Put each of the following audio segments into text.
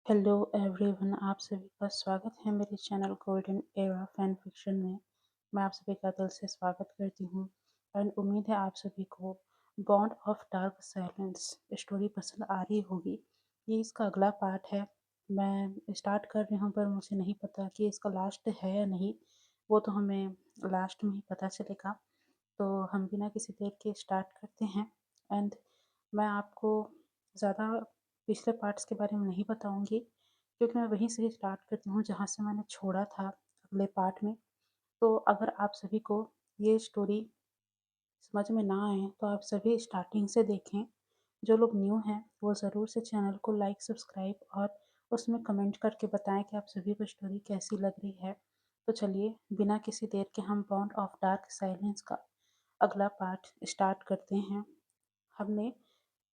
Hello everyone, आप सभी का स्वागत है मेरे channel golden era fan fiction में। मैं आप सभी का दिल से स्वागत करती हूँ एंड उम्मीद है आप सभी को bond of dark silence story पसंद आ रही होगी। ये इसका अगला पार्ट है। मैं स्टार्ट कर रही हूँ पर मुझे नहीं पता कि इसका लास्ट है या नहीं। वो तो हमें लास्ट में ही पता चलेगा। तो हम बिना किसी देर के स्टार्ट करते हैं। एंड मैं आपको ज़्यादा पिछले पार्ट्स के बारे में नहीं बताऊंगी क्योंकि मैं वहीं से स्टार्ट करती हूँ जहाँ से मैंने छोड़ा था अगले पार्ट में। तो अगर आप सभी को ये स्टोरी समझ में ना आए तो आप सभी स्टार्टिंग से देखें। जो लोग न्यू हैं वो ज़रूर से चैनल को लाइक सब्सक्राइब और उसमें कमेंट करके बताएं कि आप सभी को स्टोरी कैसी लग रही है। तो चलिए बिना किसी देर के हम बॉन्ड ऑफ डार्क साइलेंस का अगला पार्ट स्टार्ट करते हैं। हमने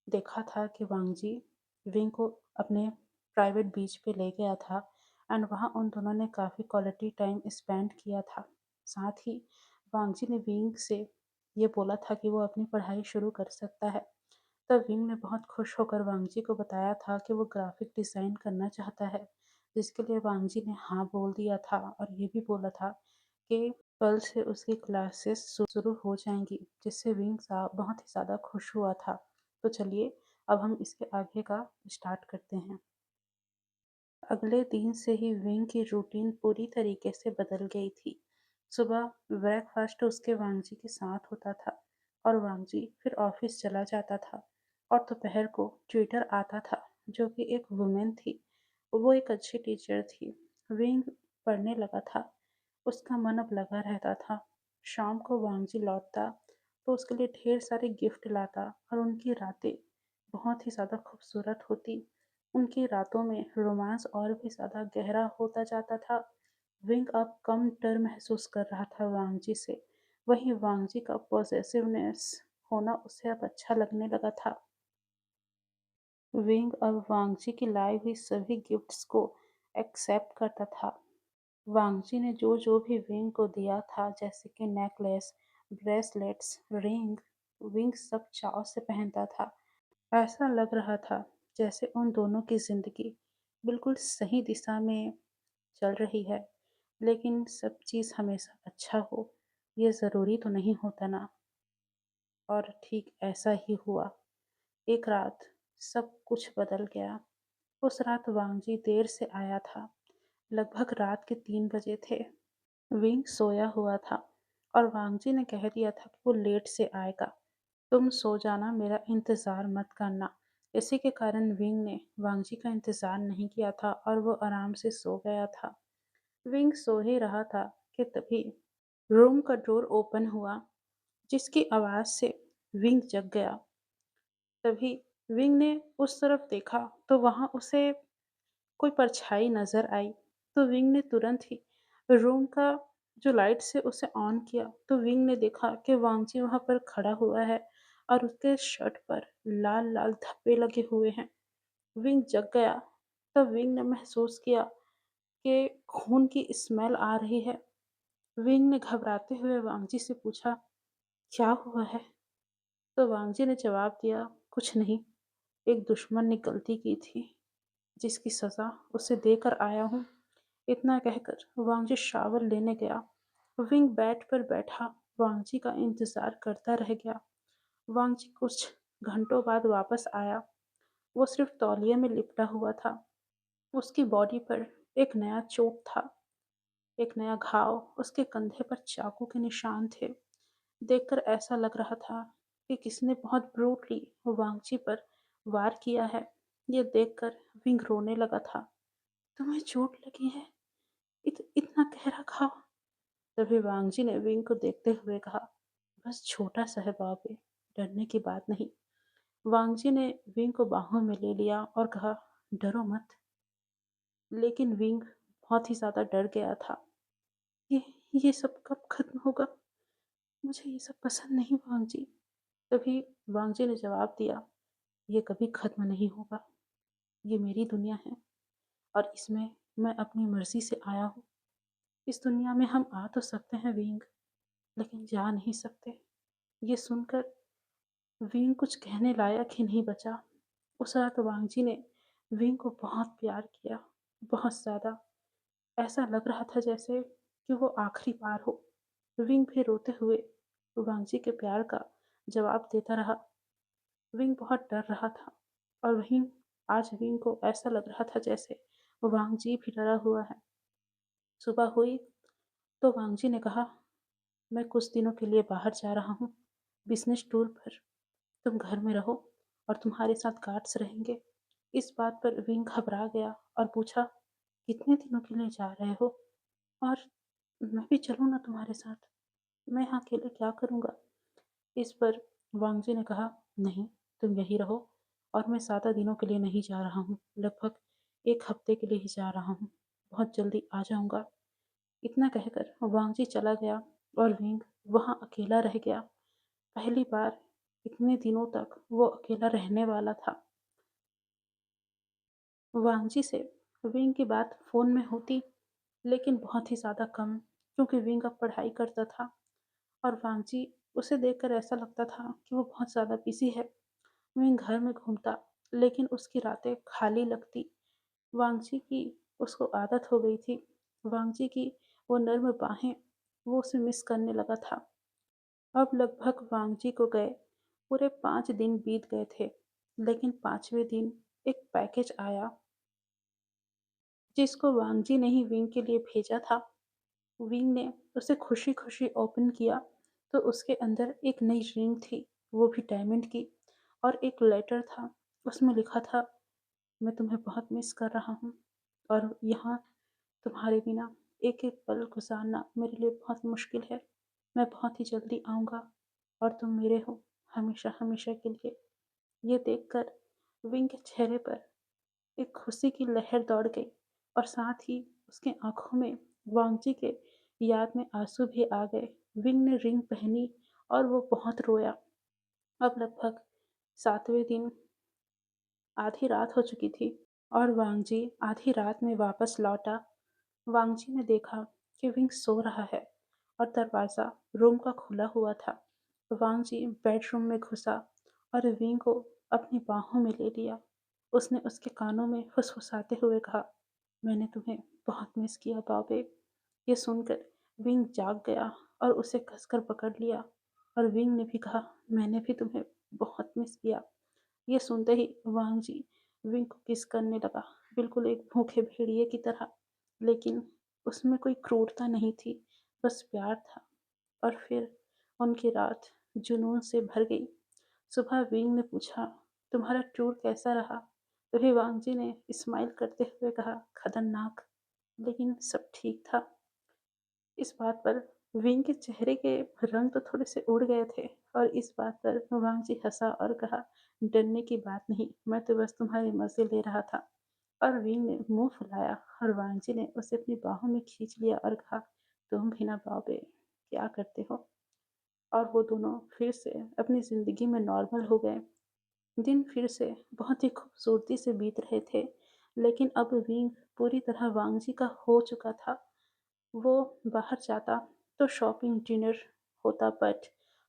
देखा था कि वांगजी विंग को अपने प्राइवेट बीच पे ले गया था एंड वहाँ उन दोनों ने काफ़ी क्वालिटी टाइम स्पेंड किया था। साथ ही वांगजी ने विंग से ये बोला था कि वो अपनी पढ़ाई शुरू कर सकता है। तब विंग ने बहुत खुश होकर वांगजी को बताया था कि वो ग्राफिक डिज़ाइन करना चाहता है, जिसके लिए वांगजी ने हाँ बोल दिया था और ये भी बोला था कि कल से उसकी क्लासेस शुरू हो जाएंगी, जिससे विंग साहब बहुत ही ज़्यादा खुश हुआ था। तो चलिए अब हम इसके आगे का स्टार्ट करते हैं। अगले दिन से ही विंग की रूटीन पूरी तरीके से बदल गई थी। सुबह ब्रेकफास्ट उसके वांगजी के साथ होता था और वांगजी फिर ऑफिस चला जाता था और दोपहर को ट्यूटर आता था जो कि एक वुमेन थी। वो एक अच्छी टीचर थी। विंग पढ़ने लगा था। उसका मन अब लगा रहता था। शाम को वांगजी लौटता तो उसके लिए ढेर सारे गिफ्ट लाता और उनकी रातें बहुत ही ज़्यादा खूबसूरत होती। उनकी रातों में रोमांस और भी ज़्यादा गहरा होता जाता था। विंग अब कम डर महसूस कर रहा था वांगजी से। वहीं वांगजी का पॉसेसिवनेस होना उसे अब अच्छा लगने लगा था। विंग अब वांगजी की लाई हुई सभी गिफ्ट्स को एक्सेप्ट करता था। वांगजी ने जो जो भी विंग को दिया था, जैसे कि नेकलेस, ब्रेसलेट्स, रिंग, विंग सब चाव से पहनता था। ऐसा लग रहा था जैसे उन दोनों की जिंदगी बिल्कुल सही दिशा में चल रही है। लेकिन सब चीज़ हमेशा अच्छा हो ये ज़रूरी तो नहीं होता ना। और ठीक ऐसा ही हुआ। एक रात सब कुछ बदल गया। उस रात वांगजी देर से आया था। लगभग रात के 3 बजे थे। विंग सोया हुआ था और वांगजी ने कह दिया था कि वो लेट से आएगा। तुम सो जाना, मेरा इंतज़ार मत करना। इसी के कारण विंग ने वांगजी का इंतज़ार नहीं किया था और वो आराम से सो गया था। विंग सो ही रहा था कि तभी रूम का डोर ओपन हुआ, जिसकी आवाज़ से विंग जग गया। तभी विंग ने उस तरफ देखा तो वहाँ उसे कोई परछाई नज़र आई। तो विंग ने तुरंत ही रूम का जो लाइट्स है उसे ऑन किया। तो विंग ने देखा कि वांगजी वहाँ पर खड़ा हुआ है और उसके शर्ट पर लाल लाल धब्बे लगे हुए हैं। विंग जग गया। तब विंग ने महसूस किया कि खून की स्मेल आ रही है। विंग ने घबराते हुए वांगजी से पूछा, क्या हुआ है? तो वांगजी ने जवाब दिया, कुछ नहीं, एक दुश्मन ने गलती की थी जिसकी सज़ा उसे देकर आया हूँ। इतना कहकर वांगजी शावर लेने गया। विंग बेड पर बैठा वांगजी का इंतजार करता रह गया। वांगजी कुछ घंटों बाद वापस आया। वो सिर्फ तौलिए में लिपटा हुआ था। उसकी बॉडी पर एक नया चोट था, एक नया घाव। उसके कंधे पर चाकू के निशान थे। देखकर ऐसा लग रहा था कि किसी ने बहुत ब्रूटली वांगजी पर वार किया है। ये देखकर विंग रोने लगा था। तुम्हें चोट लगी है? इतना गहरा घाव? तभी वांगजी ने विंग को देखते हुए कहा, बस छोटा सा है बाबे, डरने की बात नहीं। वांगजी ने विंग को बाहों में ले लिया और कहा, डरो मत। लेकिन विंग बहुत ही ज्यादा डर गया था। ये ये सब कब खत्म होगा? मुझे ये सब पसंद नहीं वांगजी। तभी वांगजी ने जवाब दिया, ये कभी खत्म नहीं होगा। ये मेरी दुनिया है और इसमें मैं अपनी मर्जी से आया हूँ। इस दुनिया में हम आ तो सकते हैं विंग, लेकिन जा नहीं सकते। ये सुनकर विंग कुछ कहने लायक ही नहीं बचा। उस रात वांगजी ने विंग को बहुत प्यार किया, बहुत ज़्यादा। ऐसा लग रहा था जैसे कि वो आखिरी बार हो। विंग भी रोते हुए वांगजी के प्यार का जवाब देता रहा। विंग बहुत डर रहा था और वहीं आज विंग को ऐसा लग रहा था जैसे वांगजी भी डरा हुआ है। सुबह हुई तो वांगजी ने कहा, मैं कुछ दिनों के लिए बाहर जा रहा हूँ, बिजनेस टूर पर। तुम घर में रहो और तुम्हारे साथ गार्ड्स रहेंगे। इस बात पर विंग घबरा गया और पूछा, कितने दिनों के लिए जा रहे हो? और मैं भी चलूँ ना तुम्हारे साथ? मैं यहाँ अकेले क्या करूँगा? इस पर वांगजी ने कहा, नहीं, तुम यहीं रहो और मैं ज़्यादा दिनों के लिए नहीं जा रहा हूँ, लगभग 1 हफ्ते के लिए ही जा रहा हूँ, बहुत जल्दी आ जाऊँगा। इतना कहकर वांगजी चला गया और विंग वहाँ अकेला रह गया। पहली बार इतने दिनों तक वो अकेला रहने वाला था। वांगजी से विंग की बात फ़ोन में होती, लेकिन बहुत ही ज़्यादा कम, क्योंकि विंग अब पढ़ाई करता था और वांगजी उसे देखकर ऐसा लगता था कि वो बहुत ज़्यादा बिज़ी है। विंग घर में घूमता, लेकिन उसकी रातें खाली लगती। वांगजी की उसको आदत हो गई थी। वांगजी की वो नर्म बाहें, वो उसे मिस करने लगा था। अब लगभग वांगजी को गए पूरे 5 दिन बीत गए थे, लेकिन 5वें दिन एक पैकेज आया जिसको वांगजी ने ही विंग के लिए भेजा था। विंग ने उसे खुशी-खुशी ओपन किया तो उसके अंदर एक नई रिंग थी, वो भी डायमंड की, और एक लेटर था। उसमें लिखा था, मैं तुम्हें बहुत मिस कर रहा हूँ और यहाँ तुम्हारे बिना एक-एक पल गुज़ारना मेरे लिए बहुत मुश्किल है। मैं बहुत ही जल्दी आऊँगा और तुम मेरे हो हमेशा-हमेशा के लिए। ये देखकर विंग के चेहरे पर एक खुशी की लहर दौड़ गई और साथ ही उसकी आँखों में वांगजी के याद में आँसू भी आ गए। विंग ने रिंग पहनी और वो बहुत रोया। अब लगभग 7वें दिन आधी रात हो चुकी थी और वांगजी आधी रात में वापस लौटा। वांगजी ने देखा कि विंग सो रहा है और दरवाज़ा रूम का खुला हुआ था। वांगजी बेडरूम में घुसा और विंग को अपनी बाहों में ले लिया। उसने उसके कानों में फुसफुसाते हुए कहा, मैंने तुम्हें बहुत मिस किया बाबे। ये सुनकर विंग जाग गया और उसे कसकर पकड़ लिया और विंग ने भी कहा, मैंने भी तुम्हें बहुत मिस किया। ये सुनते ही वांगजी विंग को किस करने लगा, बिल्कुल एक भूखे भेड़िए की तरह। लेकिन उसमें कोई क्रूरता नहीं थी, बस प्यार था। और फिर उनकी रात जुनून से भर गई। सुबह विंग ने पूछा, तुम्हारा टूर कैसा रहा? तभी वांगजी ने स्माइल करते हुए कहा, खतरनाक, लेकिन सब ठीक था। इस बात पर विंग के चेहरे के रंग तो थोड़े से उड़ गए थे और इस बात पर वांगजी हंसा और कहा, डरने की बात नहीं, मैं तो बस तुम्हारे मजे ले रहा था। और विंग ने मुंह फुलाया और वांगजी ने उसे अपनी बाहों में खींच लिया और कहा, तुम भी ना बाबे, क्या करते हो? और वो दोनों फिर से अपनी जिंदगी में नॉर्मल हो गए। दिन फिर से बहुत ही खूबसूरती से बीत रहे थे, लेकिन अब विंग पूरी तरह वांगजी का हो चुका था। वो बाहर जाता तो शॉपिंग, डिनर होता, बट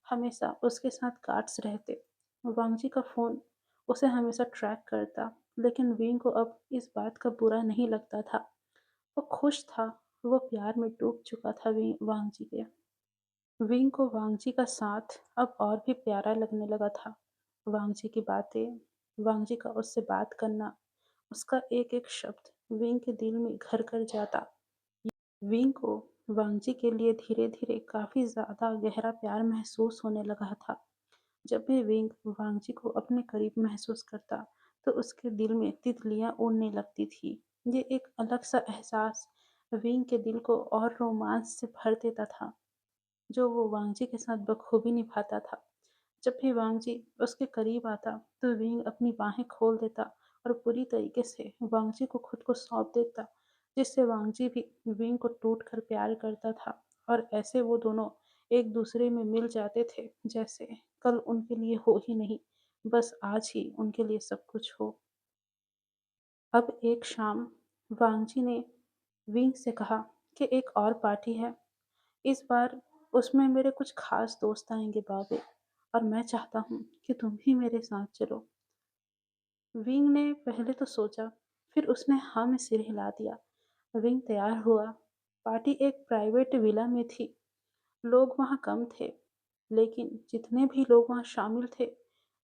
हमेशा उसके साथ गार्ड्स रहते। वांगजी का फ़ोन उसे हमेशा ट्रैक करता, लेकिन विंग को अब इस बात का बुरा नहीं लगता था। वो खुश था, वो प्यार में डूब चुका था वांगजी के। विंग को वांगजी का साथ अब और भी प्यारा लगने लगा था। वांगजी की बातें, वांगजी का उससे बात करना, उसका एक-एक शब्द विंग के दिल में घर कर जाता। विंग को वांगजी के लिए धीरे-धीरे काफ़ी ज़्यादा गहरा प्यार महसूस होने लगा था। जब भी विंग वांगजी को अपने करीब महसूस करता, तो उसके दिल में तितलियाँ उड़ने लगती थी। ये एक अलग सा एहसास विंग के दिल को और रोमांच से भर देता था, जो वो वांगजी के साथ बखूबी निभाता था। जब भी वांगजी उसके करीब आता, तो विंग अपनी बाहें खोल देता और पूरी तरीके से वांगजी को खुद को सौंप देता, जिससे वांगजी भी विंग को टूट कर प्यार करता था। और ऐसे वो दोनों एक दूसरे में मिल जाते थे, जैसे कल उनके लिए हो ही नहीं, बस आज ही उनके लिए सब कुछ हो। अब एक शाम वांगजी ने विंग से कहा कि एक और पार्टी है, इस बार उसमें मेरे कुछ खास दोस्त आएंगे बाबे, और मैं चाहता हूँ कि तुम भी मेरे साथ चलो। विंग ने पहले तो सोचा, फिर उसने हाँ में सिर हिला दिया। विंग तैयार हुआ। पार्टी एक प्राइवेट विला में थी। लोग वहाँ कम थे, लेकिन जितने भी लोग वहाँ शामिल थे,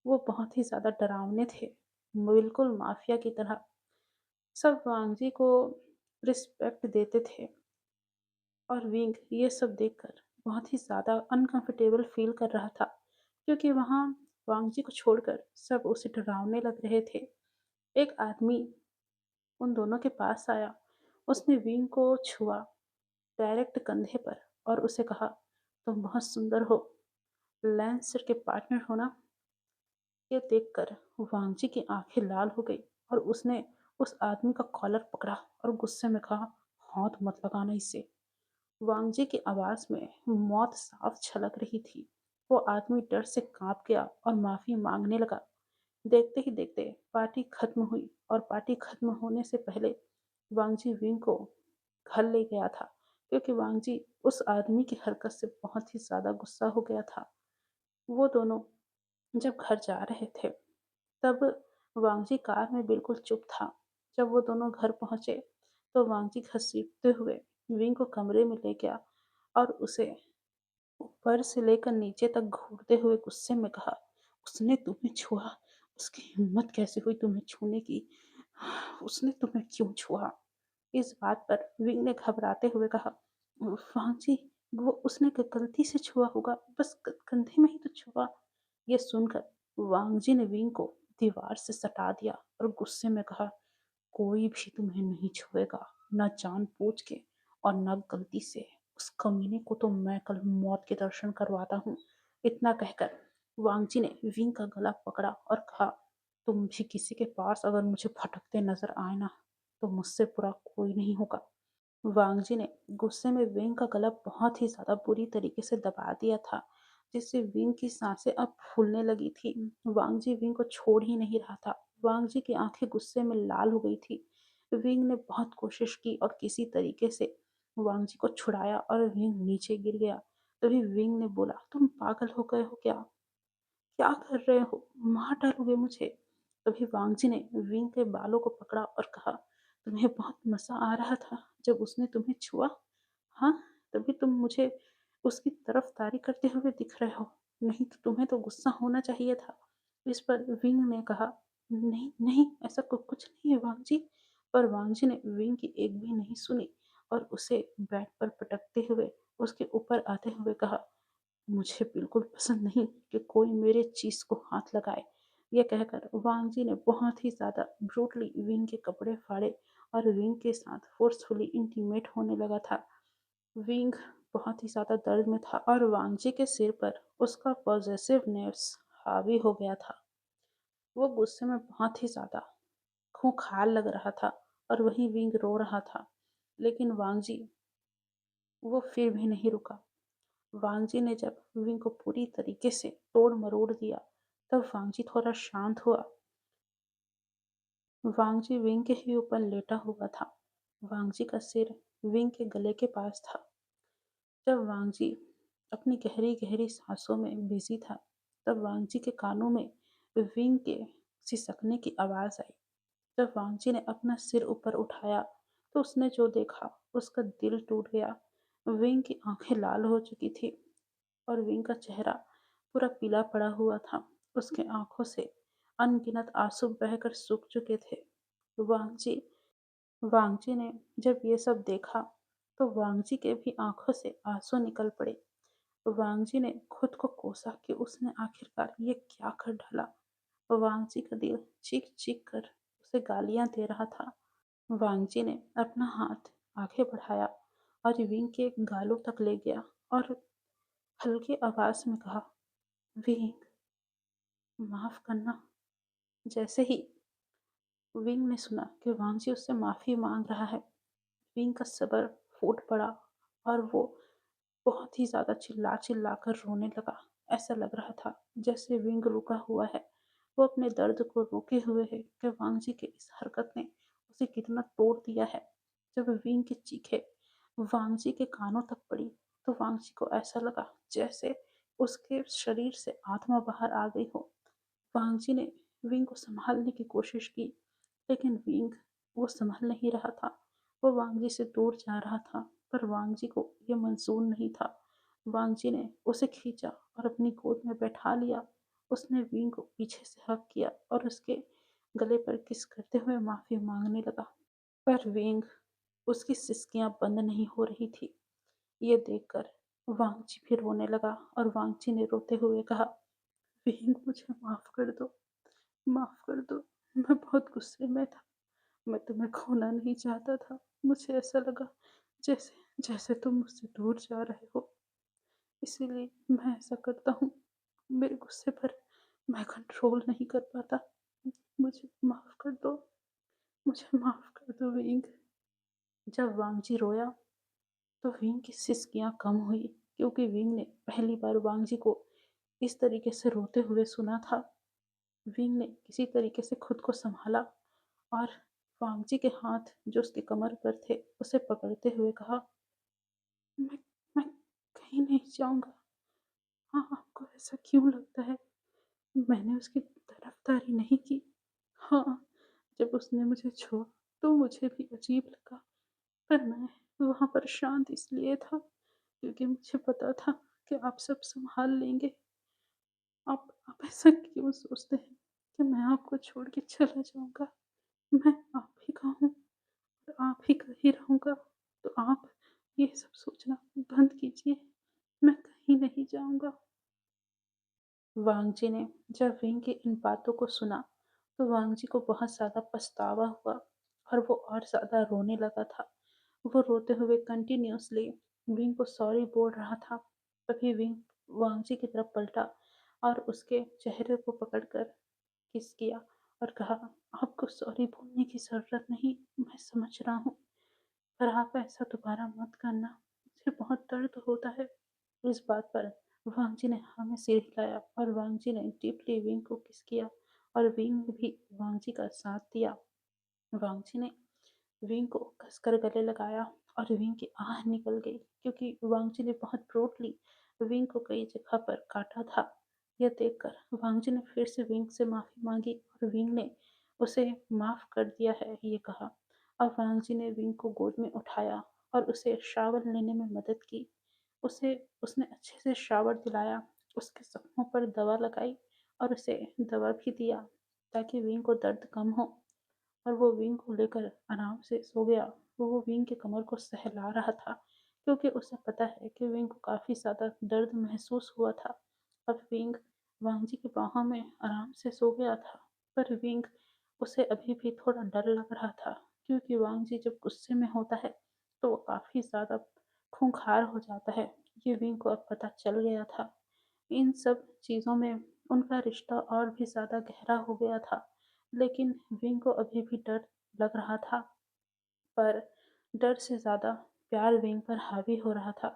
वो बहुत ही ज़्यादा डरावने थे, बिल्कुल माफिया की तरह। सब वांगजी को रिस्पेक्ट देते थे और विंग ये सब देखकर बहुत ही ज़्यादा अनकंफर्टेबल फील कर रहा था, क्योंकि वहाँ वांगजी को छोड़कर सब उसे डरावने लग रहे थे। एक आदमी उन दोनों के पास आया। उसने विंग को छुआ, डायरेक्ट कंधे पर, और उसे कहा, तुम बहुत सुंदर हो, लैंसर के पार्टनर हो ना? ये देखकर वांगजी की आंखें लाल हो गई और उसने उस आदमी का कॉलर पकड़ा और गुस्से में कहा, हाथ मत लगाना इससे। वांगजी की आवाज में मौत साफ झलक रही थी। वो आदमी डर से कांप गया और माफी मांगने लगा। देखते ही देखते पार्टी खत्म हुई और पार्टी खत्म होने से पहले वांगजी विंग को घर ले गया था, क्योंकि वांगजी उस आदमी की हरकत से बहुत ही ज्यादा गुस्सा हो गया था। वो दोनों जब घर जा रहे थे, तब वांगजी कार में बिल्कुल चुप था। जब वो दोनों घर पहुंचे, तो वांगजी घसीटते हुए विंग को कमरे में ले गया और उसे ऊपर से लेकर नीचे तक घूरते हुए गुस्से में कहा, उसने तुम्हें छुआ? उसकी हिम्मत कैसे हुई तुम्हें छूने की? उसने तुम्हें क्यों छुआ? इस बात पर विंग ने घबराते हुए कहा, "वांगजी, वो उसने गलती से छुआ होगा, बस कंधे में ही तो छुआ।" ये सुनकर वांगजी ने विंग को दीवार से सटा दिया और गुस्से में कहा, कोई भी तुम्हें नहीं छुएगा, न जानबूझ के और न गलती से। उस कमीने को तो मैं कल मौत के दर्शन करवाता हूँ। इतना कहकर वांगजी ने विंग का गला पकड़ा और कहा, तुम भी किसी के पास अगर मुझे भटकते नजर आए ना, तो मुझसे बुरा कोई नहीं होगा। वांगजी ने गुस्से में विंग का गला बहुत ही ज्यादा बुरी तरीके से दबा दिया था, जिससे विंग की सांसें अब फूलने लगी थी। वांगजी विंग को छोड़ ही नहीं रहा था। वांगजी की आंखें गुस्से में लाल हो गई थी। विंग ने बहुत कोशिश की और किसी तरीके से वांगजी को छुड़ाया और विंग नीचे गिर गया। तभी विंग ने बोला, तुम पागल हो गए हो क्या? क्या कर रहे हो? मार डालोगे मुझे? तभी वांगजी ने विंग के बालों को पकड़ा और कहा, तुम्हें बहुत मजा आ रहा था जब उसने तुम्हें छुआ? हाँ, तभी तुम मुझे उसकी तरफदारी करते हुए दिख रहे हो। नहीं तो तुम्हें तो गुस्सा होना चाहिए था। इस पर विंग ने कहा, नहीं नहीं, ऐसा कुछ नहीं है वांगजी। पर वांगजी ने विंग की एक भी नहीं सुनी और उसे बेड पर पटकते हुए उसके ऊपर आते हुए कहा, मुझे बिल्कुल पसंद नहीं कि कोई मेरे चीज को हाथ लगाए। यह कहकर वांगजी ने बहुत ही ज्यादा ब्रूटली विंग के कपड़े फाड़े और विंग के साथ फोर्सफुली इंटीमेट होने लगा था। विंग बहुत ही ज्यादा दर्द में था और वांगजी के सिर पर उसका पॉजेसिवनेस हावी हो गया था। वो गुस्से में बहुत ही ज्यादा खूंखार लग रहा था और वहीं विंग रो रहा था, लेकिन वांगजी वो फिर भी नहीं रुका। वांगजी ने जब विंग को पूरी तरीके से तोड़ मरोड़ दिया, तब वांगजी थोड़ा शांत हुआ। वांगजी विंग के ही ऊपर लेटा हुआ था। वांगजी का सिर विंग के गले के पास था। जब वांगजी अपनी गहरी गहरी सांसों में बिजी था, तब वांगजी के कानों में विंग के सिसकने की आवाज आई। जब वांगजी ने अपना सिर ऊपर उठाया, तो उसने जो देखा उसका दिल टूट गया। विंग की आंखें लाल हो चुकी थी और विंग का चेहरा पूरा पीला पड़ा हुआ था। उसके आंखों से अनगिनत आंसू बहकर सूख चुके थे। वांगजी वांगजी ने जब ये सब देखा, तो वांगजी के भी आंखों से आंसू निकल पड़े। वांगजी ने खुद को कोसा कि उसने आखिरकार ये क्या कर डाला। वांगजी का दिल चीख चीख कर उसे गालियां दे रहा था। वांगजी ने अपना हाथ आगे बढ़ाया और विंग के गालों तक ले गया और हल्की आवाज में कहा, विंग, माफ करना। जैसे ही विंग ने सुना कि वांगजी उससे माफी मांग रहा है, विंग का सबर फूट पड़ा और वो बहुत ही ज्यादा चिल्ला चिल्ला कर रोने लगा। ऐसा लग रहा था जैसे विंग रुका हुआ है, वो अपने दर्द को रोके हुए है कि वांगजी के इस हरकत ने उसे कितना तोड़ दिया है। जब विंग की चीखें वांगजी के कानों तक पड़ी, तो वांगजी को ऐसा लगा जैसे उसके शरीर से आत्मा बाहर आ गई हो। वांगजी ने विंग को संभालने की कोशिश की, लेकिन विंग वो संभल नहीं रहा था। वो वांगजी से दूर जा रहा था, पर वांगजी को ये मंजूर नहीं था। वांगजी ने उसे खींचा और अपनी गोद में बैठा लिया। उसने विंग को पीछे से हक किया और उसके गले पर किस करते हुए माफी मांगने लगा, पर विंग उसकी सिसकियां बंद नहीं हो रही थी। ये देखकर वांगची भी रोने लगा और वांगची ने रोते हुए कहा, विंग मुझे माफ कर दो, माफ कर दो। मैं बहुत गुस्से में था। मैं तुम्हें खोना नहीं चाहता था। मुझे ऐसा लगा जैसे जैसे तुम मुझसे दूर जा रहे हो, इसीलिए मैं ऐसा करता हूँ। मेरे गुस्से पर मैं कंट्रोल नहीं कर पाता। मुझे माफ कर दो, मुझे माफ कर दो विंग। जब वांगजी रोया तो विंग की सिसकियां कम हुई, क्योंकि विंग ने पहली बार वांगजी को इस तरीके से रोते हुए सुना था। विंग ने किसी तरीके से खुद को संभाला और वांगजी के हाथ जो उसकी कमर पर थे उसे पकड़ते हुए कहा, मैं मैं कहीं नहीं जाऊंगा। हाँ, आपको ऐसा क्यों लगता है? मैंने उसकी तरफदारी नहीं की। हाँ, जब उसने मुझे छोड़ा तो मुझे भी अजीब लगा, पर मैं वहाँ पर शांत इसलिए था क्योंकि मुझे पता था कि आप सब संभाल लेंगे। आप ऐसा क्यों सोचते हैं कि मैं आपको छोड़ के चला जाऊँगा? मैं आप ही का हूँ और आप ही का ही रहूँगा। तो आप ये सब सोचना बंद कीजिए। मैं कहीं नहीं जाऊँगा। वांगजी ने जब विंग की इन बातों को सुना तो वांगजी को बहुत ज़्यादा पछतावा हुआ और वो और ज़्यादा रोने लगा था। वो रोते हुए कंटिन्यूअसली विंग को सॉरी बोल रहा था। तभी विंग वांगजी की तरफ पलटा और उसके चेहरे को पकड़कर किस किया और कहा, आपको सॉरी बोलने की ज़रूरत नहीं, मैं समझ रहा हूँ, पर आप ऐसा दोबारा मत करना। मुझे बहुत दर्द होता है। इस बात पर वांगजी ने हाँ में सिर हिलाया और वांगजी ने डीपली विंग को किस किया और विंग ने भी वांगजी का साथ दिया। वांगजी ने विंग को कसकर गले लगाया और विंग की आह निकल गई, क्योंकि वांगजी ने बहुत ब्रूटली विंग को कई जगह पर काटा था। यह देखकर वांगजी ने फिर से विंग से माफी मांगी और विंग ने उसे माफ कर दिया है ये कहा। अब वांगजी ने विंग को गोद में उठाया और उसे शावर लेने में मदद की। उसे उसने अच्छे से शावर दिलाया, उसके जख्मों पर दवा लगाई और उसे दवा भी दिया ताकि विंग को दर्द कम हो, और वो विंग को लेकर आराम से सो गया। वो विंग की कमर को सहला रहा था, क्योंकि उसे पता है कि विंग को काफ़ी ज़्यादा दर्द महसूस हुआ था। अब विंग वांगजी की बाहों में आराम से सो गया था, पर विंग उसे अभी भी थोड़ा डर लग रहा था, क्योंकि वांगजी जब गुस्से में होता है तो वो काफ़ी ज़्यादा खूंखार हो जाता है। ये विंग को अब पता चल गया था। इन सब चीज़ों में उनका रिश्ता और भी ज़्यादा गहरा हो गया था, लेकिन विंग को अभी भी डर लग रहा था। पर डर से ज़्यादा प्यार विंग पर हावी हो रहा था।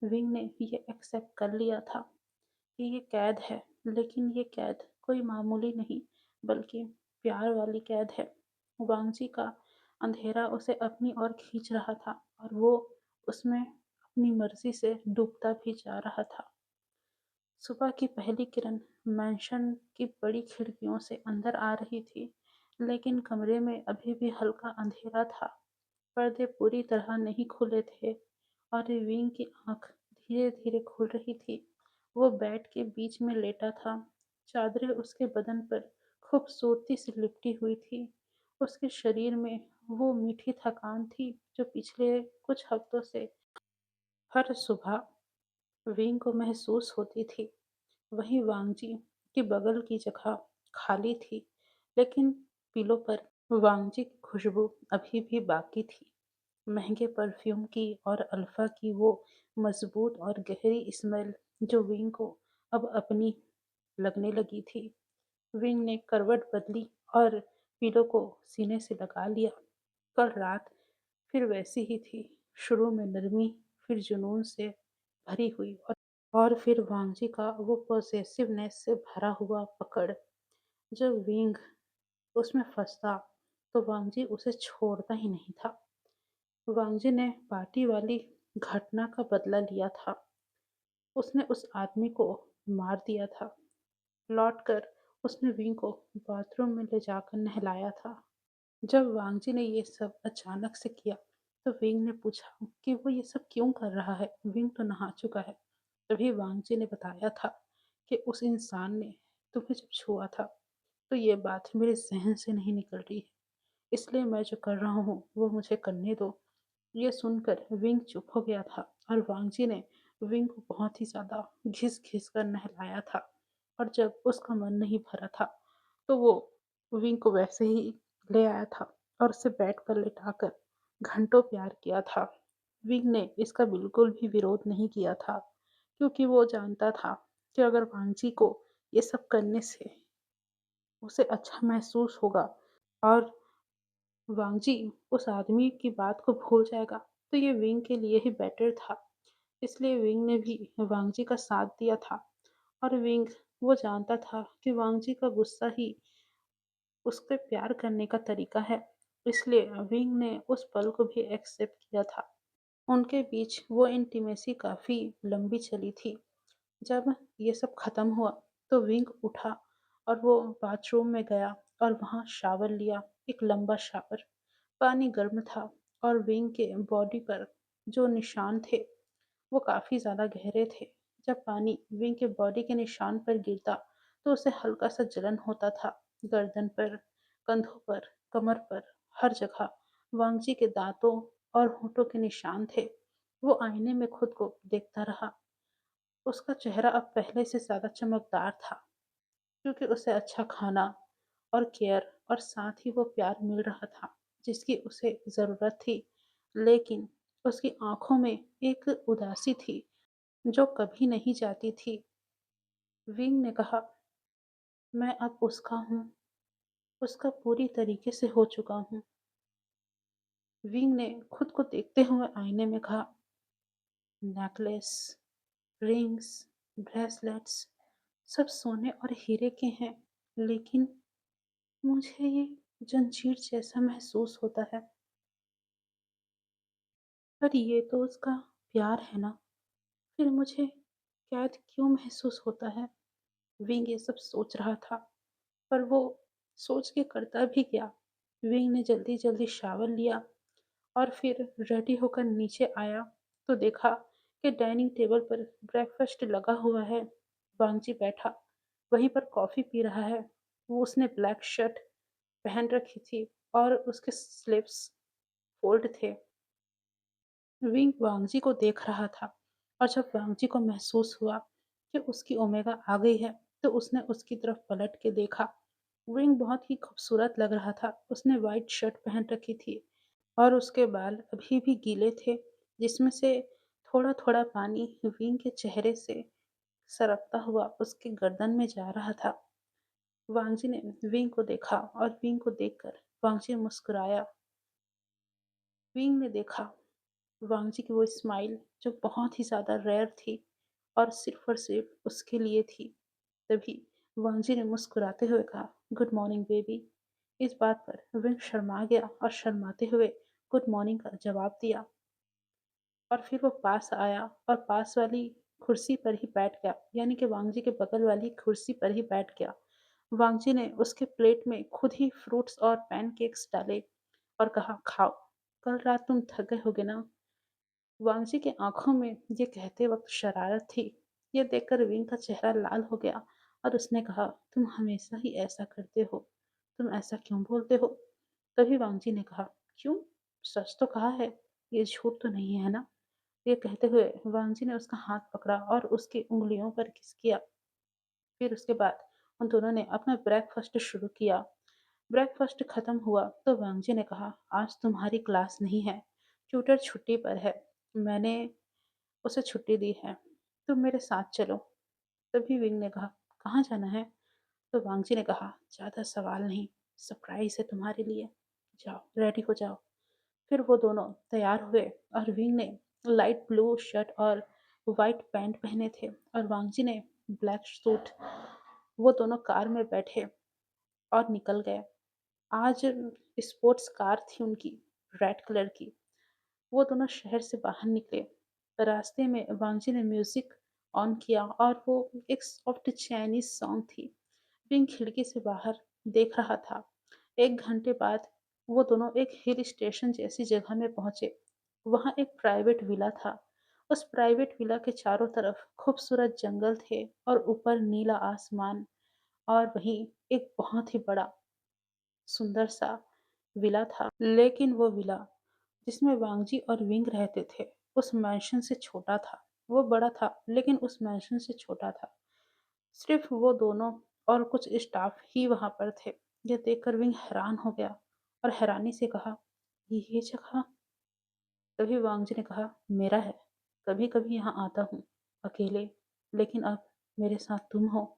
विंग ने ये एक्सेप्ट कर लिया था कि ये कैद है, लेकिन ये कैद कोई मामूली नहीं, बल्कि प्यार वाली कैद है। वांगजी का अंधेरा उसे अपनी ओर खींच रहा था और वो उसमें अपनी मर्जी से डूबता भी जा रहा था। सुबह की पहली किरण मैंशन की बड़ी खिड़कियों से अंदर आ रही थी, लेकिन कमरे में अभी भी हल्का अंधेरा था। पर्दे पूरी तरह नहीं खुले थे और विंग की आंख धीरे धीरे खुल रही थी। वो बेड के बीच में लेटा था। चादरें उसके बदन पर खूबसूरती से लिपटी हुई थी। उसके शरीर में वो मीठी थकान थी जो पिछले कुछ हफ्तों से हर सुबह विंग को महसूस होती थी। वहीं वांगजी की बगल की जगह खाली थी, लेकिन पिलो पर वांगजी की खुशबू अभी भी बाकी थी, महंगे परफ्यूम की और अल्फा की वो मजबूत और गहरी स्मेल जो विंग को अब अपनी लगने लगी थी। विंग ने करवट बदली और पिलो को सीने से लगा लिया। कल रात फिर वैसी ही थी, शुरू में नरमी, फिर जुनून से भरी हुई और फिर वांगजी का वो पॉसेसिवनेस से भरा हुआ पकड़। जब विंग उसमें फंसता तो वांगजी उसे छोड़ता ही नहीं था। वांगजी ने पार्टी वाली घटना का बदला लिया था। उसने उस आदमी को मार दिया था। लौटकर उसने विंग को बाथरूम में ले जाकर नहलाया था। जब वांगजी ने ये सब अचानक से किया, तो विंग ने पूछा कि वो ये सब क्यों कर रहा है, विंग तो नहा चुका है। तभी वांगजी ने बताया था कि उस इंसान ने तुम्हें जब छुआ था, तो ये बात मेरे ज़हन से नहीं निकल रही है, इसलिए मैं जो कर रहा हूँ वो मुझे करने दो। ये सुनकर विंग चुप हो गया था और वांगजी ने विंग को बहुत ही ज़्यादा घिस-घिस कर नहलाया था। और जब उसका मन नहीं भरा था, तो वो विंग को वैसे ही ले आया था और उसे बेड पर लिटाकर घंटों प्यार किया था। विंग ने इसका बिल्कुल भी विरोध नहीं किया था, क्योंकि वो जानता था कि अगर वांगजी को ये सब करने से उसे अच्छा महसूस होगा और वांगजी उस आदमी की बात को भूल जाएगा, तो ये विंग के लिए ही बेटर था। इसलिए विंग ने भी वांगजी का साथ दिया था। और विंग वो जानता था कि वांगजी का गुस्सा ही उसके प्यार करने का तरीका है। इसलिए विंग ने उस पल को भी एक्सेप्ट किया था। उनके बीच वो इंटीमेसी काफ़ी लंबी चली थी। जब ये सब खत्म हुआ, तो विंग उठा और वो बाथरूम में गया और वहाँ शावर लिया, एक लंबा शावर। पानी गर्म था और विंग के बॉडी पर जो निशान थे, वो काफ़ी ज़्यादा गहरे थे। जब पानी विंग के बॉडी के निशान पर गिरता, तो उसे हल्का सा जलन होता था। गर्दन पर, कंधों पर, कमर पर, हर जगह वांगजी के दांतों और होठों के निशान थे। वो आईने में खुद को देखता रहा। उसका चेहरा अब पहले से ज़्यादा चमकदार था, क्योंकि उसे अच्छा खाना और केयर और साथ ही वो प्यार मिल रहा था, जिसकी उसे ज़रूरत थी। लेकिन उसकी आँखों में एक उदासी थी, जो कभी नहीं जाती थी। विंग ने कहा, मैं अब उसका हूँ, उसका पूरी तरीके से हो चुका हूँ। विंग ने खुद को देखते हुए आईने में कहा, नेकलेस, रिंग्स, ब्रेसलेट्स सब सोने और हीरे के हैं, लेकिन मुझे ये जंजीर जैसा महसूस होता है। पर ये तो उसका प्यार है ना, फिर मुझे कैद क्यों महसूस होता है? विंग ये सब सोच रहा था, पर वो सोच के करता भी क्या? विंग ने जल्दी-जल्दी शावर लिया और फिर रेडी होकर नीचे आया, तो देखा कि डाइनिंग टेबल पर ब्रेकफास्ट लगा हुआ है। वांगजी बैठा वहीं पर कॉफ़ी पी रहा है। वो उसने ब्लैक शर्ट पहन रखी थी और उसके स्लीव्स फोल्ड थे। विंग वांगजी को देख रहा था और जब वांगजी को महसूस हुआ कि उसकी ओमेगा आ गई है, तो उसने उसकी तरफ पलट के देखा। विंग बहुत ही खूबसूरत लग रहा था। उसने वाइट शर्ट पहन रखी थी और उसके बाल अभी भी गीले थे, जिसमें से थोड़ा-थोड़ा पानी विंग के चेहरे से सरकता हुआ उसके गर्दन में जा रहा था। वांगजी ने विंग को देखा और विंग को देखकर वांगजी मुस्कुराया। विंग ने देखा वांगजी की वो स्माइल, जो बहुत ही ज़्यादा रेयर थी और सिर्फ उसके लिए थी। तभी वांगजी ने मुस्कुराते हुए कहा, गुड मॉर्निंग बेबी। इस बात पर विंग शर्मा गया और शर्माते हुए गुड मॉर्निंग का जवाब दिया। और फिर वो पास आया और पास वाली कुर्सी पर ही बैठ गया, यानी कि वांगजी के बगल वाली कुर्सी पर ही बैठ गया। वांगजी ने उसके प्लेट में खुद ही फ्रूट्स और पैनकेक्स डाले और कहा, खाओ, कल रात तुम थक गए होगे ना। वांगजी की आंखों में ये कहते वक्त शरारत थी। ये देखकर विंग का चेहरा लाल हो गया और उसने कहा, तुम हमेशा ही ऐसा करते हो, तुम ऐसा क्यों बोलते हो? तभी वांगजी ने कहा, क्यों, सच तो कहा है, ये झूठ तो नहीं है ना। ये कहते हुए वांगजी ने उसका हाथ पकड़ा और उसकी उंगलियों पर किस किया। फिर उसके बाद उन दोनों ने अपना ब्रेकफास्ट शुरू किया। ब्रेकफास्ट खत्म हुआ तो वांगजी ने कहा, आज तुम्हारी क्लास नहीं है, ट्यूटर छुट्टी पर है, मैंने उसे छुट्टी दी है, तुम मेरे साथ चलो। तभी विंग ने कहा, कहाँ जाना है? तो वांगजी ने कहा, ज़्यादा सवाल नहीं, सरप्राइज है तुम्हारे लिए, जाओ रेडी हो जाओ। फिर वो दोनों तैयार हुए और विंग ने लाइट ब्लू शर्ट और वाइट पैंट पहने थे और वांगजी ने ब्लैक सूट। वो दोनों कार में बैठे और निकल गए। आज स्पोर्ट्स कार थी उनकी, रेड कलर की। वो दोनों शहर से बाहर निकले। रास्ते में वांगजी ने म्यूजिक ऑन किया और वो एक सॉफ्ट चाइनीज सॉन्ग थी, विंग खिड़की से बाहर देख रहा था। 1 घंटे बाद वो दोनों एक हिल स्टेशन जैसी जगह में पहुंचे। वहां एक प्राइवेट विला था। उस प्राइवेट विला के चारों तरफ खूबसूरत जंगल थे और ऊपर नीला आसमान। और वहीं एक बहुत ही बड़ा सुंदर सा विला था। लेकिन वो विला जिसमें वांगजी और विंग रहते थे उस मैंशन से छोटा था। वो बड़ा था लेकिन उस मैंशन से छोटा था। सिर्फ वो दोनों और कुछ स्टाफ ही वहां पर थे। ये देखकर विंग हैरान हो गया और हैरानी से कहा, ये जगह? तभी वांगजी ने कहा, मेरा है। कभी कभी यहाँ आता हूँ अकेले, लेकिन अब मेरे साथ तुम हो।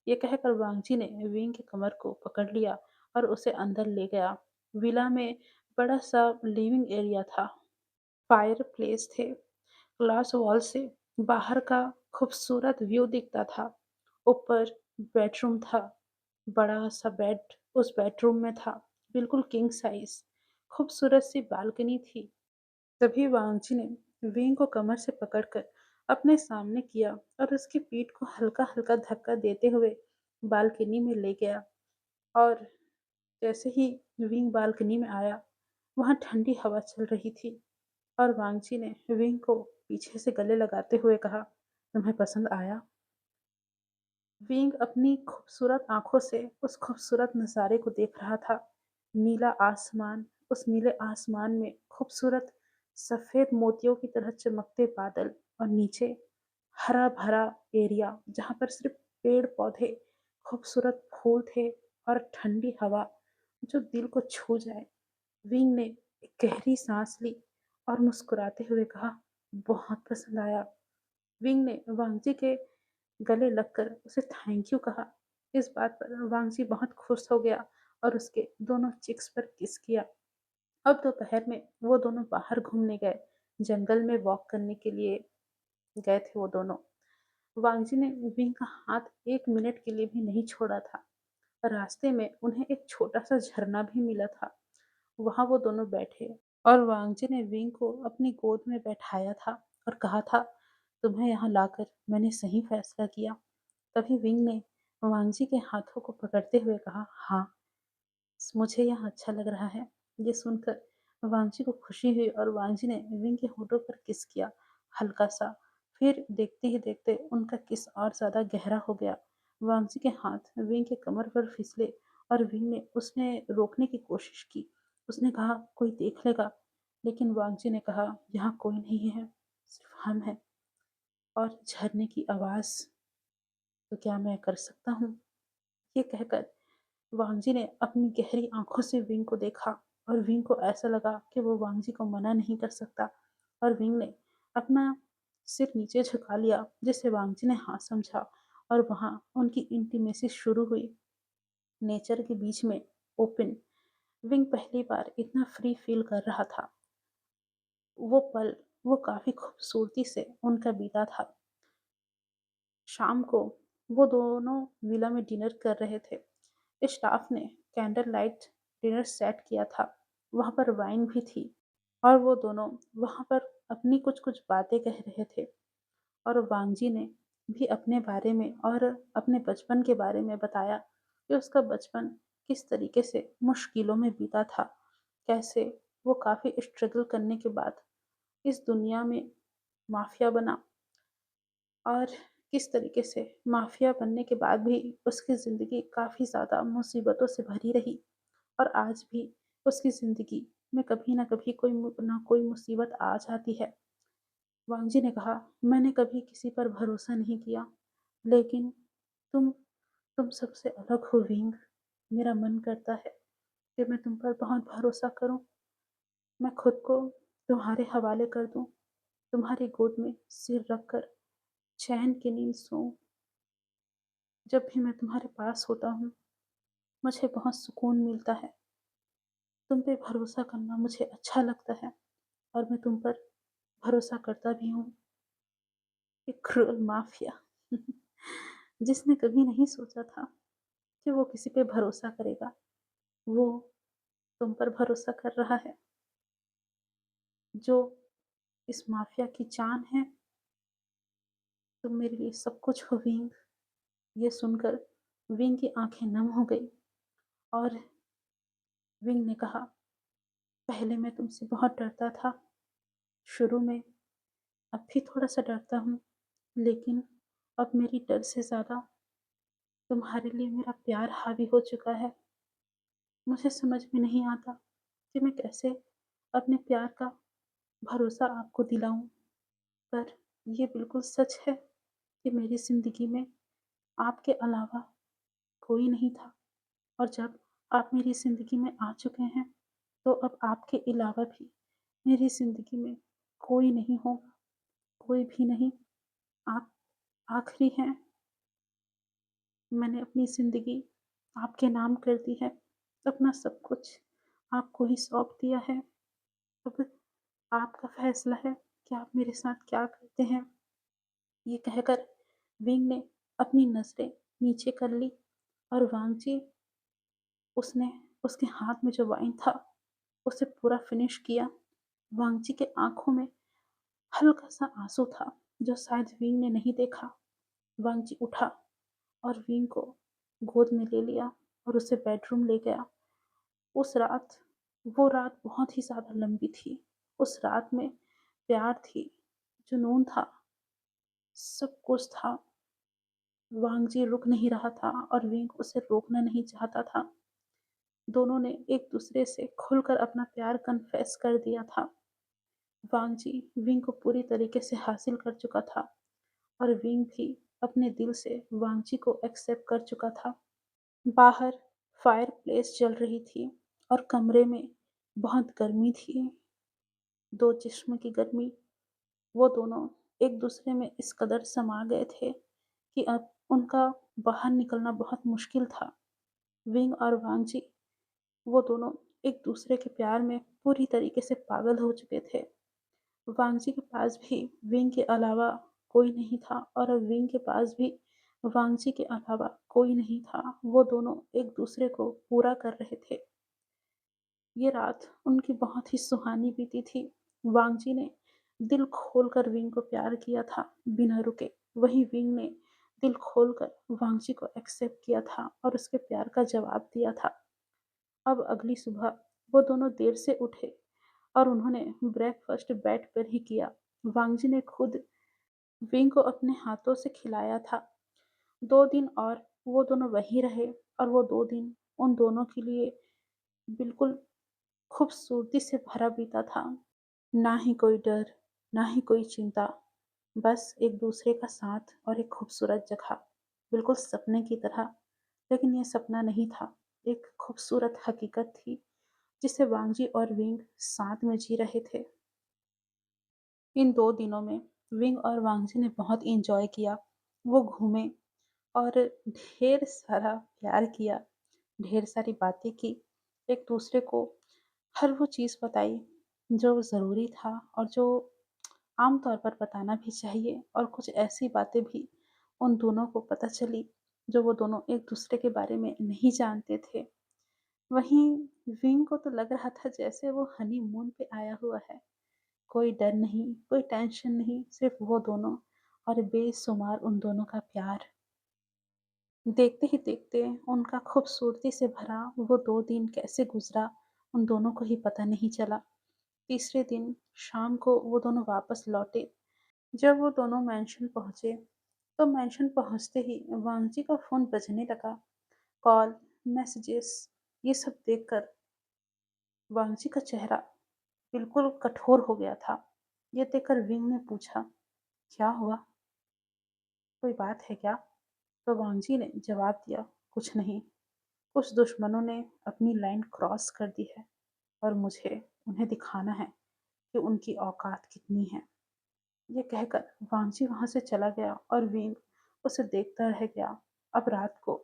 ये कहकर वांगजी ने विंग के कमर को पकड़ लिया और उसे अंदर ले गया। विला में बड़ा सा लिविंग एरिया था। फायर प्लेस थे। ग्लास वॉल से बाहर का खूबसूरत व्यू दिखता था। ऊपर बेडरूम था। बड़ा सा बेड उस बेडरूम में था, बिल्कुल किंग साइज। खूबसूरत सी बालकनी थी। तभी वांगजी ने विंग को कमर से पकड़कर अपने सामने किया और उसकी पीठ को हल्का हल्का धक्का देते हुए बालकनी में ले गया। और जैसे ही विंग बालकनी में आया, वहां ठंडी हवा चल रही थी। और वांगची ने विंग को पीछे से गले लगाते हुए कहा, तुम्हें पसंद आया? विंग अपनी खूबसूरत आंखों से उस खूबसूरत नज़ारे को देख रहा था। नीला आसमान, उस नीले आसमान में खूबसूरत सफेद मोतियों की तरह चमकते बादल, और नीचे हरा भरा एरिया जहाँ पर सिर्फ पेड़ पौधे, खूबसूरत फूल थे और ठंडी हवा जो दिल को छू जाए। विंग ने एक गहरी सांस ली और मुस्कुराते हुए कहा, बहुत पसंद आया। विंग ने वांगजी के गले लगकर उसे थैंक यू कहा। इस बात पर वांगजी बहुत खुश हो गया और उसके दोनों चिक्स पर किस किया। अब दोपहर में वो दोनों बाहर घूमने गए। जंगल में वॉक करने के लिए गए थे वो दोनों। वांगजी ने विंग का हाथ 1 मिनट के लिए भी नहीं छोड़ा था। रास्ते में उन्हें एक छोटा सा झरना भी मिला था। वहां वो दोनों बैठे और वांगजी ने विंग को अपनी गोद में बैठाया था और कहा था, तुम्हें यहाँ लाकर मैंने सही फैसला किया। तभी विंग ने वांगजी के हाथों को पकड़ते हुए कहा, हाँ, मुझे यहाँ अच्छा लग रहा है। ये सुनकर वांगजी को खुशी हुई और वांगजी ने विंग के होठों पर किस किया, हल्का सा। फिर देखते ही देखते उनका किस और ज्यादा गहरा हो गया। वांगजी के हाथ विंग के कमर पर फिसले और विंग ने उसने रोकने की कोशिश की। उसने कहा, कोई देख लेगा। लेकिन वांगजी ने कहा, यहाँ कोई नहीं है, सिर्फ हम हैं और झरने की आवाज। तो क्या मैं कर सकता हूँ? ये कहकर वांगजी ने अपनी गहरी आंखों से विंग को देखा और विंग को ऐसा लगा कि वो वांगजी को मना नहीं कर सकता। और विंग ने अपना सिर नीचे झुका लिया, जिसे वांगजी ने हाँ समझा। और वहां उनकी इंटीमेसी शुरू हुई, नेचर के बीच में, ओपन। विंग पहली बार इतना फ्री फील कर रहा था। वो पल वो काफी खूबसूरती से उनका बीता था। शाम को वो दोनों विला में डिनर कर रहे थे। स्टाफ ने कैंडल लाइट डिनर सेट किया था। वहाँ पर वाइन भी थी और वो दोनों वहाँ पर अपनी कुछ कुछ बातें कह रहे थे। और वांगजी ने भी अपने बारे में और अपने बचपन के बारे में बताया कि उसका बचपन किस तरीके से मुश्किलों में बीता था। कैसे वो काफ़ी स्ट्रगल करने के बाद इस दुनिया में माफिया बना, और किस तरीके से माफिया बनने के बाद भी उसकी ज़िंदगी काफ़ी ज़्यादा मुसीबतों से भरी रही। और आज भी उसकी ज़िंदगी में कभी ना कभी कोई ना कोई मुसीबत आ जाती है। वांगजी ने कहा, मैंने कभी किसी पर भरोसा नहीं किया, लेकिन तुम तुम सबसे अलग हो विंग। मेरा मन करता है कि मैं तुम पर बहुत भरोसा करूं। मैं खुद को तुम्हारे हवाले कर दूं, तुम्हारी गोद में सिर रखकर चैन की नींद सोऊं। जब भी मैं तुम्हारे पास होता हूँ मुझे बहुत सुकून मिलता है। तुम पे भरोसा करना मुझे अच्छा लगता है और मैं तुम पर भरोसा करता भी हूँ। एक क्रूर माफिया जिसने कभी नहीं सोचा था कि वो किसी पे भरोसा करेगा, वो तुम पर भरोसा कर रहा है। जो इस माफिया की जान है, तुम मेरे लिए सब कुछ हो विंग। ये सुनकर विंग की आंखें नम हो गई और विंग ने कहा, पहले मैं तुमसे बहुत डरता था, शुरू में, अब भी थोड़ा सा डरता हूँ, लेकिन अब मेरी डर से ज़्यादा तुम्हारे लिए मेरा प्यार हावी हो चुका है। मुझे समझ में नहीं आता कि मैं कैसे अपने प्यार का भरोसा आपको दिलाऊं, पर ये बिल्कुल सच है कि मेरी ज़िंदगी में आपके अलावा कोई नहीं था, और जब आप मेरी ज़िंदगी में आ चुके हैं, तो अब आपके अलावा भी मेरी ज़िंदगी में कोई नहीं होगा, कोई भी नहीं। आप आखिरी हैं। मैंने अपनी ज़िंदगी आपके नाम कर दी है, अपना सब कुछ आपको ही सौंप दिया है। अब आपका फैसला है कि आप मेरे साथ क्या करते हैं। ये कहकर विंग ने अपनी नज़रें नीचे कर ली और वांगजी, उसने उसके हाथ में जो वाइन था उसे पूरा फिनिश किया। वांगजी के आंखों में हल्का सा आंसू था जो शायद विंग ने नहीं देखा। वांगजी उठा और विंग को गोद में ले लिया और उसे बेडरूम ले गया। उस रात वो रात बहुत ही ज़्यादा लंबी थी। उस रात में प्यार थी, जुनून था, सब कुछ था। वांगजी रुक नहीं रहा था और विंग उसे रोकना नहीं चाहता था। दोनों ने एक दूसरे से खुलकर अपना प्यार कन्फेस कर दिया था। वांगजी विंग को पूरी तरीके से हासिल कर चुका था और विंग भी अपने दिल से वांगजी को एक्सेप्ट कर चुका था। बाहर फायर प्लेस जल रही थी और कमरे में बहुत गर्मी थी। दो जिस्म की गर्मी। वो दोनों एक दूसरे में इस कदर समा गए थे कि अब उनका बाहर निकलना बहुत मुश्किल था। विंग और वांगजी, वो दोनों एक दूसरे के प्यार में पूरी तरीके से पागल हो चुके थे। वांगजी के पास भी विंग के अलावा कोई नहीं था और अब विंग के पास भी वांगजी के अलावा कोई नहीं था। वो दोनों एक दूसरे को पूरा कर रहे थे। ये रात उनकी बहुत ही सुहानी बीती थी। वांगजी ने दिल खोलकर विंग को प्यार किया था, बिना रुके। वहीं विंग ने दिल खोलकर वांगजी को एक्सेप्ट किया था और उसके प्यार का जवाब दिया था। अब अगली सुबह वो दोनों देर से उठे और उन्होंने ब्रेकफास्ट बेड पर ही किया। वांगजी ने खुद विंग को अपने हाथों से खिलाया था। 2 दिन और वो दोनों वहीं रहे और वो 2 दिन उन दोनों के लिए बिल्कुल खूबसूरती से भरा बीता था। ना ही कोई डर, ना ही कोई चिंता, बस एक दूसरे का साथ और एक खूबसूरत जगह, बिल्कुल सपने की तरह। लेकिन ये सपना नहीं था, एक खूबसूरत हकीकत थी जिसे वांगजी और विंग साथ में जी रहे थे। इन 2 दिनों में विंग और वांगजी ने बहुत इंजॉय किया। वो घूमे और ढेर सारा प्यार किया, ढेर सारी बातें की, एक दूसरे को हर वो चीज़ बताई जो ज़रूरी था और जो आम तौर पर बताना भी चाहिए, और कुछ ऐसी बातें भी उन दोनों को पता चली जो वो दोनों एक दूसरे के बारे में नहीं जानते थे। वहीं विंग को तो लग रहा था जैसे वो हनीमून पे आया हुआ है। कोई डर नहीं, कोई टेंशन नहीं, सिर्फ वो दोनों और बेशुमार उन दोनों का प्यार। देखते ही देखते उनका खूबसूरती से भरा वो 2 दिन कैसे गुजरा, उन दोनों को ही पता नहीं चला। तीसरे दिन शाम को वो दोनों वापस लौटे। जब वो दोनों मैंशन पहुंचे, तो मैंशन पहुंचते ही वांगजी का फोन बजने लगा। कॉल, मैसेजेस, ये सब देखकर वांगजी का चेहरा बिल्कुल कठोर हो गया था। ये देखकर विंग ने पूछा, क्या हुआ, कोई बात है क्या? तो वांगजी ने जवाब दिया, कुछ नहीं, कुछ दुश्मनों ने अपनी लाइन क्रॉस कर दी है और मुझे उन्हें दिखाना है कि उनकी औकात कितनी है। ये कहकर वांगजी वहां से चला गया और विंग उसे देखता रह गया। अब रात को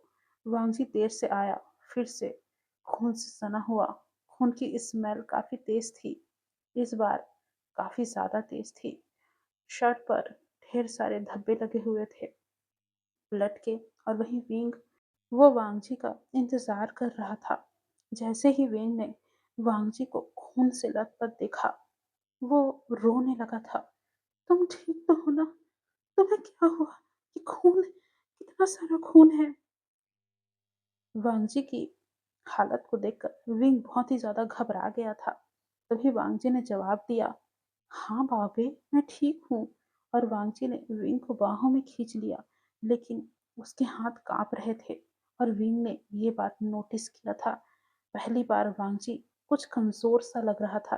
वांगजी देर से आया, फिर से खून से सना हुआ। खून की स्मेल काफी तेज थी, इस बार काफी ज्यादा तेज थी। शर्ट पर ढेर सारे धब्बे लगे हुए थे ब्लड के। और वहीं विंग, वो वांगजी का इंतजार कर रहा था। जैसे ही विंग ने वांगजी को खून से लथपथ देखा, वो रोने लगा था। तुम ठीक तो हो ना? तुम्हें क्या हुआ? ये खून, कितना सारा खून है। वांग जी की हालत को देखकर विंग बहुत ही ज़्यादा घबरा गया था। तभी वांग जी ने जवाब दिया, हाँ बाबे, मैं ठीक हूँ। और वांग जी ने विंग को बाहों में खींच लिया, लेकिन उसके हाथ काँप रहे थे और विंग ने ये बात नोटिस किया था। पहली बार वांग जी कुछ कमज़ोर सा लग रहा था।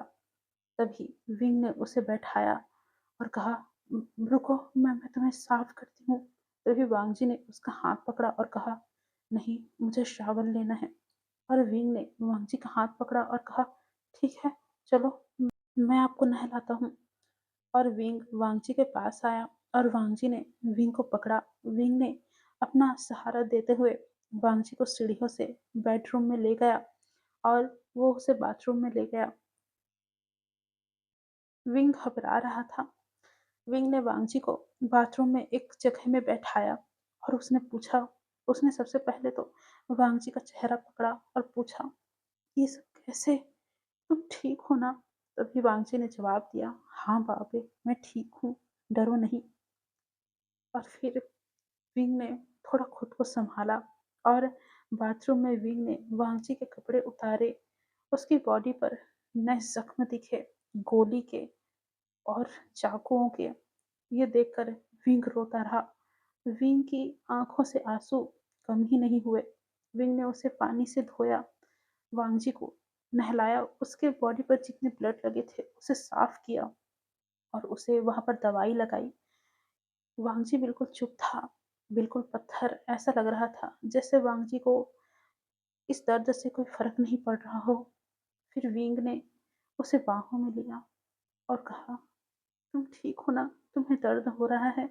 तभी विंग ने उसे बैठाया और कहा, रुको, मैं तुम्हें साफ करती हूँ। तभी वांग जी ने उसका हाथ पकड़ा और कहा, नहीं, मुझे शावर लेना है। और विंग ने वांग जी का हाथ पकड़ा और कहा, ठीक है, चलो, मैं आपको नहलाता हूँ। और विंग वांग जी के पास आया और वांग जी ने विंग को पकड़ा। विंग ने अपना सहारा देते हुए वांग जी को सीढ़ियों से बेडरूम में ले गया और वो उसे बाथरूम में ले गया। विंग घबरा रहा था। विंग ने वांगजी को बाथरूम में एक जगह में बैठाया और उसने सबसे पहले तो वांगजी का चेहरा पकड़ा और पूछा, ये सब कैसे? तुम ठीक हो ना? तभी वांगजी ने जवाब दिया, हाँ बाबे, मैं ठीक हूँ, डरो नहीं। और फिर विंग ने थोड़ा खुद को संभाला और बाथरूम में विंग ने वांगजी के कपड़े उतारे। उसकी बॉडी पर नए जख्म दिखे, गोली के और चाकुओं के। ये देखकर विंग रोता रहा। विंग की आंखों से आंसू कम ही नहीं हुए। विंग ने उसे पानी से धोया, वांगजी को नहलाया, उसके बॉडी पर जितने ब्लड लगे थे उसे साफ किया और उसे वहां पर दवाई लगाई। वांगजी बिल्कुल चुप था, बिल्कुल पत्थर। ऐसा लग रहा था जैसे वांगजी को इस दर्द से कोई फर्क नहीं पड़ रहा हो। फिर विंग ने उसे बाहों में लिया और कहा, तुम ठीक हो ना? तुम्हें दर्द हो रहा है?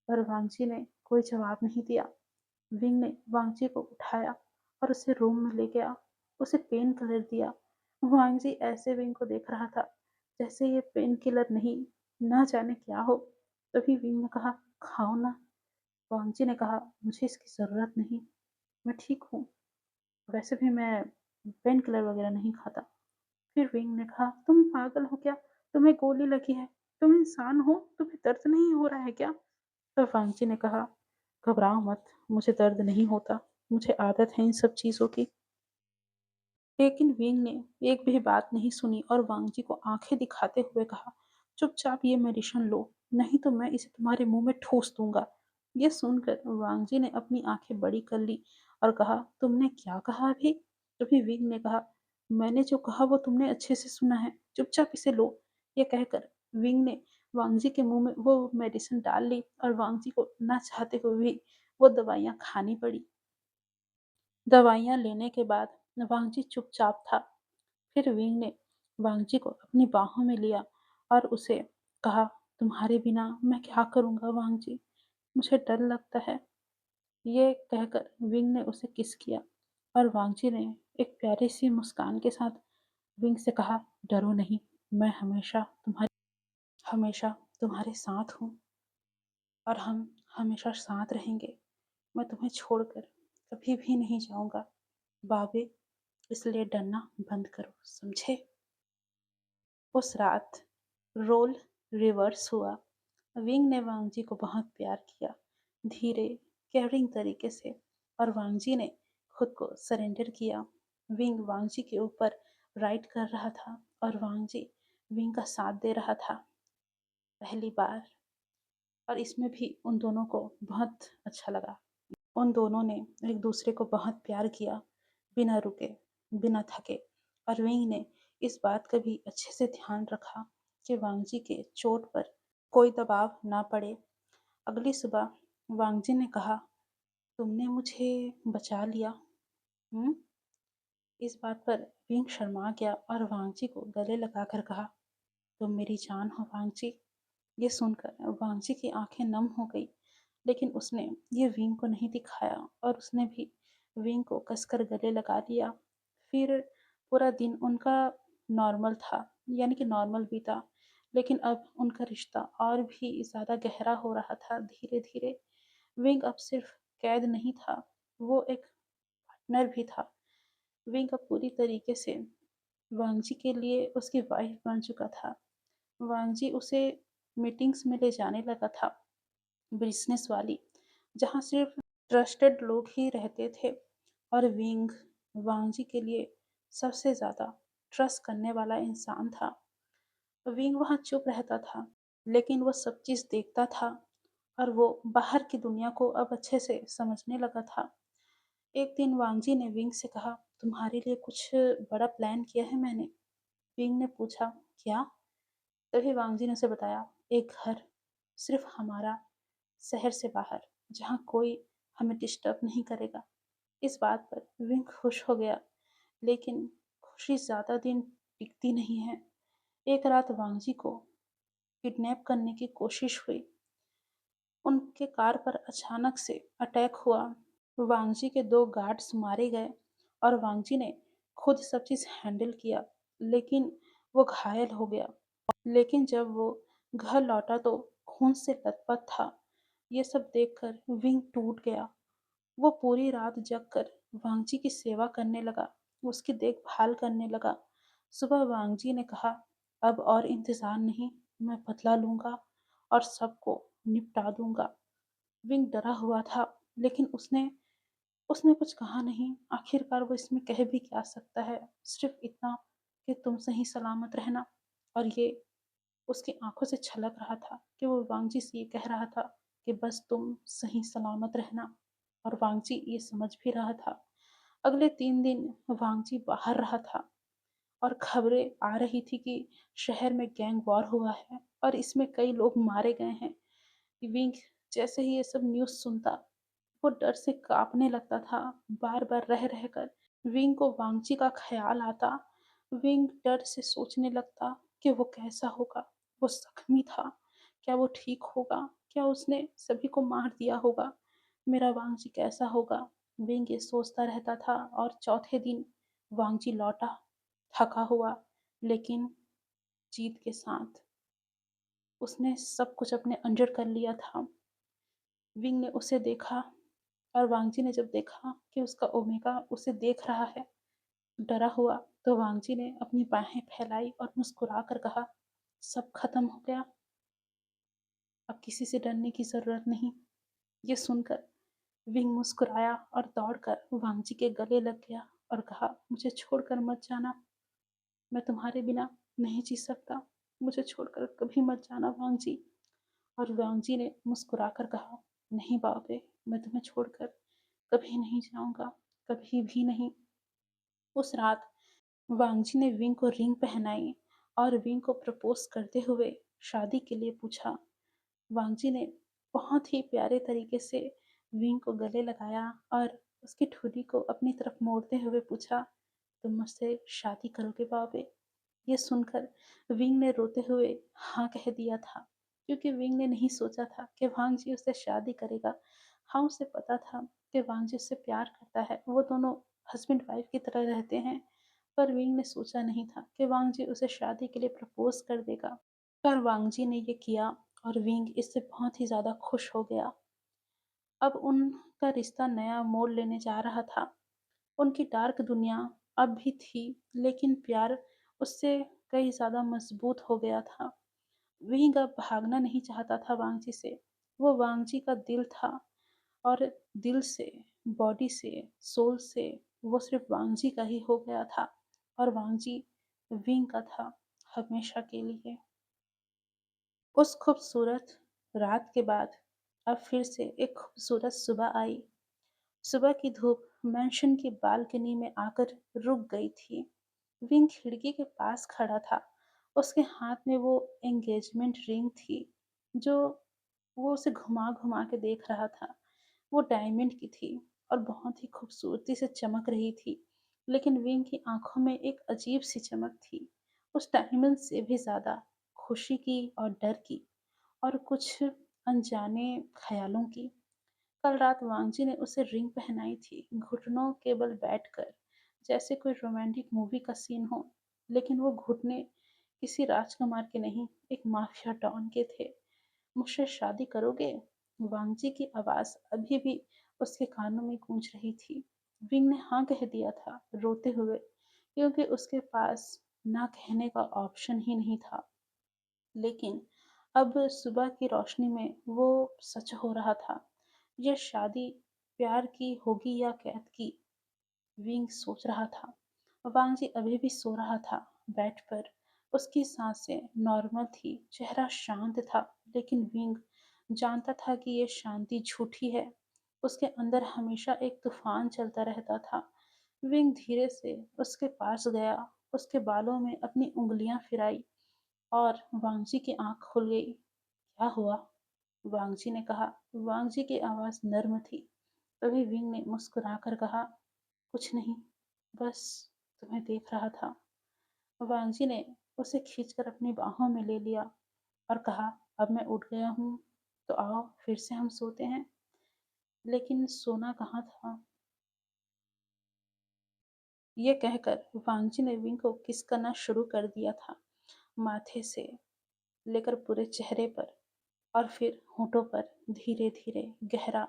पर वांगजी ने कोई जवाब नहीं दिया। विंग ने वांगजी को उठाया और उसे रूम में ले गया। उसे पेन किलर दिया। वांगजी ऐसे विंग को देख रहा था जैसे ये पेन किलर नहीं, ना जाने क्या हो। तभी विंग ने कहा, खाओ ना। वांगजी ने कहा, मुझे इसकी ज़रूरत नहीं, मैं ठीक हूँ। वैसे भी मैं पेन किलर वगैरह नहीं खाता। फिर विंग ने कहा, तुम पागल हो क्या? तुम्हें गोली लगी है, तुम इंसान हो, तुम्हें दर्द नहीं हो रहा है क्या? तब वांगची ने कहा, घबराओ मत, मुझे दर्द नहीं होता, मुझे आदत है इन सब चीज़ों की। लेकिन विंग ने एक भी बात नहीं सुनी और वांगजी को आंखें दिखाते हुए कहा, चुपचाप ये मेडिसिन लो, नहीं तो मैं इसे तुम्हारे मुंह में ठूस दूंगा। ये सुनकर वांगजी ने अपनी आंखें बड़ी कर ली और कहा, तुमने क्या कहा अभी? तभी विंग ने कहा, मैंने जो कहा वो तुमने अच्छे से सुना है, चुपचाप इसे लो। ये कहकर विंग ने वांगजी के मुंह में वो मेडिसिन डाल ली और वांगजी को ना चाहते हुए भी वो दवाइयाँ खानी पड़ी। दवाइयाँ लेने के बाद वांगजी चुपचाप था। फिर विंग ने वांगजी को अपनी बाहों में लिया और उसे कहा, तुम्हारे बिना मैं क्या करूँगा वांगजी, मुझे डर लगता है। ये कहकर विंग ने उसे किस किया और वांगजी ने एक प्यारी सी मुस्कान के साथ विंग से कहा, डरो नहीं, मैं हमेशा तुम्हारे साथ हूँ और हम हमेशा साथ रहेंगे। मैं तुम्हें छोड़कर कभी भी नहीं जाऊँगा बाबे, इसलिए डरना बंद करो, समझे? उस रात रोल रिवर्स हुआ। विंग ने वांगजी को बहुत प्यार किया, धीरे, केयरिंग तरीके से, और वांगजी ने खुद को सरेंडर किया। विंग वांगजी के ऊपर राइड कर रहा था और वांगजी विंग का साथ दे रहा था पहली बार। और इसमें भी उन दोनों को बहुत अच्छा लगा। उन दोनों ने एक दूसरे को बहुत प्यार किया, बिना रुके, बिना थके। और विंग ने इस बात का भी अच्छे से ध्यान रखा कि वांगजी के चोट पर कोई दबाव ना पड़े। अगली सुबह वांगजी ने कहा, तुमने मुझे बचा लिया। हम्म? इस बात पर विंग शर्मा गया और वांगजी को गले लगाकर कहा, तुम मेरी जान हो वांगजी। ये सुनकर वांगजी की आंखें नम हो गई, लेकिन उसने ये विंग को नहीं दिखाया और उसने भी विंग को कसकर गले लगा लिया। फिर पूरा दिन उनका नॉर्मल था, यानी कि नॉर्मल बीता। लेकिन अब उनका रिश्ता और भी ज़्यादा गहरा हो रहा था धीरे धीरे। विंग अब सिर्फ कैद नहीं था, वो एक पार्टनर भी था। विंग अब पूरी तरीके से वांगजी के लिए उसकी वाइफ बन चुका था। वांगजी उसे मीटिंग्स में ले जाने लगा था, बिजनेस वाली, जहाँ सिर्फ ट्रस्टेड लोग ही रहते थे। और विंग वांगजी के लिए सबसे ज़्यादा ट्रस्ट करने वाला इंसान था। विंग वहाँ चुप रहता था, लेकिन वो सब चीज़ देखता था और वो बाहर की दुनिया को अब अच्छे से समझने लगा था। एक दिन वांगजी ने विंग से कहा, तुम्हारे लिए कुछ बड़ा प्लान किया है मैंने। विंग ने पूछा, क्या? तभी वांगजी ने उसे बताया, एक घर, सिर्फ हमारा, शहर से बाहर, जहाँ कोई हमें डिस्टर्ब नहीं करेगा। इस बात पर विंग खुश हो गया, लेकिन खुशी ज़्यादा दिन टिकती नहीं है। एक रात वांगजी को किडनैप करने की कोशिश हुई। उनके कार पर अचानक से अटैक हुआ। वांगजी के 2 गार्ड्स मारे गए और वांगजी ने खुद सब चीज़ हैंडल किया, लेकिन वो घायल हो गया। लेकिन जब वो घर लौटा तो खून से लथपथ था। ये सब देखकर विंग टूट गया। वो पूरी रात जगकर वांगजी की सेवा करने लगा, उसकी देखभाल करने लगा। सुबह वांगजी ने कहा, अब और इंतजार नहीं, मैं बदला लूंगा और सबको निपटा दूंगा। विंग डरा हुआ था, लेकिन उसने उसने कुछ कहा नहीं। आखिरकार वो इसमें कह भी क्या सकता है, सिर्फ इतना कि तुम सही सलामत रहना। और ये उसकी आंखों से छलक रहा था कि वो वांगजी से ये कह रहा था कि बस तुम सही सलामत रहना। और वांगजी ये समझ भी रहा था। अगले 3 दिन वांगजी बाहर रहा था और खबरें आ रही थी कि शहर में गैंग वॉर हुआ है और इसमें कई लोग मारे गए हैं। विंग जैसे ही ये सब न्यूज़ सुनता, वो डर से कांपने लगता था। बार बार रह रहकर विंग को वांगची का ख्याल आता। विंग डर से सोचने लगता कि वो कैसा होगा। वो जख्मी था, क्या वो ठीक होगा? क्या उसने सभी को मार दिया होगा? मेरा वांगची कैसा होगा? विंग ये सोचता रहता था। और चौथे दिन वांगची लौटा, थका हुआ, लेकिन जीत के साथ। उसने सब कुछ अपने अंडर कर लिया था। विंग ने उसे देखा और वांगजी ने जब देखा कि उसका ओमेगा उसे देख रहा है डरा हुआ, तो वांगजी ने अपनी बाहें फैलाई और मुस्कुरा कर कहा, सब खत्म हो गया, अब किसी से डरने की जरूरत नहीं। ये सुनकर विंग मुस्कुराया और दौड़कर वांगजी के गले लग गया और कहा, मुझे छोड़कर मत जाना, मैं तुम्हारे बिना नहीं जी सकता, मुझे छोड़कर कभी मत जाना वांगजी। और वांगजी ने मुस्कुराकर कहा, नहीं बाबे, मैं तुम्हें छोड़कर कभी नहीं जाऊंगा, कभी भी नहीं। उस रात वांगजी ने विंग को रिंग पहनाई और विंग को प्रपोज करते हुए शादी के लिए पूछा। वांगजी ने बहुत ही प्यारे तरीके से विंग को गले लगाया और उसकी ठुड्डी को अपनी तरफ मोड़ते हुए पूछा, तुम मुझसे शादी करोगे बाबे? ये सुनकर विंग ने रोते हुए हाँ कह दिया था, क्योंकि विंग ने नहीं सोचा था कि वांगजी उससे शादी करेगा। हाँ, उसे पता था कि वांगजी उससे प्यार करता है, वो दोनों हस्बैंड वाइफ की तरह रहते हैं। पर विंग ने सोचा नहीं था कि वांगजी उसे शादी के लिए प्रपोज कर देगा। पर वांगजी ने ये किया और विंग इससे बहुत ही ज़्यादा खुश हो गया। अब उनका रिश्ता नया मोड़ लेने जा रहा था। उनकी डार्क दुनिया अब भी थी, लेकिन प्यार उससे कई ज़्यादा मजबूत हो गया था। विंग अब भागना नहीं चाहता था वांगजी से। वो वांगजी का दिल था और दिल से, बॉडी से, सोल से वो सिर्फ वांगजी का ही हो गया था और वांगजी विंग का था हमेशा के लिए। उस खूबसूरत रात के बाद अब फिर से एक खूबसूरत सुबह आई। सुबह की धूप मैंशन की बालकनी में आकर रुक गई थी। विंग खिड़की के पास खड़ा था। उसके हाथ में वो एंगेजमेंट रिंग थी जो वो उसे घुमा घुमा के देख रहा था। वो डायमंड की थी और बहुत ही खूबसूरती से चमक रही थी। लेकिन विंग की आंखों में एक अजीब सी चमक थी, उस डायमंड से भी ज्यादा खुशी की और डर की और कुछ अनजाने ख्यालों की। कल रात वांगजी ने उसे रिंग पहनाई थी, घुटनों के बल बैठकर, जैसे कोई रोमांटिक मूवी का सीन हो। लेकिन वो घुटने किसी राजकुमार के नहीं, एक माफिया डॉन के थे। मुझसे शादी करोगे? वांगजी की आवाज अभी भी उसके कानों में गूंज रही थी। विंग ने हाँ कह दिया था, रोते हुए, क्योंकि उसके पास ना कहने का ऑप्शन ही नहीं था। लेकिन अब सुबह की रोशनी में वो सच हो रहा था। यह शादी प्यार की होगी या कैद की? विंग सोच रहा था। वांगजी अभी भी सो रहा था बेड पर। उसकी सांसें नॉर्मल थी, चेहरा शांत था, लेकिन विंग जानता था कि ये शांति झूठी है। उसके अंदर हमेशा एक तूफान चलता रहता था। विंग धीरे से उसके पास गया, उसके बालों में अपनी उंगलियां फिराई और वांगजी की आंख खुल गई। क्या हुआ? वांगजी ने कहा। वांगजी की आवाज नर्म थी। तभी विंग ने मुस्कुराकर कहा, कुछ नहीं, बस तुम्हें देख रहा था। वांगजी ने उसे खींचकर अपनी बाहों में ले लिया और कहा, अब मैं उठ गया हूँ, तो आओ फिर से हम सोते हैं। लेकिन सोना कहाँ था? ये कहकर वांगजी ने विंग को किस करना शुरू कर दिया था, माथे से लेकर पूरे चेहरे पर और फिर होठों पर, धीरे धीरे गहरा।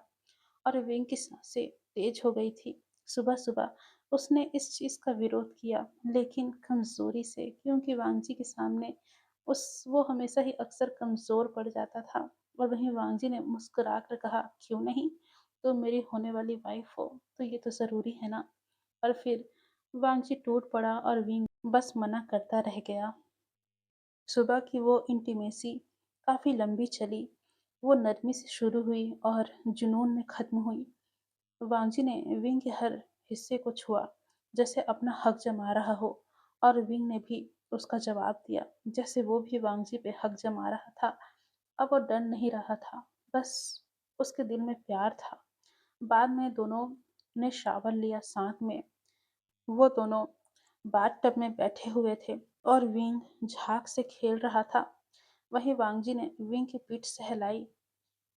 और विंग की सांसें तेज हो गई थी। सुबह सुबह उसने इस चीज का विरोध किया, लेकिन कमजोरी से, क्योंकि वांगजी के सामने उस वो हमेशा ही अक्सर कमजोर पड़ जाता था। और वहीं वांगजी ने मुस्कुरा कर कहा, क्यों नहीं, तो मेरी होने वाली वाइफ हो तो ये तो जरूरी है ना। और फिर वांगजी टूट पड़ा और विंग बस मना करता रह गया। सुबह की वो इंटीमेसी काफी लंबी चली। वो नरमी से शुरू हुई और जुनून में खत्म हुई। वांगजी ने विंग के हर हिस्से को छुआ, जैसे अपना हक जमा रहा हो, और विंग ने भी उसका जवाब दिया, जैसे वो भी वांगजी पे हक जमा रहा था। अब वो डर नहीं रहा था, बस उसके दिल में प्यार था। बाद में दोनों ने शावर लिया साथ में। वो दोनों बाथटब में बैठे हुए थे और विंग झाग से खेल रहा था। वहीं वांगजी ने विंग की पीठ सहलाई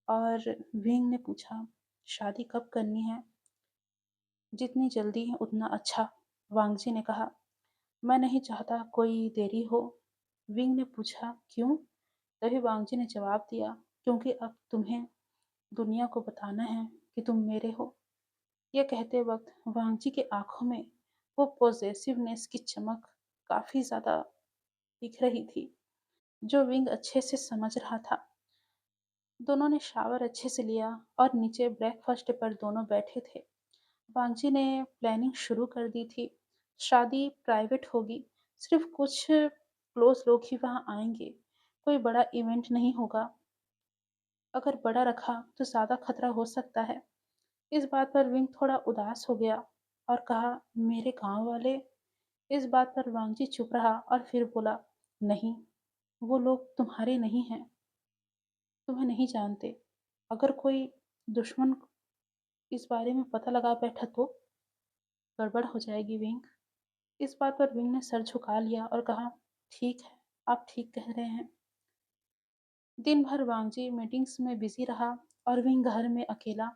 और विंग ने पूछा, शादी कब करनी है? जितनी जल्दी उतना अच्छा, वांगजी ने कहा। मैं नहीं चाहता कोई देरी हो। विंग ने पूछा, क्यों? तभी वांगजी ने जवाब दिया, क्योंकि अब तुम्हें दुनिया को बताना है कि तुम मेरे हो। यह कहते वक्त वांगजी की आंखों में वो पॉजेसिवनेस की चमक काफी ज्यादा दिख रही थी, जो विंग अच्छे से समझ रहा था। दोनों ने शावर अच्छे से लिया और नीचे ब्रेकफास्ट पर दोनों बैठे थे। वांगजी ने प्लानिंग शुरू कर दी थी। शादी प्राइवेट होगी, सिर्फ कुछ क्लोज लोग ही वहां आएंगे। कोई बड़ा इवेंट नहीं होगा। अगर बड़ा रखा तो ज्यादा खतरा हो सकता है। इस बात पर विंग थोड़ा उदास हो गया और कहा, मेरे गांव वाले? इस बात पर वांगजी चुप रहा और फिर बोला, नहीं, वो लोग तुम्हारे नहीं हैं, तुम्हें नहीं जानते। अगर कोई दुश्मन इस बारे में पता लगा बैठा तो गड़बड़ हो जाएगी विंग। इस बात पर विंग ने सर झुका लिया और कहा, ठीक है, आप ठीक कह रहे हैं। दिन भर वांगजी मीटिंग्स में बिजी रहा और विंग घर में अकेला।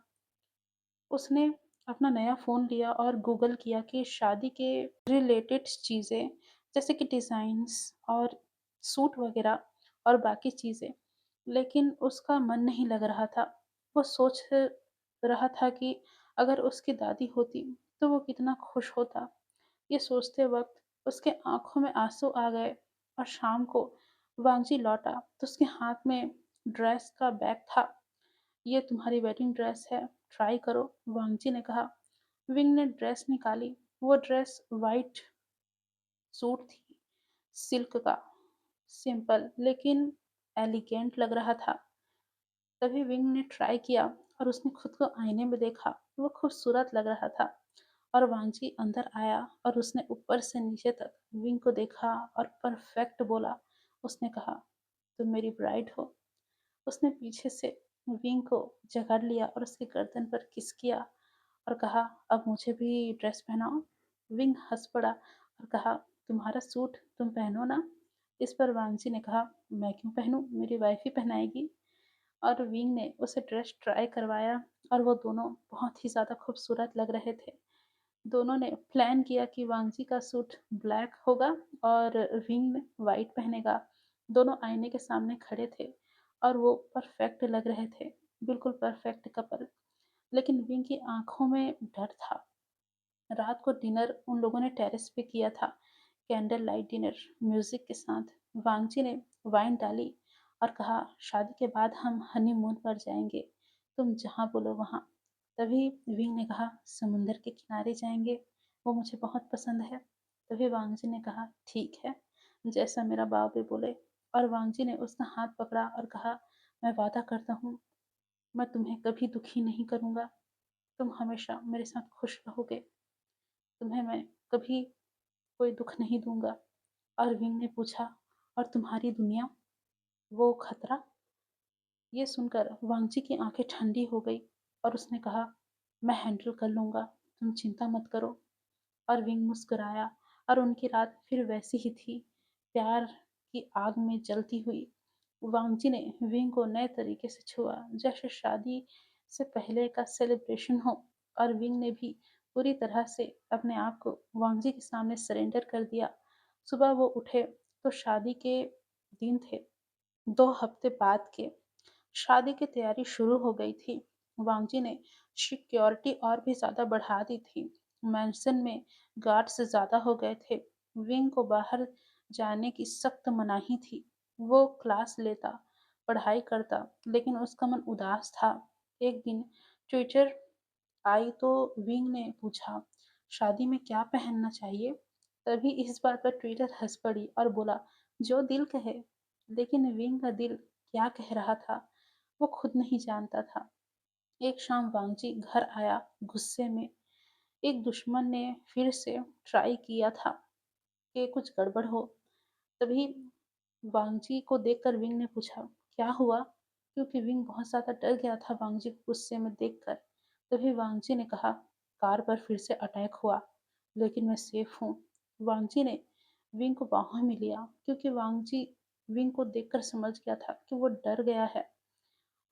उसने अपना नया फ़ोन लिया और गूगल किया कि शादी के रिलेटेड चीज़ें, जैसे कि डिज़ाइंस और सूट वगैरह और बाकी चीज़ें। लेकिन उसका मन नहीं लग रहा था। वो सोच रहा था कि अगर उसकी दादी होती तो वो कितना खुश होता। ये सोचते वक्त उसके आंखों में आंसू आ गए। और शाम को वांगजी लौटा तो उसके हाथ में ड्रेस का बैग था। ये तुम्हारी वेडिंग ड्रेस है, ट्राई करो, वांगजी ने कहा। विंग ने ड्रेस निकाली। वो ड्रेस वाइट सूट थी, सिल्क का, सिंपल लेकिन एलिगेंट लग रहा था। तभी विंग ने ट्राई किया और उसने खुद को आईने में देखा। वो खूबसूरत लग रहा था। और वांगजी अंदर आया और उसने ऊपर से नीचे तक विंग को देखा और परफेक्ट बोला। उसने कहा, तुम मेरी ब्राइड हो। उसने पीछे से विंग को जकड़ लिया और उसके गर्दन पर किस किया और कहा, अब मुझे भी ड्रेस पहनाओ। विंग हंस पड़ा और कहा, तुम्हारा सूट तुम पहनो ना। इस पर वांगजी ने कहा, मैं क्यों पहनूं, मेरी वाइफ ही पहनाएगी। और विंग ने उसे ड्रेस ट्राई करवाया और वो दोनों बहुत ही ज़्यादा खूबसूरत लग रहे थे। दोनों ने प्लान किया कि वांगजी का सूट ब्लैक होगा और विंग वाइट पहनेगा। दोनों आईने के सामने खड़े थे और वो परफेक्ट लग रहे थे, बिल्कुल परफेक्ट कपल। लेकिन विंग की आंखों में डर था। रात को डिनर उन लोगों ने टेरेस पे किया था, कैंडल लाइट डिनर म्यूजिक के साथ। वांगजी ने वाइन डाली और कहा, शादी के बाद हम हनीमून पर जाएंगे, तुम जहाँ बोलो वहाँ। तभी विंग ने कहा, समुंदर के किनारे जाएंगे। वो मुझे बहुत पसंद है। तभी वांग जी ने कहा, ठीक है, जैसा मेरा बाबू बोले। और वांग जी ने उसका हाथ पकड़ा और कहा, मैं वादा करता हूँ, मैं तुम्हें कभी दुखी नहीं करूँगा। तुम हमेशा मेरे साथ खुश रहोगे। तुम्हें मैं कभी कोई दुःख नहीं दूँगा। और विंग ने पूछा, और तुम्हारी दुनिया, वो खतरा? ये सुनकर वांगची की आंखें ठंडी हो गई और उसने कहा, मैं हैंडल कर लूँगा, तुम चिंता मत करो। और विंग मुस्कुराया और उनकी रात फिर वैसी ही थी, प्यार की आग में जलती हुई। वांगची ने विंग को नए तरीके से छुआ, जैसे शादी से पहले का सेलिब्रेशन हो। और विंग ने भी पूरी तरह से अपने आप को वांगजी के सामने सरेंडर कर दिया। सुबह वो उठे तो शादी के दिन थे, 2 हफ्ते बाद के। शादी की तैयारी शुरू हो गई थी। वांगजी ने सिक्योरिटी और भी ज्यादा बढ़ा दी थी। मैंसन में गार्ड्स ज्यादा हो गए थे। विंग को बाहर जाने की सख्त मनाही थी। वो क्लास लेता, पढ़ाई करता, लेकिन उसका मन उदास था। एक दिन ट्विटर आई तो विंग ने पूछा, शादी में क्या पहनना चाहिए? तभी इस बात पर ट्विटर हंस पड़ी और बोला, जो दिल कहे। लेकिन विंग का दिल क्या कह रहा था, वो खुद नहीं जानता था। एक शाम वांगजी घर आया गुस्से में। एक दुश्मन ने फिर से ट्राई किया था कि कुछ गड़बड़ हो। तभी वांगजी को देखकर विंग ने पूछा, क्या हुआ? क्योंकि विंग बहुत ज्यादा डर गया था वांगजी को गुस्से में देखकर। तभी वांगजी ने कहा, कार पर फिर से अटैक हुआ, लेकिन मैं सेफ हूँ। वांगजी ने विंग को बाहों में लिया, क्योंकि वांगजी विंग को देखकर समझ गया था कि वो डर गया है।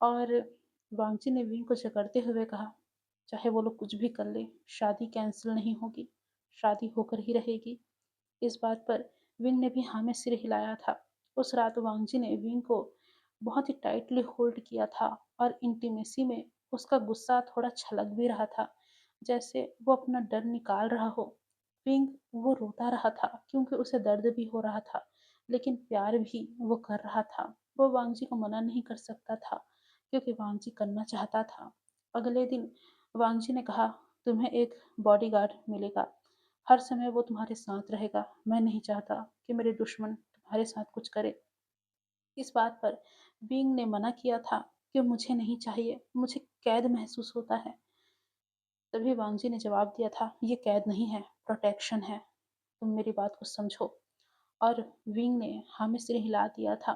और वांगची ने विंग को जकड़ते हुए कहा, चाहे वो लोग कुछ भी कर ले, शादी कैंसिल नहीं होगी, शादी होकर ही रहेगी। इस बात पर विंग ने भी हाँ में सिर हिलाया था। उस रात वांगजी ने विंग को बहुत ही टाइटली होल्ड किया था और इंटीमेसी में उसका गुस्सा थोड़ा छलक भी रहा था, जैसे वो अपना डर निकाल रहा हो। विंग वो रोता रहा था क्योंकि उसे दर्द भी हो रहा था, लेकिन प्यार भी वो कर रहा था। वो वांगजी को मना नहीं कर सकता था, क्योंकि वांगजी करना चाहता था। अगले दिन वांगजी ने कहा, तुम्हें एक बॉडीगार्ड मिलेगा, हर समय वो तुम्हारे साथ रहेगा। मैं नहीं चाहता कि मेरे दुश्मन तुम्हारे साथ कुछ करे। इस बात पर विंग ने मना किया था कि मुझे नहीं चाहिए, मुझे कैद महसूस होता है। तभी वांगजी ने जवाब दिया था, ये कैद नहीं है, प्रोटेक्शन है, तुम मेरी बात को समझो। और विंग ने हाँ में सिर हिला दिया था,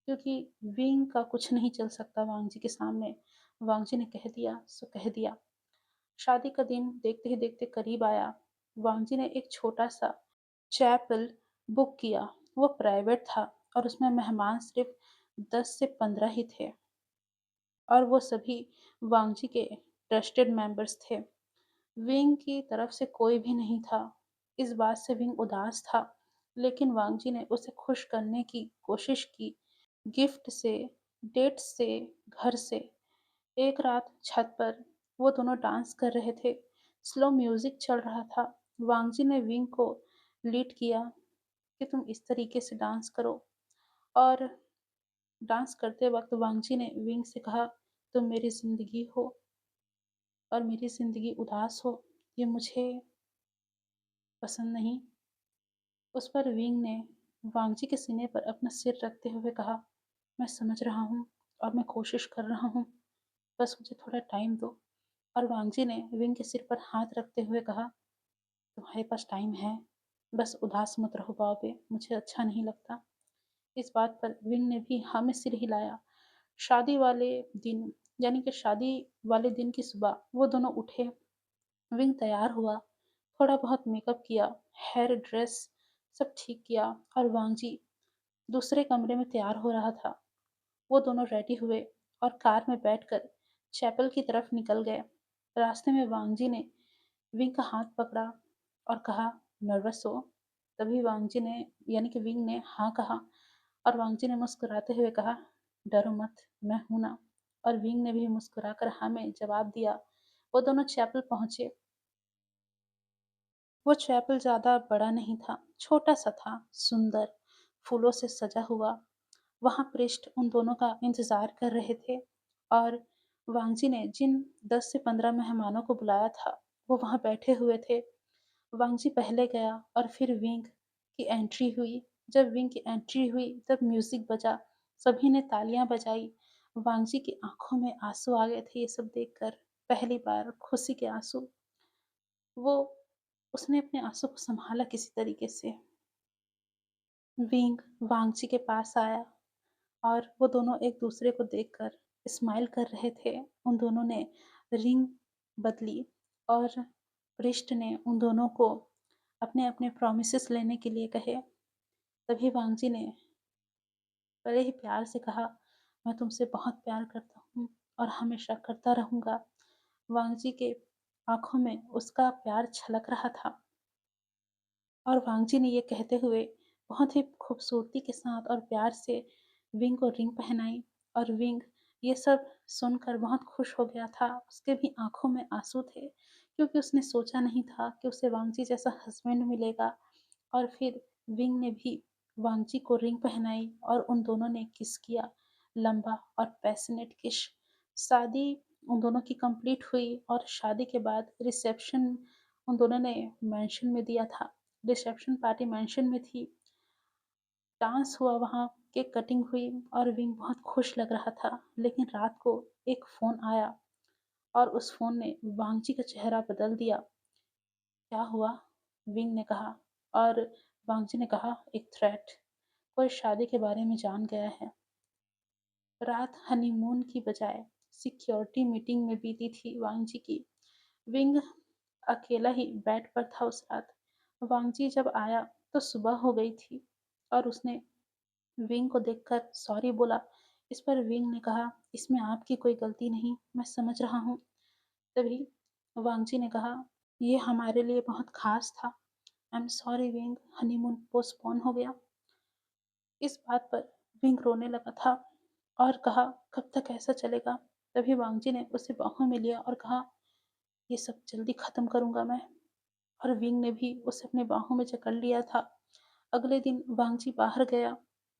क्योंकि विंग का कुछ नहीं चल सकता वांगजी के सामने। वांगजी ने कह दिया सो कह दिया। शादी का दिन देखते ही देखते करीब आया। वांगजी ने एक छोटा सा चैपल बुक किया। वो प्राइवेट था और उसमें मेहमान सिर्फ 10 से 15 ही थे, और वो सभी वांगजी के ट्रस्टेड मेंबर्स थे। विंग की तरफ से कोई भी नहीं था। इस बात से विंग उदास था, लेकिन वांगजी ने उसे खुश करने की कोशिश की, गिफ्ट से, डेट से, घर से। एक रात छत पर वो दोनों डांस कर रहे थे। स्लो म्यूजिक चल रहा था। वांगजी ने विंग को लीड किया कि तुम इस तरीके से डांस करो। और डांस करते वक्त वांगजी ने विंग से कहा, तुम मेरी जिंदगी हो और मेरी जिंदगी उदास हो, ये मुझे पसंद नहीं। उस पर विंग ने वांगजी के सीने पर अपना सिर रखते हुए कहा, मैं समझ रहा हूँ और मैं कोशिश कर रहा हूँ, बस मुझे थोड़ा टाइम दो। और वांगजी ने विंग के सिर पर हाथ रखते हुए कहा, तुम्हारे पास टाइम है, बस उदास मत रहो बाबे, मुझे अच्छा नहीं लगता। इस बात पर विंग ने भी हाँ में सिर हिलाया। शादी वाले दिन, यानी कि शादी वाले दिन की सुबह वो दोनों उठे। विंग तैयार हुआ, थोड़ा बहुत मेकअप किया, हेयर ड्रेस सब ठीक किया, और वांगजी दूसरे कमरे में तैयार हो रहा था। वो दोनों रेडी हुए और कार में बैठकर चैपल की तरफ निकल गए। रास्ते में वांगजी ने विंग का हाथ पकड़ा और कहा, नर्वस हो? तभी वांगजी ने, यानी कि विंग ने हाँ कहा, और वांगजी ने मुस्कुराते हुए कहा, डरो मत, मैं हूं ना। और विंग ने भी मुस्कुराकर हाँ में जवाब दिया। वो दोनों चैपल पहुंचे। वो चैपल ज्यादा बड़ा नहीं था, छोटा सा था, सुंदर, फूलों से सजा हुआ। वहां प्रिस्ट उन दोनों का इंतजार कर रहे थे, और वांगजी ने जिन 10 से 15 मेहमानों को बुलाया था वो वहां बैठे हुए थे। वांगजी पहले गया और फिर विंग की एंट्री हुई। जब विंग की एंट्री हुई तब म्यूजिक बजा, सभी ने तालियां बजाई। वांगजी की आंखों में आंसू आ गए थे ये सब देखकर, पहली बार खुशी के आंसू। वो उसने अपने आंसू को संभाला किसी तरीके से। विंग वांगजी के पास आया और वो दोनों एक दूसरे को देखकर स्माइल कर रहे थे। उन दोनों ने रिंग बदली और प्रिस्ट ने उन दोनों को अपने अपने प्रॉमिसेस लेने के लिए कहे। तभी वांगजी ने बड़े ही प्यार से कहा, मैं तुमसे बहुत प्यार करता हूँ और हमेशा करता रहूंगा। वांगजी के आंखों में उसका प्यार छलक रहा था और वांगजी ने ये कहते हुए बहुत ही खूबसूरती के साथ और प्यार से विंग को रिंग पहनाई। और विंग ये सब सुनकर बहुत खुश हो गया था। उसके भी आंखों में आंसू थे क्योंकि उसने सोचा नहीं था कि उसे वांगजी जैसा हस्बैंड मिलेगा। और फिर विंग ने भी वांगजी को रिंग पहनाई और उन दोनों ने किस किया, लंबा और पैशनेट किस। शादी उन दोनों की कंप्लीट हुई और शादी के बाद रिसेप्शन उन दोनों ने मेंशन में दिया था। रिसेप्शन पार्टी मेंशन में थी, डांस हुआ वहाँ, केक कटिंग हुई और विंग बहुत खुश लग रहा था। लेकिन रात को एक फ़ोन आया और उस फ़ोन ने वांगजी का चेहरा बदल दिया। क्या हुआ? विंग ने कहा। और वांगजी ने कहा, एक थ्रेट, कोई शादी के बारे में जान गया है। रात हनीमून की बजाय सिक्योरिटी मीटिंग में बीती थी वांगजी की। विंग अकेला ही बेड पर था उस रात। वांगजी जब आया तो सुबह हो गई थी और उसने विंग को देखकर सॉरी बोला। इस पर विंग ने कहा, इसमें आपकी कोई गलती नहीं, मैं समझ रहा हूँ। तभी वांगजी ने कहा, ये हमारे लिए बहुत खास था। I am sorry wing, honeymoon postpone हो गया। इस बात पर विंग रोने लगा था और कहा, कब तक ऐसा चलेगा? तभी वांगजी ने उसे बाहों में लिया और कहा, ये सब जल्दी खत्म करूंगा मैं। और विंग ने भी उसे अपने बाहों में जकड़ लिया था। अगले दिन वांगजी बाहर गया।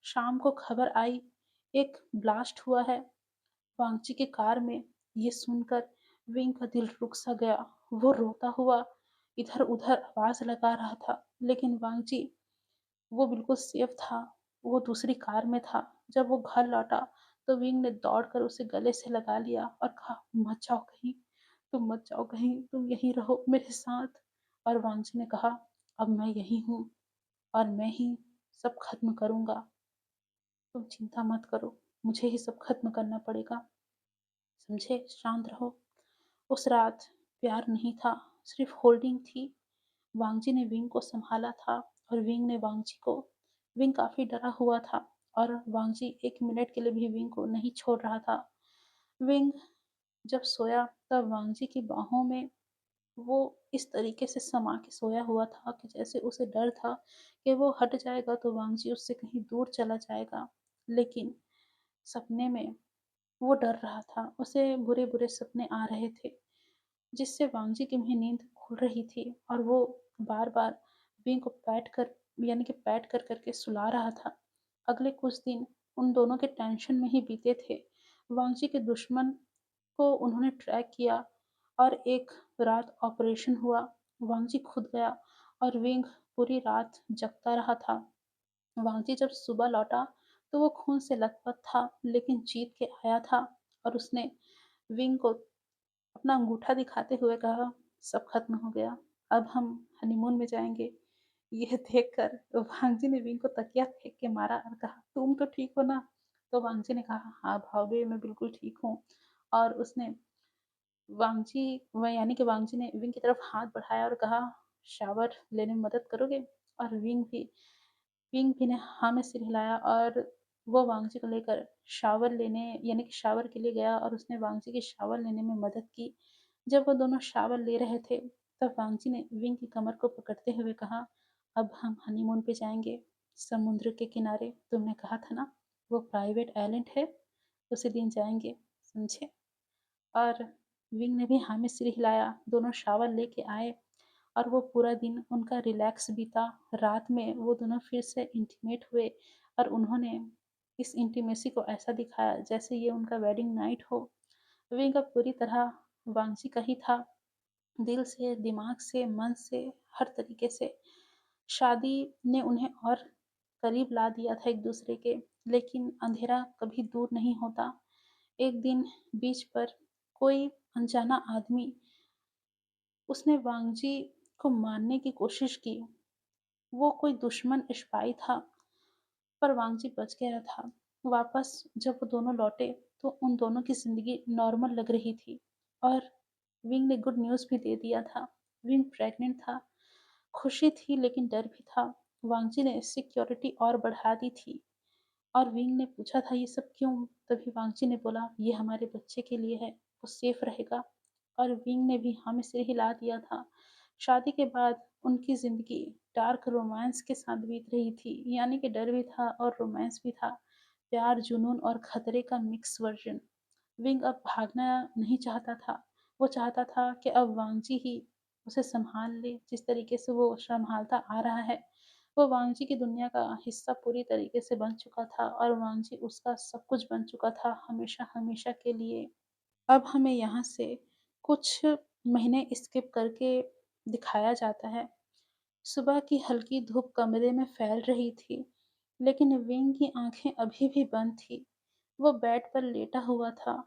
शाम को खबर आई, एक ब्लास्ट हुआ है वांगची की कार में। ये सुनकर विंग का दिल रुक सा गया। वो रोता हुआ इधर उधर आवाज लगा रहा था, लेकिन वांगची वो बिल्कुल सेफ था। वो दूसरी कार में था। जब वो घर लौटा तो विंग ने दौड़कर उसे गले से लगा लिया और कहा, मत जाओ कहीं, तुम मत जाओ कहीं, तुम यहीं रहो मेरे साथ। और वांगची ने कहा, अब मैं यही हूँ और मैं ही सब खत्म करूंगा। तुम चिंता मत करो, मुझे ही सब खत्म करना पड़ेगा, समझे? शांत रहो। उस रात प्यार नहीं था, सिर्फ होल्डिंग थी। वांगजी ने विंग को संभाला था और विंग ने वांगजी को। विंग काफी डरा हुआ था और वांगजी एक मिनट के लिए भी विंग को नहीं छोड़ रहा था। विंग जब सोया तब वांगजी की बाहों में वो इस तरीके से समा के सोया हुआ था कि जैसे उसे डर था कि वो हट जाएगा तो वांगजी उससे कहीं दूर चला जाएगा। लेकिन सपने में वो डर रहा था, उसे बुरे बुरे सपने आ रहे थे जिससे वांगजी की भी नींद खुल रही थी और वो बार बार विंग को पैट कर करके सुला रहा था। अगले कुछ दिन उन दोनों के टेंशन में ही बीते थे। वांगजी के दुश्मन को उन्होंने ट्रैक किया और एक रात ऑपरेशन हुआ। वांगजी खुद गया और विंग पूरी रात जगता रहा था। वांगजी जब सुबह लौटा तो वो खून से लथपथ था, लेकिन जीत के आया था। और उसने विंग को अपना अंगूठा दिखाते हुए कहा, सब खत्म हो गया, अब हम हनीमून में जाएंगे। यह देखकर वांगजी ने विंग को तकिया फेंक के मारा और कहा, तुम तो ठीक हो ना? तो वांगजी ने कहा, हाँ भावे, मैं बिल्कुल ठीक हूँ। और उसने वांगजी यानी कि वांगजी ने विंग की तरफ हाथ बढ़ाया और कहा, शावर लेने में मदद करोगे? और विंग भी ने हाँ में सिर हिलाया और वो वांगजी को लेकर शावर लेने यानी कि शावर के लिए गया और उसने वांगजी की शावर लेने में मदद की। जब वो दोनों शावर ले रहे थे तब वांगजी ने विंग की कमर को पकड़ते हुए कहा, अब हम हनीमून पे जाएंगे, समुद्र के किनारे, तुमने कहा था ना वो प्राइवेट आइलैंड है, उसी दिन जाएंगे, समझे? और विंग ने भी हाँ में सिर हिलाया। दोनों शावर लेके आए और वो पूरा दिन उनका रिलैक्स बीता। रात में वो दोनों फिर से इंटीमेट हुए और उन्होंने इस इंटीमेसी को ऐसा दिखाया जैसे ये उनका वेडिंग नाइट हो। विंग अब पूरी तरह वांगजी का ही था दिल से, दिमाग से, मन से, हर तरीके से। शादी ने उन्हें और करीब ला दिया था एक-दूसरे के, लेकिन अंधेरा कभी दूर नहीं होता। एक दिन बीच पर कोई अनजाना आदमी उसने वांगजी को मारने की कोशिश की। वो कोई दुश्मन सिपाही था, पर वांगजी बच गया था। वापस जब वो दोनों लौटे, तो उन दोनों की ज़िंदगी नॉर्मल लग रही थी और विंग ने गुड न्यूज़ भी दे दिया था। विंग प्रेग्नेंट था। खुशी थी लेकिन डर भी था। वांगजी ने सिक्योरिटी और बढ़ा दी थी और विंग ने पूछा था ये सब क्यों? तभी वांगजी ने बोला ये हमारे बच्चे के लिए है, वो सेफ रहेगा। और विंग ने भी हाँ में सिर हिला दिया था। शादी के बाद उनकी ज़िंदगी डार्क रोमांस के साथ बीत रही थी, यानी कि डर भी था और रोमांस भी था। प्यार, जुनून और खतरे का मिक्स वर्जन। विंग अब भागना नहीं चाहता था। वो चाहता था कि अब वांगजी ही उसे सँभाल ले, जिस तरीके से वो सँभालता आ रहा है। वो वांगजी की दुनिया का हिस्सा पूरी तरीके से बन चुका था और वांगजी उसका सब कुछ बन चुका था, हमेशा-हमेशा के लिए। अब हमें यहाँ से कुछ महीने स्किप करके दिखाया जाता है। सुबह की हल्की धूप कमरे में फैल रही थी, लेकिन विंग की आँखें अभी भी बंद थीं। वो बेड पर लेटा हुआ था,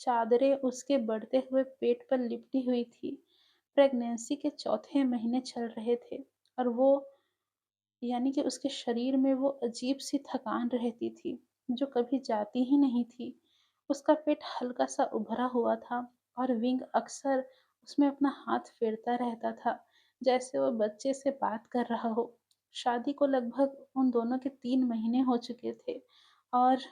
चादरें उसके बढ़ते हुए पेट पर लिपटी हुई थी। प्रेगनेंसी के चौथे महीने चल रहे थे और वो यानी कि उसके शरीर में वो अजीब-सी थकान रहती थी, जो कभी जाती ही नहीं थी। उसका पेट हल्का-सा उभरा हुआ था और विंग अक्सर उसमें अपना हाथ फेरता रहता था, जैसे वो बच्चे से बात कर रहा हो। शादी को लगभग उन दोनों के 3 महीने हो चुके थे और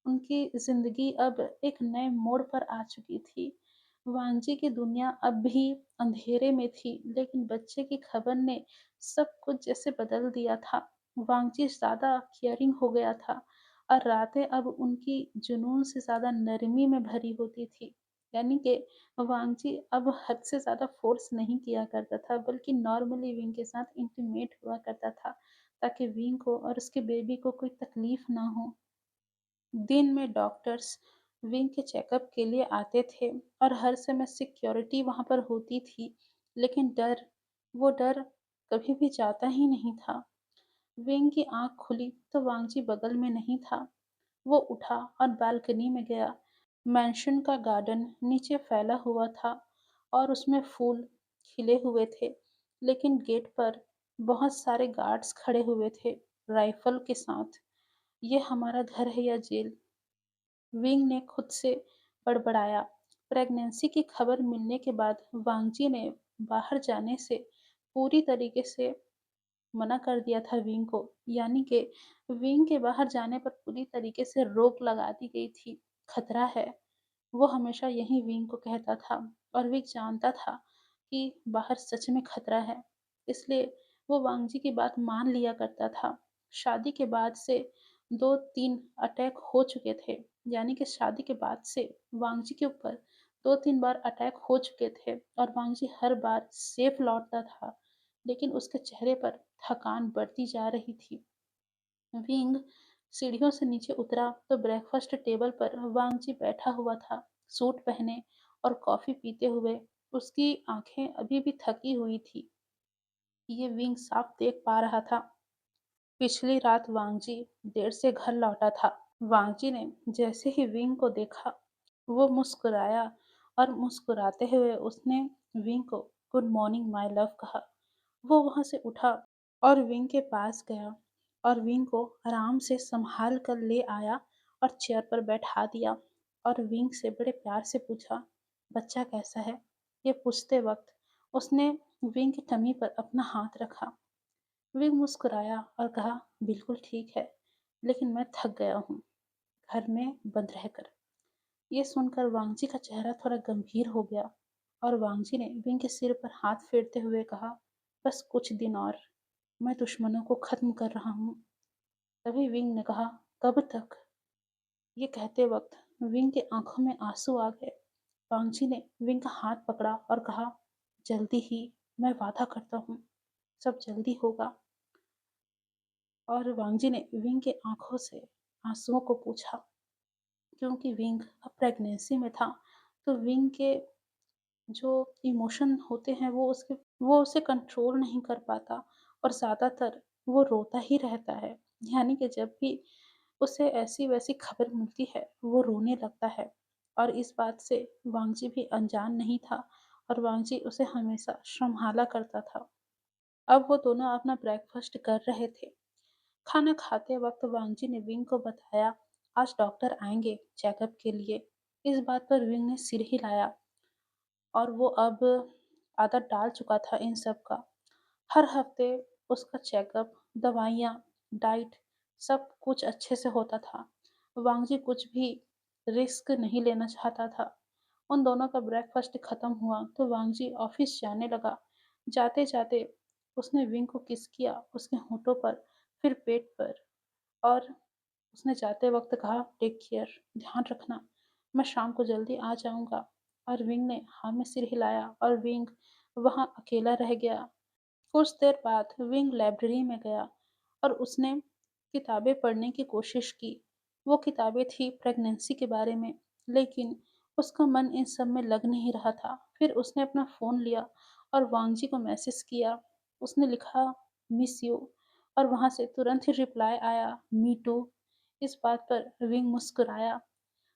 उनकी ज़िंदगी अब एक नए मोड़ पर आ चुकी थी। वांजी की दुनिया अब भी अंधेरे में थी, लेकिन बच्चे की खबर ने सब कुछ जैसे बदल दिया था। वांगजी ज़्यादा केयरिंग हो गया था और रातें अब उनकी जुनून से ज़्यादा नरमी में भरी होती थी। यानी कि वांगजी अब हद से ज़्यादा फ़ोर्स नहीं किया करता था, बल्कि नॉर्मली विंग के साथ इंटीमेट हुआ करता था, ताकि विंग को और उसके बेबी को कोई तकलीफ़ ना हो। दिन में डॉक्टर्स विंग के चेकअप के लिए आते थे और हर समय सिक्योरिटी वहाँ पर होती थी, लेकिन वो डर कभी भी जाता ही नहीं था। विंग की आँख खुली तो वांगजी बगल में नहीं था। वो उठा और बालकनी में गया। मैंशन का गार्डन नीचे फैला हुआ था और उसमें फूल खिले हुए थे, लेकिन गेट पर बहुत सारे गार्ड्स खड़े हुए थे, राइफल के साथ। ये हमारा घर है या जेल? विंग ने खुद से बड़बड़ाया। प्रेगनेंसी की खबर मिलने के बाद वांगजी ने बाहर जाने से पूरी तरीके से मना कर दिया था विंग को, यानी कि विंग के बाहर जाने पर पूरी तरीके से रोक लगा दी गई थी। खतरा है, वो हमेशा यही विंग को कहता था और विंग जानता था कि बाहर सच में खतरा है, इसलिए वो वांगजी की बात मान लिया करता था। शादी के बाद से 2-3 अटैक हो चुके थे, यानी कि शादी के बाद से वांगजी के ऊपर 2-3 बार अटैक हो चुके थे और वांगजी हर बार सेफ लौटता था, लेकिन उसके चेहरे पर थकान बढ़ती जा रही थी। विंग सीढ़ियों से नीचे उतरा तो ब्रेकफास्ट टेबल पर वांगजी बैठा हुआ था, सूट पहने और कॉफी पीते हुए। उसकी आंखें अभी भी थकी हुई थी, ये विंग साफ देख पा रहा था। पिछली रात वांगजी देर से घर लौटा था। वांगजी ने जैसे ही विंग को देखा, वो मुस्कुराया और मुस्कुराते हुए उसने विंग को गुड मॉर्निंग माय लव कहा। वो वहां से उठा और विंग के पास गया और विंग को आराम से संभाल कर ले आया और चेयर पर बैठा दिया और विंग से बड़े प्यार से पूछा, बच्चा कैसा है? ये पूछते वक्त उसने विंग की टमी पर अपना हाथ रखा। विंग मुस्कुराया और कहा, बिल्कुल ठीक है, लेकिन मैं थक गया हूँ घर में बंद रहकर। ये सुनकर वांगजी का चेहरा थोड़ा गंभीर हो गया और वांगजी ने विंग के सिर पर हाथ फेरते हुए कहा, बस कुछ दिन और, मैं दुश्मनों को खत्म कर रहा हूँ। तभी विंग ने कहा, कब तक? ये कहते वक्त विंग की आंखों में आंसू आ गए। वांगजी ने विंग का हाथ पकड़ा और कहा, जल्दी ही, मैं वादा करता हूँ, सब जल्दी होगा। और वांगजी ने विंग की आंखों से आंसुओं को पूछा, क्योंकि विंग अब प्रेगनेंसी में था, तो विंग के जो इमोशन होते हैं वो उसे कंट्रोल नहीं कर पाता और ज़्यादातर वो रोता ही रहता है। यानी कि जब भी उसे ऐसी-वैसी खबर मिलती है, वो रोने लगता है और इस बात से वांगजी भी अनजान नहीं था और वांगजी उसे हमेशा सँभाला करता था। अब वो दोनों अपना ब्रेकफ़ास्ट कर रहे थे। खाना खाते वक़्त वांगजी ने विंग को बताया, आज डॉक्टर आएँगे चेकअप के लिए। इस बात पर विंग ने सिर हिलाया और वो अब आदत डाल चुका था इन सब का। हर हफ्ते उसका चेकअप, दवाइयाँ, डाइट सब कुछ अच्छे से होता था। वांगजी कुछ भी रिस्क नहीं लेना चाहता था। उन दोनों का ब्रेकफ़ास्ट खत्म हुआ तो वांगजी ऑफ़िस जाने लगा। जाते-जाते उसने विंग को किस किया, उसके होठों पर, फिर पेट पर और उसने जाते वक़्त कहा, टेक केयर, ध्यान रखना, मैं शाम को जल्दी आ जाऊँगा। और विंग ने हाँ में सिर हिलाया और विंग वहाँ अकेला रह गया। कुछ देर बाद विंग लाइब्रेरी में गया और उसने किताबें पढ़ने की कोशिश की। वो किताबें थी प्रेगनेंसी के बारे में, लेकिन उसका मन इन सब में लग नहीं रहा था। फिर उसने अपना फ़ोन लिया और वांगजी को मैसेज किया। उसने लिखा, मिस यू, और वहाँ से तुरंत ही रिप्लाई आया, मी टू। इस बात पर विंग मुस्कुराया।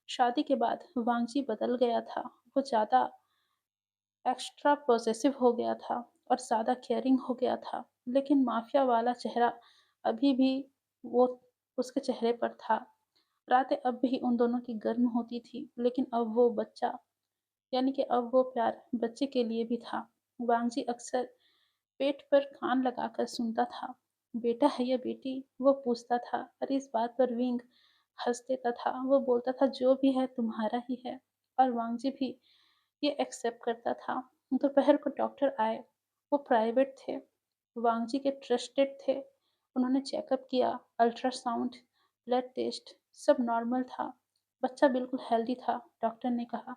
शादी के बाद वांगजी बदल गया था। वो ज़्यादा एक्स्ट्रा पॉसेसिव हो गया था और ज़्यादा केयरिंग हो गया था, लेकिन माफ़िया वाला चेहरा अभी भी वो उसके चेहरे पर था। रातें अब भी उन दोनों की गर्म होती थी, लेकिन अब वो बच्चा यानी कि अब वो प्यार बच्चे के लिए भी था। वांगजी अक्सर पेट पर कान लगाकर सुनता था। बेटा है या बेटी? वो पूछता था और इस बात पर विंग हँस देता था। वो बोलता था जो भी है तुम्हारा ही है और वांगजी भी ये एक्सेप्ट करता था। दोपहर को डॉक्टर आए। वो प्राइवेट थे, वांगजी के ट्रस्टेड थे। उन्होंने चेकअप किया, अल्ट्रासाउंड, ब्लड टेस्ट सब नॉर्मल था। बच्चा बिल्कुल हेल्दी था, डॉक्टर ने कहा।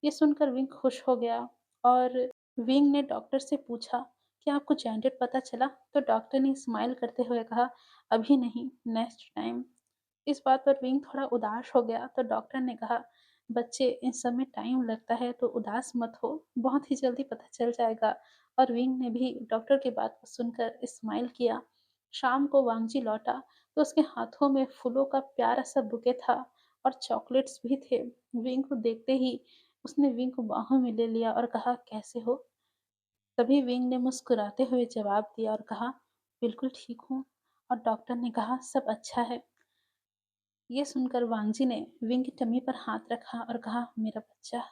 ये सुनकर विंग खुश हो गया और विंग ने डॉक्टर से पूछा, क्या आपको जेंडर पता चला? तो डॉक्टर ने स्माइल करते हुए कहा, अभी नहीं, नेक्स्ट टाइम। इस बात पर विंग थोड़ा उदास हो गया तो डॉक्टर ने कहा, बच्चे इन सब में टाइम लगता है तो उदास मत हो, बहुत ही जल्दी पता चल जाएगा। और विंग ने भी डॉक्टर की बात को सुनकर स्माइल किया। शाम को वांगजी लौटा तो उसके हाथों में फूलों का प्यारा सा बुके था और चॉकलेट्स भी थे। विंग को देखते ही उसने विंग को बाहों में ले लिया और कहा, कैसे हो? तभी विंग ने मुस्कुराते हुए जवाब दिया और कहा, बिल्कुल ठीक हूँ। और डॉक्टर ने कहा, सब अच्छा है। ये सुनकर वांगजी ने विंग की टमी पर हाथ रखा और कहा, मेरा बच्चा।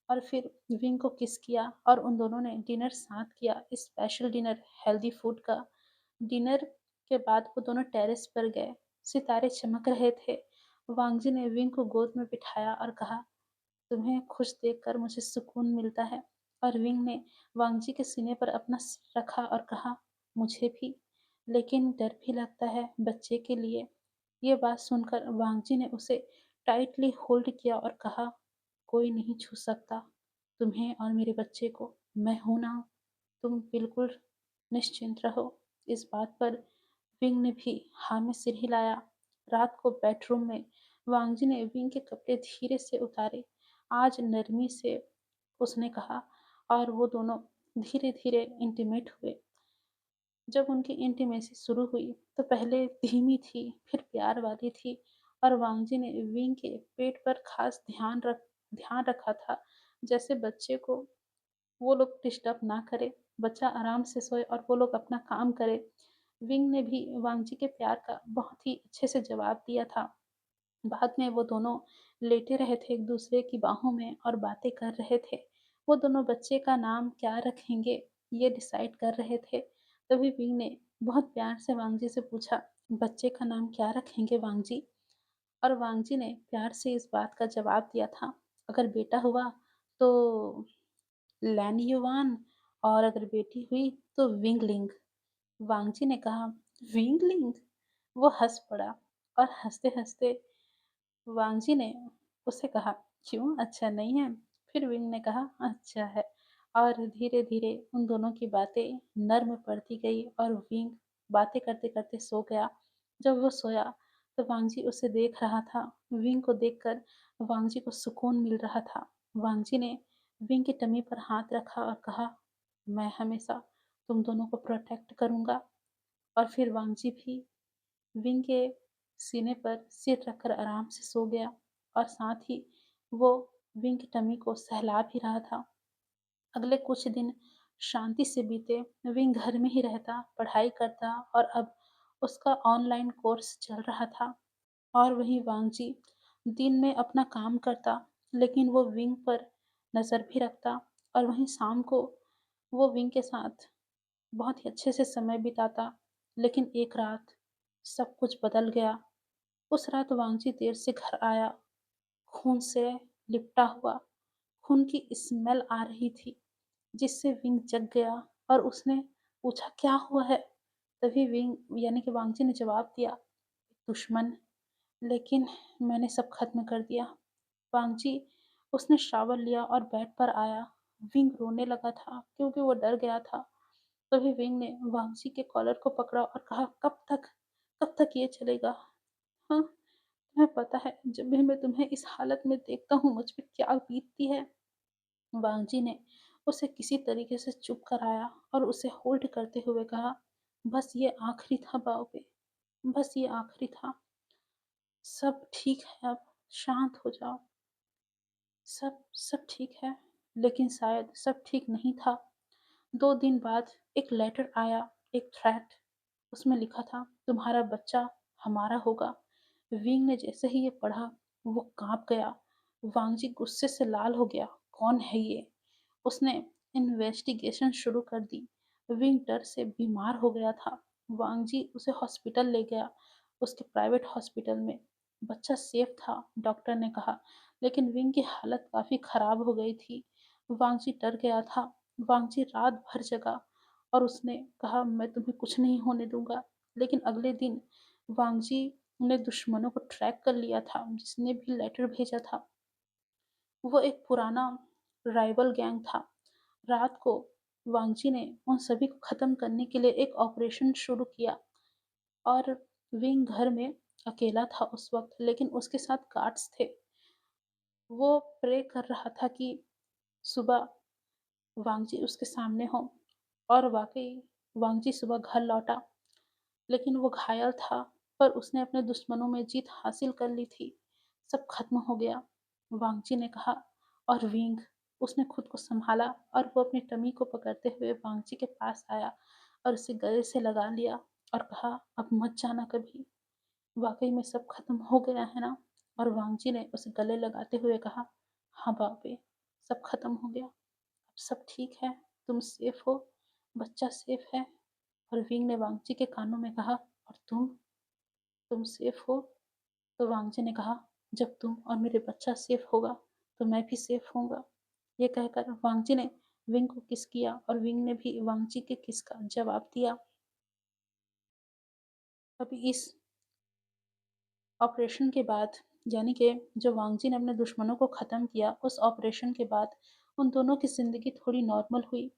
और फिर विंग को किस किया और उन दोनों ने डिनर साथ किया, स्पेशल डिनर हेल्दी फूड का। डिनर के बाद वो दोनों टेरेस पर गए। सितारे चमक रहे थे। वांगजी ने विंग को गोद में बिठाया और कहा, तुम्हें खुश देखकर मुझे सुकून मिलता है। और विंग ने वांगजी के सीने पर अपना सिर रखा और कहा, मुझे भी, लेकिन डर भी लगता है बच्चे के लिए। ये बात सुनकर वांगजी ने उसे टाइटली होल्ड किया और कहा, कोई नहीं छू सकता तुम्हें और मेरे बच्चे को, मैं हूं ना, तुम बिल्कुल निश्चिंत रहो। इस बात पर विंग ने भी हाँ में सिर हिलाया। रात को बेडरूम में वांगजी ने विंग के कपड़े धीरे से उतारे। आज नरमी से उसने कहा और वो दोनों धीरे धीरे इंटीमेट हुए। जब उनकी इंटीमेसी शुरू हुई तो पहले धीमी थी, फिर प्यार वाली थी और वांगजी ने विंग के पेट पर खास ध्यान रखा था, जैसे बच्चे को वो लोग डिस्टर्ब ना करे, बच्चा आराम से सोए और वो लोग अपना काम करे। विंग ने भी वांगजी के प्यार का बहुत ही अच्छे से जवाब दिया था। बाद में वो दोनों लेटे रहे थे एक दूसरे की बाहों में और बातें कर रहे थे। वो दोनों बच्चे का नाम क्या रखेंगे ये डिसाइड कर रहे थे। तभी विंग ने बहुत प्यार से वांगजी से पूछा, बच्चे का नाम क्या रखेंगे वांगजी? और वांगजी ने प्यार से इस बात का जवाब दिया था, अगर बेटा हुआ तो लैन युवान और अगर बेटी हुई तो विंगलिंग। वांगजी ने कहा, विंगलिंग? वो हंस पड़ा और हंसते हंसते वांगजी ने उससे कहा, क्यों अच्छा नहीं है? फिर विंग ने कहा, अच्छा है। और धीरे धीरे उन दोनों की बातें नर्म पड़ती गई और विंग बातें करते करते सो गया। जब वो सोया तो वांगजी उसे देख रहा था। विंग को देखकर वांगजी को सुकून मिल रहा था। वांगजी ने विंग की टमी पर हाथ रखा और कहा, मैं हमेशा तुम दोनों को प्रोटेक्ट करूंगा। और फिर वांगजी भी विंग के सीने पर सिर रखकर आराम से सो गया और साथ ही वो विंग की टमी को सहला भी रहा था। अगले कुछ दिन शांति से बीते। विंग घर में ही रहता, पढ़ाई करता और अब उसका ऑनलाइन कोर्स चल रहा था। और वहीं वांगजी दिन में अपना काम करता, लेकिन वो विंग पर नज़र भी रखता। और वहीं शाम को वो विंग के साथ बहुत ही अच्छे से समय बिताता। लेकिन एक रात सब कुछ बदल गया। उस रात वांगजी देर से घर आया, खून से लिपटा हुआ। खून की स्मेल आ रही थी, जिससे विंग जग गया और उसने पूछा, क्या हुआ है? तभी विंग यानी कि वांगजी ने जवाब दिया, दुश्मन। लेकिन मैंने सब खत्म कर दिया। वांगजी उसने शावर लिया और बेड पर आया। विंग रोने लगा था क्योंकि वो डर गया था। तभी विंग ने वांगजी के कॉलर को पकड़ा और कहा, कब तक ये चलेगा? हाँ, तुम्हें पता है जब भी मैं तुम्हें इस हालत में देखता हूँ मुझ पे क्या बीतती है। वांगजी ने उसे किसी तरीके से चुप कराया और उसे होल्ड करते हुए कहा, बस ये आखिरी था बाबे, बस ये आखिरी था। सब ठीक है अब, शांत हो जाओ। सब ठीक है। लेकिन शायद सब ठीक नहीं था। 2 दिन बाद एक लेटर आया, एक थ्रेट। उसमें लिखा था, तुम्हारा बच्चा हमारा होगा। विंग ने जैसे ही ये पढ़ा, वो कांप गया। वांगजी गुस्से से लाल हो गया। कौन है ये? उसने इन्वेस्टिगेशन शुरू कर दी। विंग डर से बीमार हो गया था। वांगजी उसे हॉस्पिटल ले गया, उसके प्राइवेट हॉस्पिटल में। बच्चा सेफ था, डॉक्टर ने कहा, लेकिन विंग की हालत काफ़ी खराब हो गई थी। वांगजी डर गया था। वांगजी रात भर जगा और उसने कहा, मैं तुम्हें कुछ नहीं होने दूंगा। लेकिन अगले दिन वांगजी ने दुश्मनों को ट्रैक कर लिया था, जिसने भी लेटर भेजा था। वो एक पुराना राइवल गैंग था। रात को वांगजी ने उन सभी को खत्म करने के लिए एक ऑपरेशन शुरू किया। और विंग घर में अकेला था उस वक्त, लेकिन उसके साथ गार्ड्स थे। वो प्रे कर रहा था कि सुबह वांगजी उसके सामने हो। और वाकई वांगजी सुबह घर लौटा, लेकिन वो घायल था। पर उसने अपने दुश्मनों में जीत हासिल कर ली थी। सब खत्म हो गया, वांगजी ने कहा। और विंग, उसने खुद को संभाला और वो अपनी टमी को पकड़ते हुए वांगजी के पास आया और उसे गले से लगा लिया और कहा, अब मत जाना कभी। वाकई में सब खत्म हो गया है ना? और वांगजी ने उसे गले लगाते हुए कहा, हाँ बाबे, सब खत्म हो गया। अब सब ठीक है, तुम सेफ हो, बच्चा सेफ है। और विंग ने वांगजी के कानों में कहा, और तुम सेफ हो? तो वांगजी ने कहा, जब तुम और मेरे बच्चा सेफ होगा तो मैं भी सेफ होऊंगा। ये कहकर वांगजी ने विंग को किस किया और विंग ने भी वांगजी के किस का जवाब दिया। अभी इस ऑपरेशन के बाद, यानी कि जो वांगजी ने अपने दुश्मनों को ख़त्म किया, उस ऑपरेशन के बाद उन दोनों की ज़िंदगी थोड़ी नॉर्मल हुई।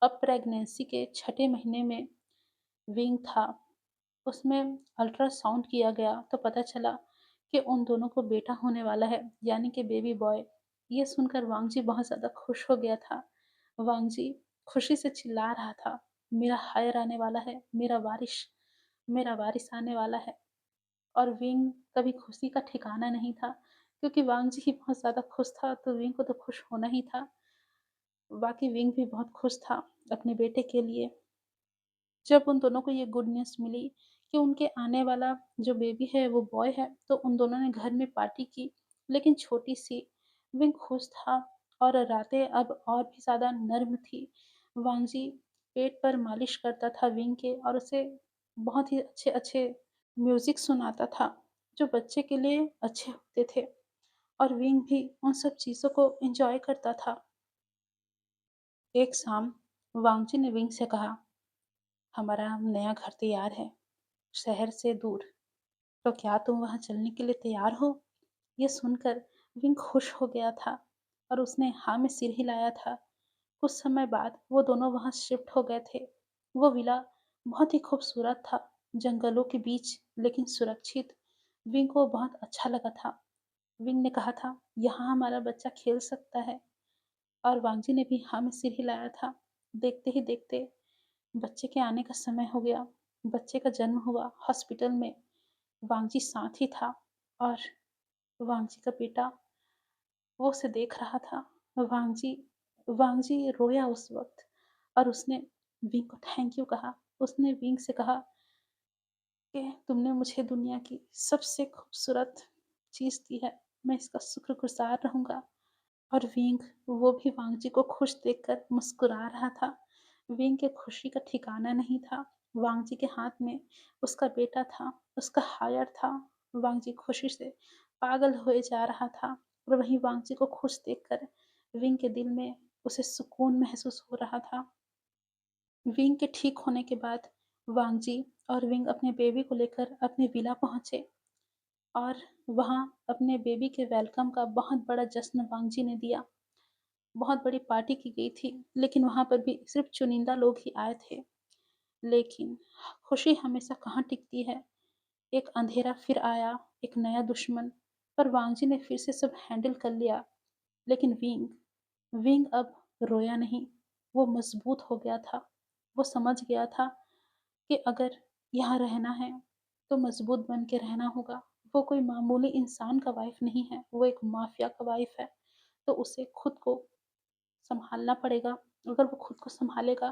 अब प्रेगनेंसी के छठे महीने में विंग था। उसमें अल्ट्रासाउंड किया गया तो पता चला कि उन दोनों को बेटा होने वाला है, यानी कि बेबी बॉय। ये सुनकर वांगजी बहुत ज़्यादा खुश हो गया था। वांगजी खुशी से चिल्ला रहा था, मेरा हायर आने वाला है, मेरा वारिस आने वाला है। और विंग कभी खुशी का ठिकाना नहीं था, क्योंकि वांगजी ही बहुत ज़्यादा खुश था तो विंग को तो खुश होना ही था। बाकी विंग भी बहुत खुश था अपने बेटे के लिए। जब उन दोनों को ये गुड न्यूज़ मिली कि उनके आने वाला जो बेबी है वो बॉय है, तो उन दोनों ने घर में पार्टी की, लेकिन छोटी-सी। विंग खुश था और रातें अब और भी ज़्यादा नर्म थी। वांगजी पेट पर मालिश करता था विंग के और उसे बहुत ही अच्छे-अच्छे म्यूज़िक सुनाता था, जो बच्चे के लिए अच्छे होते थे। और विंग भी उन सब चीज़ों को एन्जॉय करता था। एक शाम वांगजी ने विंग से कहा, हमारा नया घर तैयार है, शहर से दूर। तो क्या तुम वहाँ चलने के लिए तैयार हो? ये सुनकर विंग खुश हो गया था और उसने हाँ में सिर हिलाया था। कुछ समय बाद वो दोनों वहाँ शिफ्ट हो गए थे। वो विला बहुत ही खूबसूरत था, जंगलों के बीच, लेकिन सुरक्षित। विंग को बहुत अच्छा लगा था। विंग ने कहा था, यहाँ हमारा बच्चा खेल सकता है। और वांगजी ने भी हाँ में सिर हिलाया था। देखते ही देखते बच्चे के आने का समय हो गया। बच्चे का जन्म हुआ हॉस्पिटल में। वांगजी साथ ही था और वांगजी का बेटा वो उसे देख रहा था। वांगजी वांगजी रोया उस वक़्त और उसने विंग को थैंक यू कहा। उसने विंग से कहा कि तुमने मुझे दुनिया की सबसे खूबसूरत चीज़ दी है, मैं इसका शुक्रगुज़ार रहूँगा। और विंग वो भी वांगजी को खुश देखकर मुस्कुरा रहा था। विंग के खुशी का ठिकाना नहीं था। वांगजी के हाथ में उसका बेटा था, उसका हायर था। वांगजी खुशी से पागल होए जा रहा था और वहीं वांगजी को खुश देखकर विंग के दिल में उसे सुकून महसूस हो रहा था। विंग के ठीक होने के बाद वांगजी और विंग अपने बेबी को लेकर अपने विला पहुँचे और वहाँ अपने बेबी के वेलकम का बहुत बड़ा जश्न वांगजी ने दिया। बहुत बड़ी पार्टी की गई थी, लेकिन वहाँ पर भी सिर्फ़ चुनिंदा लोग ही आए थे। लेकिन खुशी हमेशा कहाँ टिकती है। एक अंधेरा फिर आया, एक नया दुश्मन, पर वांगजी ने फिर से सब हैंडल कर लिया। लेकिन विंग विंग अब रोया नहीं, वो मज़बूत हो गया था। वो समझ गया था कि अगर यहाँ रहना है, तो मज़बूत बन के रहना होगा। वो कोई मामूली इंसान का वाइफ़ नहीं है, वो एक माफ़िया का वाइफ़ है। तो उसे खुद को सँभालना पड़ेगा। अगर वो खुद को सँभालेगा,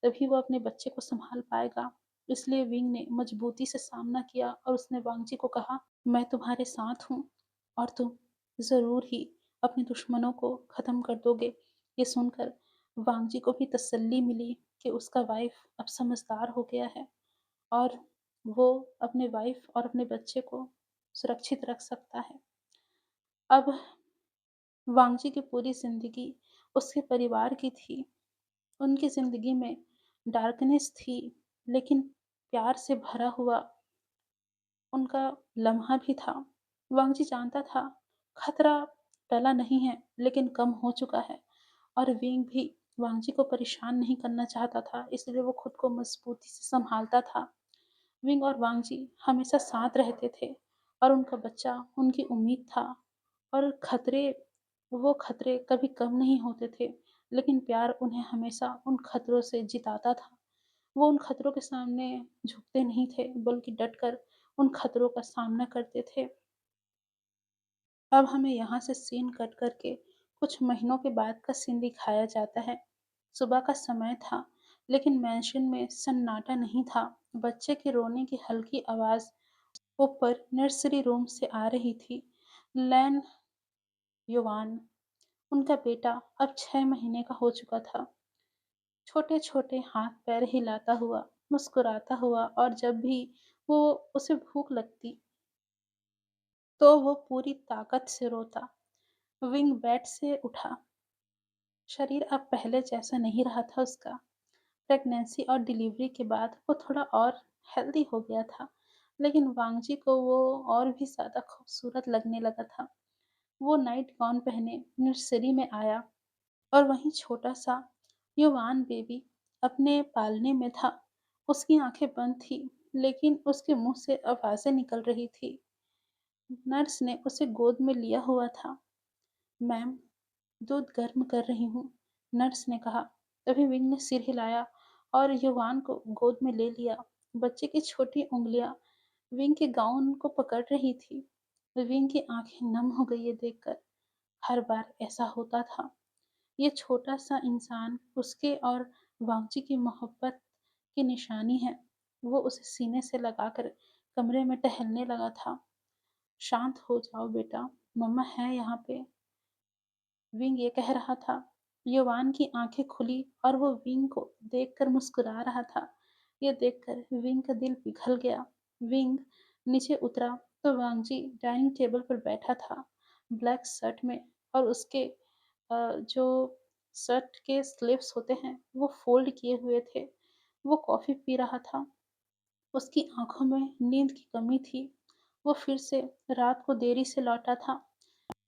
तभी वो अपने बच्चे को सँभाल पाएगा। इसलिए विंग ने मज़बूती से सामना किया और उसने वांगजी को कहा, "मैं तुम्हारे साथ हूँ और तुम ज़रूर ही अपने दुश्मनों को ख़त्म कर दोगे।" ये सुनकर वांगजी को भी तसल्ली मिली कि उसका वाइफ़ अब समझदार हो गया है और वो अपने वाइफ़ और अपने बच्चे को सुरक्षित रख सकता है। अब वांगजी की पूरी ज़िंदगी उसके परिवार की थी। उनकी ज़िंदगी में डार्कनेस थी, लेकिन प्यार से भरा हुआ उनका लम्हा भी था। वांगजी जानता था, खतरा टला नहीं है, लेकिन कम हो चुका है और विंग भी वांगजी को परेशान नहीं करना चाहता था, इसलिए वो खुद को मज़बूती से सँभालता था। विंग और वांगजी हमेशा साथ रहते थे और उनका बच्चा उनकी उम्मीद था और वो खतरे कभी कम नहीं होते थे, लेकिन प्यार उन्हें हमेशा उन खतरों से जिताता था। वो उन खतरों के सामने झुकते नहीं थे, बल्कि डटकर उन खतरों का सामना करते थे। अब हमें यहाँ से सीन कट करके कुछ महीनों के बाद का सीन दिखाया जाता है। सुबह का समय था, लेकिन मैंशन में सन्नाटा नहीं था। बच्चे के रोने की हल्की आवाज़ ऊपर नर्सरी रूम से आ रही थी। लैन युवान, उनका बेटा, अब 6 महीने का हो चुका था। छोटे-छोटे हाथ-पैर हिलाता हुआ, मुस्कुराता हुआ और जब भी वो उसे भूख लगती, तो वो पूरी ताकत से रोता। विंग बेड से उठा। शरीर अब पहले जैसा नहीं रहा था उसका। प्रेगनेंसी और डिलीवरी के बाद वो थोड़ा और हेल्दी हो गया था, लेकिन वांगजी को वो और भी ज़्यादा खूबसूरत लगने लगा था। वो नाइट गाउन पहने नर्सरी में आया और वहीं छोटा-सा युवान बेबी अपने पालने में था। उसकी आँखें बंद थीं, लेकिन उसके मुँह से आवाज़ें निकल रही थीं। नर्स ने उसे गोद में लिया हुआ था। "मैम, दूध गर्म कर रही हूँ," नर्स ने कहा। तभी विंग ने सिर हिलाया और युवान को गोद में ले लिया। बच्चे की छोटी उँगलियाँ विंग के गाउन को पकड़ रही थी। विंग की आँखें नम हो गई ये देखकर। हर बार ऐसा होता था। ये छोटा-सा इंसान उसके और वांगजी की मोहब्बत की निशानी है। वो उसे सीने से लगाकर कमरे में टहलने लगा था। "शांत हो जाओ बेटा, मम्मा है यहाँ पे," विंग ये कह रहा था। युवान की आंखें खुली और वो विंग को देखकर मुस्कुरा रहा था। ये देखकर विंग का दिल पिघल गया। विंग नीचे उतरा तो वांगजी डाइनिंग टेबल पर बैठा था, ब्लैक शर्ट में और उसके जो शर्ट के स्लीव्स होते हैं, वो फ़ोल्ड किए हुए थे। वो कॉफ़ी पी रहा था। उसकी आँखों में नींद की कमी थी। वो फिर से रात को देरी से लौटा था।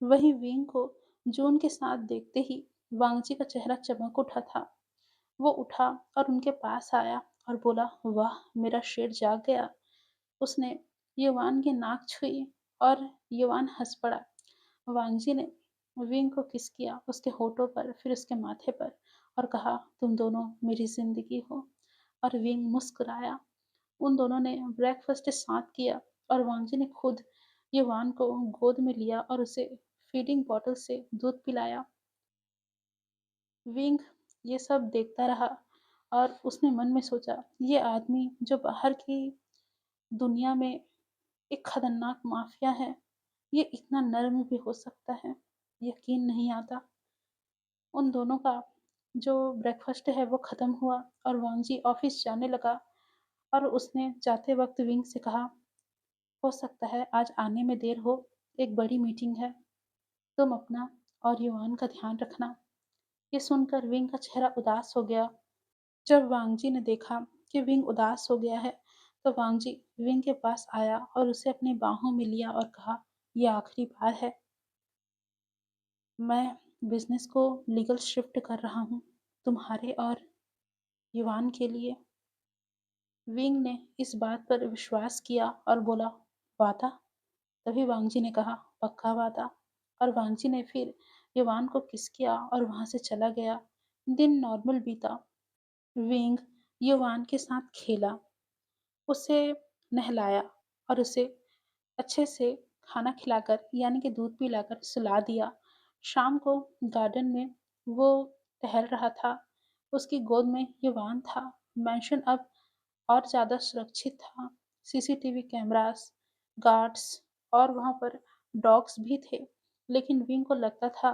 वहीं विंग को जून के साथ देखते ही वांगजी का चेहरा चमक उठा था। वो उठा और उनके पास आया और बोला, "वाह! मेरा शेर जाग गया।" उसने युवान की नाक छुई और युवान हँस पड़ा। वांगजी ने विंग को किस किया उसके होठों पर, फिर उसके माथे पर, और कहा, तुम दोनों मेरी जिंदगी हो। और विंग मुस्कुराया। उन दोनों ने ब्रेकफास्ट साथ किया और वांजी ने खुद युवान को गोद में लिया और उसे फीडिंग बॉटल से दूध पिलाया। विंग ये सब देखता रहा और उसने मन में सोचा, ये आदमी जो बाहर की दुनिया में एक खतरनाक माफिया है, ये इतना नर्म भी हो सकता है। यकीन नहीं आता। उन दोनों का जो ब्रेकफास्ट है वो ख़त्म हुआ और वांजी ऑफिस जाने लगा और उसने जाते वक्त विंग से कहा, हो सकता है आज आने में देर हो, एक बड़ी मीटिंग है, तुम अपना और युवान का ध्यान रखना। ये सुनकर विंग का चेहरा उदास हो गया। जब वांगजी ने देखा कि विंग उदास हो गया है, तो वांगजी विंग के पास आया और उसे अपनी बाहों में लिया और कहा, यह आखिरी बार है, मैं बिजनेस को लीगल शिफ्ट कर रहा हूँ, तुम्हारे और युवान के लिए। विंग ने इस बात पर विश्वास किया और बोला, वादा? तभी वांगजी ने कहा, पक्का वादा। और वांगजी ने फिर युवान को किस किया और वहां से चला गया। दिन नॉर्मल बीता। विंग युवान के साथ खेला, उसे नहलाया और उसे अच्छे से खाना खिलाकर यानी कि दूध पिलाकर सुला दिया। शाम को गार्डन में वो टहल रहा था। उसकी गोद में युवान था। मैंशन अब और ज़्यादा सुरक्षित था। सीसीटीवी कैमरास, गार्ड्स और वहाँ पर डॉग्स भी थे। लेकिन विंग को लगता था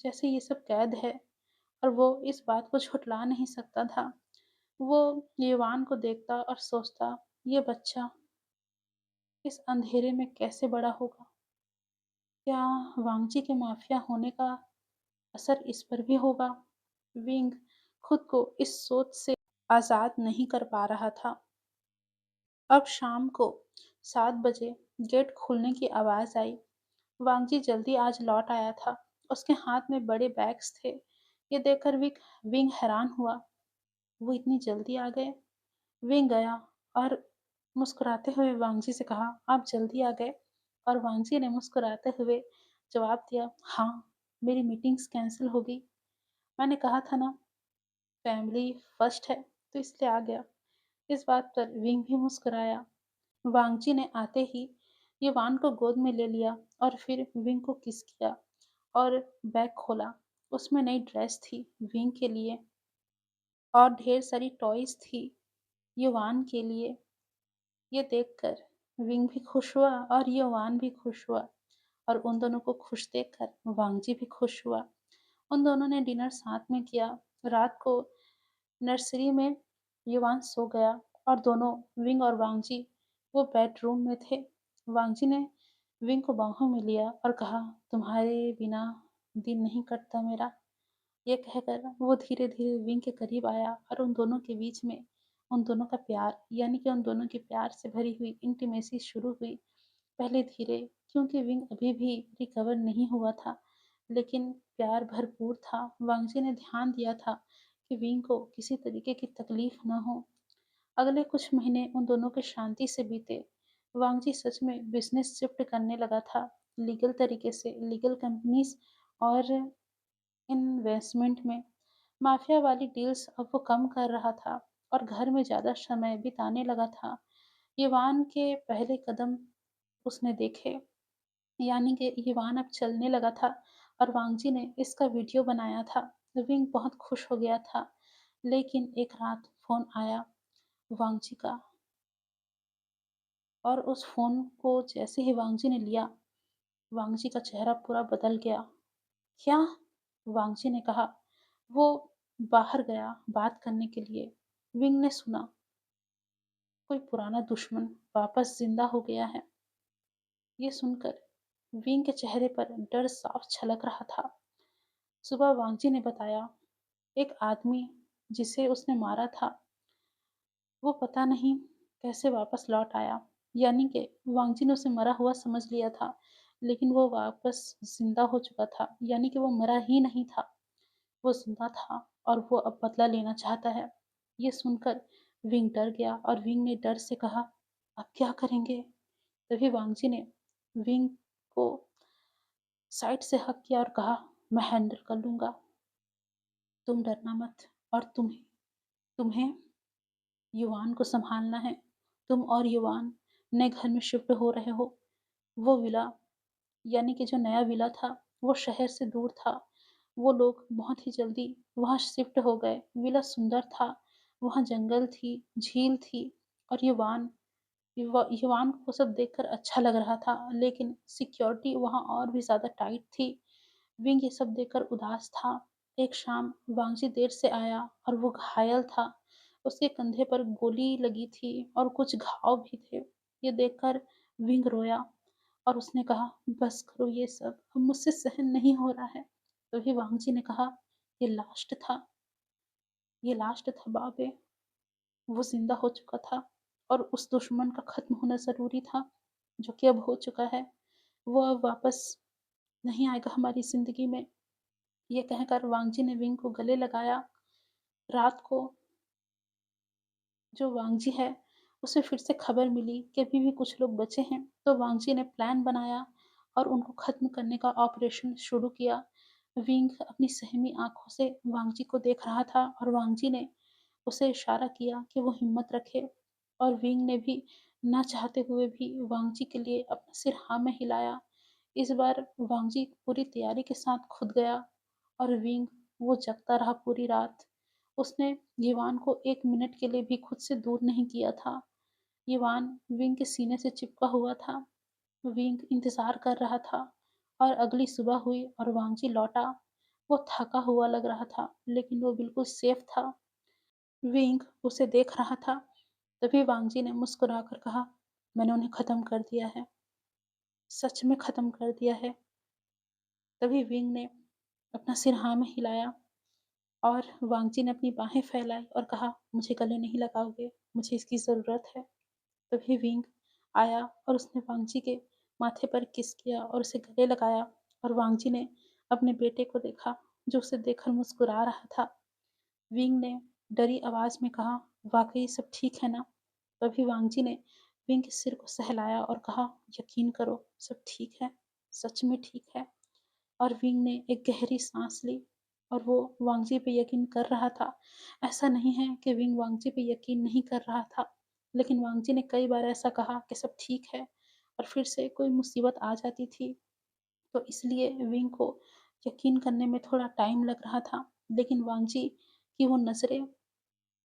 जैसे ये सब कैद है और वो इस बात को झुठला नहीं सकता था। वो युवान को देखता और सोचता, ये बच्चा इस अंधेरे में कैसे बड़ा होगा? क्या वांगजी के माफिया होने का असर इस पर भी होगा? विंग खुद को इस सोच से आजाद नहीं कर पा रहा था। अब शाम को 7 बजे गेट खुलने की आवाज आई। वांगजी जल्दी आज लौट आया था। उसके हाथ में बड़े बैग्स थे। ये देखकर विंग हैरान हुआ। वो इतनी जल्दी आ गए? विंग गया और मुस्कुराते हुए वांगजी से कहा, आप जल्दी आ गए? और वांगजी ने मुस्कुराते हुए जवाब दिया, हाँ, मेरी मीटिंग्स कैंसिल हो गई। मैंने कहा था ना, फैमिली फर्स्ट है, तो इसलिए आ गया। इस बात पर विंग भी मुस्कुराया। वांगजी ने आते ही युवान को गोद में ले लिया और फिर विंग को किस किया और बैग खोला। उसमें नई ड्रेस थी विंग के लिए और ढेर सारी टॉयज थी युवान के लिए। ये देखकर विंग भी खुश हुआ और युवान भी खुश हुआ और उन दोनों को खुश देखकर वांगजी भी खुश हुआ। उन दोनों ने डिनर साथ में किया। रात को नर्सरी में युवान सो गया और दोनों, विंग और वांगजी, वो बेडरूम में थे। वांगजी ने विंग को बाहों में लिया और कहा, तुम्हारे बिना दिन नहीं कटता मेरा। ये कहकर वो धीरे धीरे विंग के करीब आया और उन दोनों के बीच में उन दोनों का प्यार यानी कि उन दोनों की प्यार से भरी हुई इंटीमेसी शुरू हुई। पहले धीरे, क्योंकि विंग अभी भी रिकवर नहीं हुआ था, लेकिन प्यार भरपूर था। वांगजी ने ध्यान दिया था कि विंग को किसी तरीके की तकलीफ न हो। अगले कुछ महीने उन दोनों के शांति से बीते। वांगजी सच में बिजनेस शिफ्ट करने लगा था, लीगल तरीके से, लीगल कंपनीज और इन्वेस्टमेंट में। माफिया वाली डील्स अब वो कम कर रहा था और घर में ज़्यादा समय बिताने लगा था। युवान के पहले कदम उसने देखे, यानी कि युवान अब चलने लगा था और वांगजी ने इसका वीडियो बनाया था। विंग बहुत खुश हो गया था। लेकिन एक रात फ़ोन आया वांगजी का और उस फ़ोन को जैसे ही वांगजी ने लिया, वांगजी का चेहरा पूरा बदल गया। क्या? वांगजी ने कहा। वो बाहर गया बात करने के लिए। विंग ने सुना, कोई पुराना दुश्मन वापस जिंदा हो गया है। ये सुनकर विंग के चेहरे पर डर साफ झलक रहा था। सुबह वांगजी ने बताया, एक आदमी जिसे उसने मारा था, वो पता नहीं कैसे वापस लौट आया। यानी कि वांगजी ने उसे मरा हुआ समझ लिया था, लेकिन वो वापस जिंदा हो चुका था। यानी कि वो मरा ही नहीं था, वो जिंदा था और वो अब बदला लेना चाहता है। ये सुनकर विंग डर गया और विंग ने डर से कहा, अब क्या करेंगे? तभी वांगजी ने विंग को साइड से हग किया और कहा, मैं हैंडल कर लूँगा, तुम डरना मत। और तुम्हें तुम्हें युवान को सँभालना है। तुम और युवान नए घर में शिफ्ट हो रहे हो। वो विला यानी कि जो नया विला था, वो शहर से दूर था। वो लोग बहुत ही जल्दी वहाँ शिफ्ट हो गए। विला सुंदर था, वहाँ जंगल थी, झील थी और युवान को वो सब देखकर अच्छा लग रहा था, लेकिन सिक्योरिटी वहाँ और भी ज़्यादा टाइट थी। विंग ये सब देखकर उदास था। एक शाम वांगजी देर से आया और वो घायल था। उसके कंधे पर गोली लगी थी और कुछ घाव भी थे। ये देखकर विंग रोया और उसने कहा, बस करो ये सब, अब मुझसे सहन नहीं हो रहा है। तभी वांगजी ने कहा, ये लास्ट था, ये लास्ट था बाबे। वो जिंदा हो चुका था और उस दुश्मन का खत्म होना ज़रूरी था, जो कि अब हो चुका है। वो अब वापस नहीं आएगा हमारी ज़िंदगी में। ये कहकर वांगजी ने विंग को गले लगाया। रात को जो वांगजी है, उसे फिर से खबर मिली कि अभी भी कुछ लोग बचे हैं, तो वांगजी ने प्लान बनाया और उनको खत्म करने का ऑपरेशन शुरू किया। विंग अपनी सहमी आँखों से वांगजी को देख रहा था और वांगजी ने उसे इशारा किया कि वो हिम्मत रखे और विंग ने भी ना चाहते हुए भी वांगजी के लिए अपना सिर हाँ में हिलाया। इस बार वांगजी पूरी तैयारी के साथ खुद गया और विंग वो जगता रहा पूरी रात। उसने युवान को 1 मिनट के लिए भी खुद से दूर नहीं किया था। युवान विंग के सीने से चिपका हुआ था। विंग इंतज़ार कर रहा था और अगली सुबह हुई और वांगजी लौटा। वो थका हुआ लग रहा था, लेकिन वो बिल्कुल सेफ था। विंग उसे देख रहा था। तभी वांगजी ने मुस्कुराकर कहा, मैंने उन्हें खत्म कर दिया है, सच में खत्म कर दिया है। तभी विंग ने अपना सिर हाँ में हिलाया और वांगजी ने अपनी बाहें फैलाई और कहा, मुझे गले नहीं लगाओगे, मुझे इसकी ज़रूरत है। तभी विंग आया और उसने वांगजी के माथे पर किस किया और उसे गले लगाया और वांगजी ने अपने बेटे को देखा, जो उसे देखकर मुस्कुरा रहा था। विंग ने डरी आवाज़ में कहा, वाक़ई सब ठीक है ना? तभी वांगजी ने विंग के सिर को सहलाया और कहा, यकीन करो, सब ठीक है, सच में ठीक है। और विंग ने एक गहरी सांस ली और वो वांगजी पे यकीन कर रहा था। ऐसा नहीं है कि विंग वांगजी पे यकीन नहीं कर रहा था, लेकिन वांगजी ने कई बार ऐसा कहा कि सब ठीक है और फिर से कोई मुसीबत आ जाती थी, तो इसलिए विंग को यकीन करने में थोड़ा टाइम लग रहा था। लेकिन वांगजी की वो नज़रें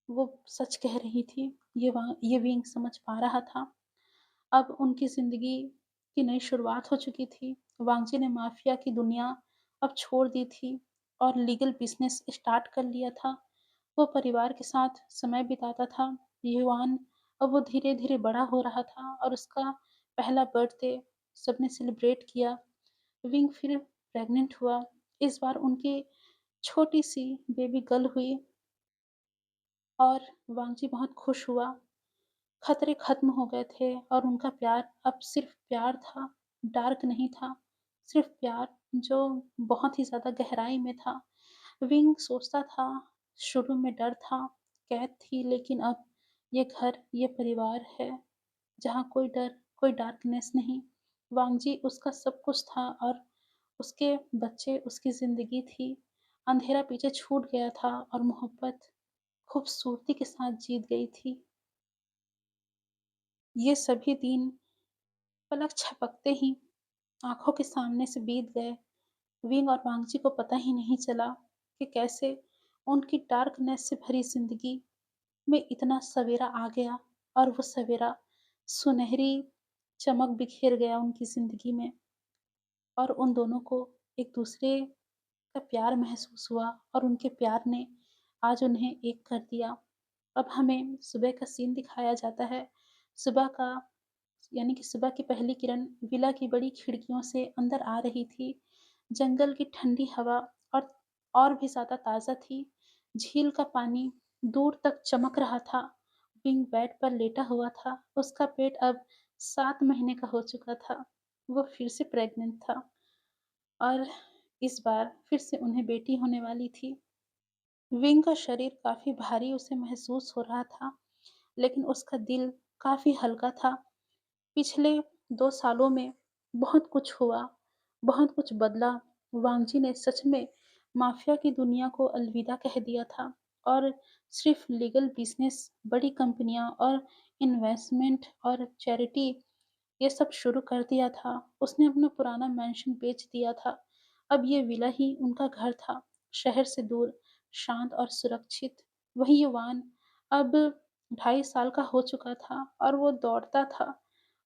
वो सच कह रही थी, ये विंग समझ पा रहा था। अब उनकी ज़िंदगी की नई शुरुआत हो चुकी थी। वांगजी ने माफ़िया की दुनिया अब छोड़ दी थी और लीगल बिज़नेस स्टार्ट कर लिया था। वो परिवार के साथ समय बिताता था। युवान अब वो धीरे-धीरे बड़ा हो रहा था और उसका पहला बर्थडे सबने सेलिब्रेट किया। विंग फिर प्रेग्नेंट हुआ। इस बार उनकी छोटी-सी बेबी गर्ल हुई और वांगजी बहुत खुश हुआ। खतरे खत्म हो गए थे और उनका प्यार अब सिर्फ प्यार था, डार्क नहीं था, सिर्फ प्यार जो बहुत ही ज़्यादा गहराई में था। विंग सोचता था, शुरू में डर था, कैद थी, लेकिन अब ये घर, ये परिवार है, जहाँ कोई डर, कोई डार्कनेस नहीं। वांगजी उसका सब कुछ था और उसके बच्चे उसकी ज़िंदगी थी। अंधेरा पीछे छूट गया था और मोहब्बत खूबसूरती के साथ जीत गई थी। ये सभी दिन पलक झपकते ही आँखों के सामने से बीत गए। विंग और वांगजी को पता ही नहीं चला कि कैसे उनकी डार्कनेस से भरी ज़िंदगी में इतना सवेरा आ गया और वो सवेरा सुनहरी चमक बिखेर गया उनकी ज़िंदगी में और उन दोनों को एक-दूसरे का प्यार महसूस हुआ और उनके प्यार ने आज उन्हें एक कर दिया। अब हमें सुबह का सीन दिखाया जाता है। सुबह का यानी कि सुबह की पहली किरण विला की बड़ी खिड़कियों से अंदर आ रही थी। जंगल की ठंडी हवा और और भी ज़्यादा ताज़ा थी। झील का पानी दूर तक चमक रहा था। विंग बेड पर लेटा हुआ था। उसका पेट अब 7 महीने का हो चुका था। वो फिर से प्रेग्नेंट था और इस बार फिर से उन्हें बेटी होने वाली थी। विंग का शरीर काफ़ी भारी उसे महसूस हो रहा था, लेकिन उसका दिल काफ़ी हल्का था। पिछले 2 सालों में बहुत कुछ हुआ। बहुत कुछ बदला। वांगजी ने सच में माफिया की दुनिया को अलविदा कह दिया था और सिर्फ लीगल बिजनेस, बड़ी कंपनियां और इन्वेस्टमेंट और चैरिटी ये सब शुरू कर दिया था। उसने अपना पुराना मैंशन बेच दिया था। अब ये विला ही उनका घर था, शहर से दूर, शांत और सुरक्षित। वही युवान अब 2.5 साल का हो चुका था और वो दौड़ता था।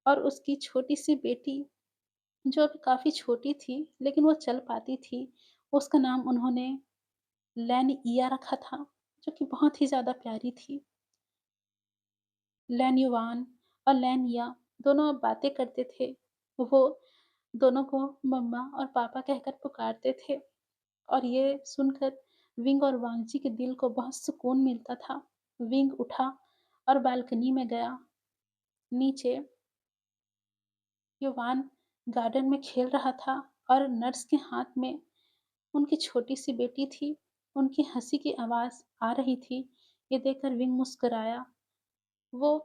और उसकी छोटी सी बेटी, जो अभी काफ़ी छोटी थी, लेकिन वो चल पाती थी, उसका नाम उन्होंने लैनिया रखा था, जो कि बहुत ही ज़्यादा प्यारी थी। लैन्युआन और लैनिया दोनों अब बातें करते थे। वो दोनों को मम्मा और पापा कहकर पुकारते थे और ये सुनकर विंग और वांगजी के दिल को बहुत सुकून मिलता था। विंग उठा और बालकनी में गया। नीचे युवान गार्डन में खेल रहा था और नर्स के हाथ में उनकी छोटी सी बेटी थी। उनकी हंसी की आवाज़ आ रही थी। ये देखकर विंग मुस्कुराया। वो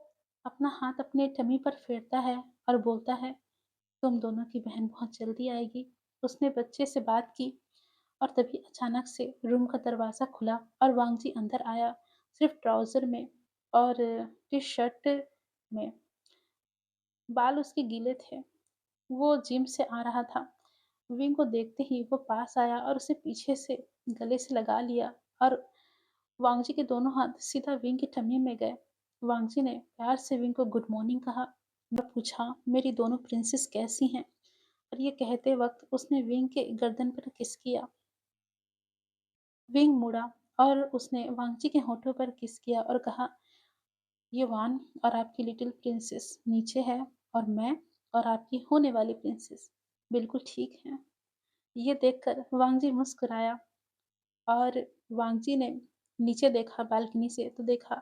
अपना हाथ अपने टमी पर फेरता है और बोलता है, तुम दोनों की बहन बहुत जल्दी आएगी। उसने बच्चे से बात की और तभी अचानक से रूम का दरवाज़ा खुला और वांगजी अंदर आया, सिर्फ ट्राउज़र में और टी शर्ट में। बाल उसके गीले थे। वो जिम से आ रहा था। विंग को देखते ही वो पास आया और उसे पीछे से गले से लगा लिया और वांगजी के दोनों हाथ सीधा विंग की टमी में गए। वांगजी ने प्यार से विंग को गुड मॉर्निंग कहा और पूछा, मेरी दोनों प्रिंसेस कैसी हैं? और ये कहते वक्त उसने विंग के गर्दन पर किस किया। विंग मुड़ा और उसने वांगजी के होठों पर किस किया और कहा, ये वान और आपकी लिटिल प्रिंसेस नीचे है और मैं और आपकी होने वाली प्रिंसेस बिल्कुल ठीक है। ये देखकर वांगजी मुस्कुराया और वांगजी ने नीचे देखा बालकनी से तो देखा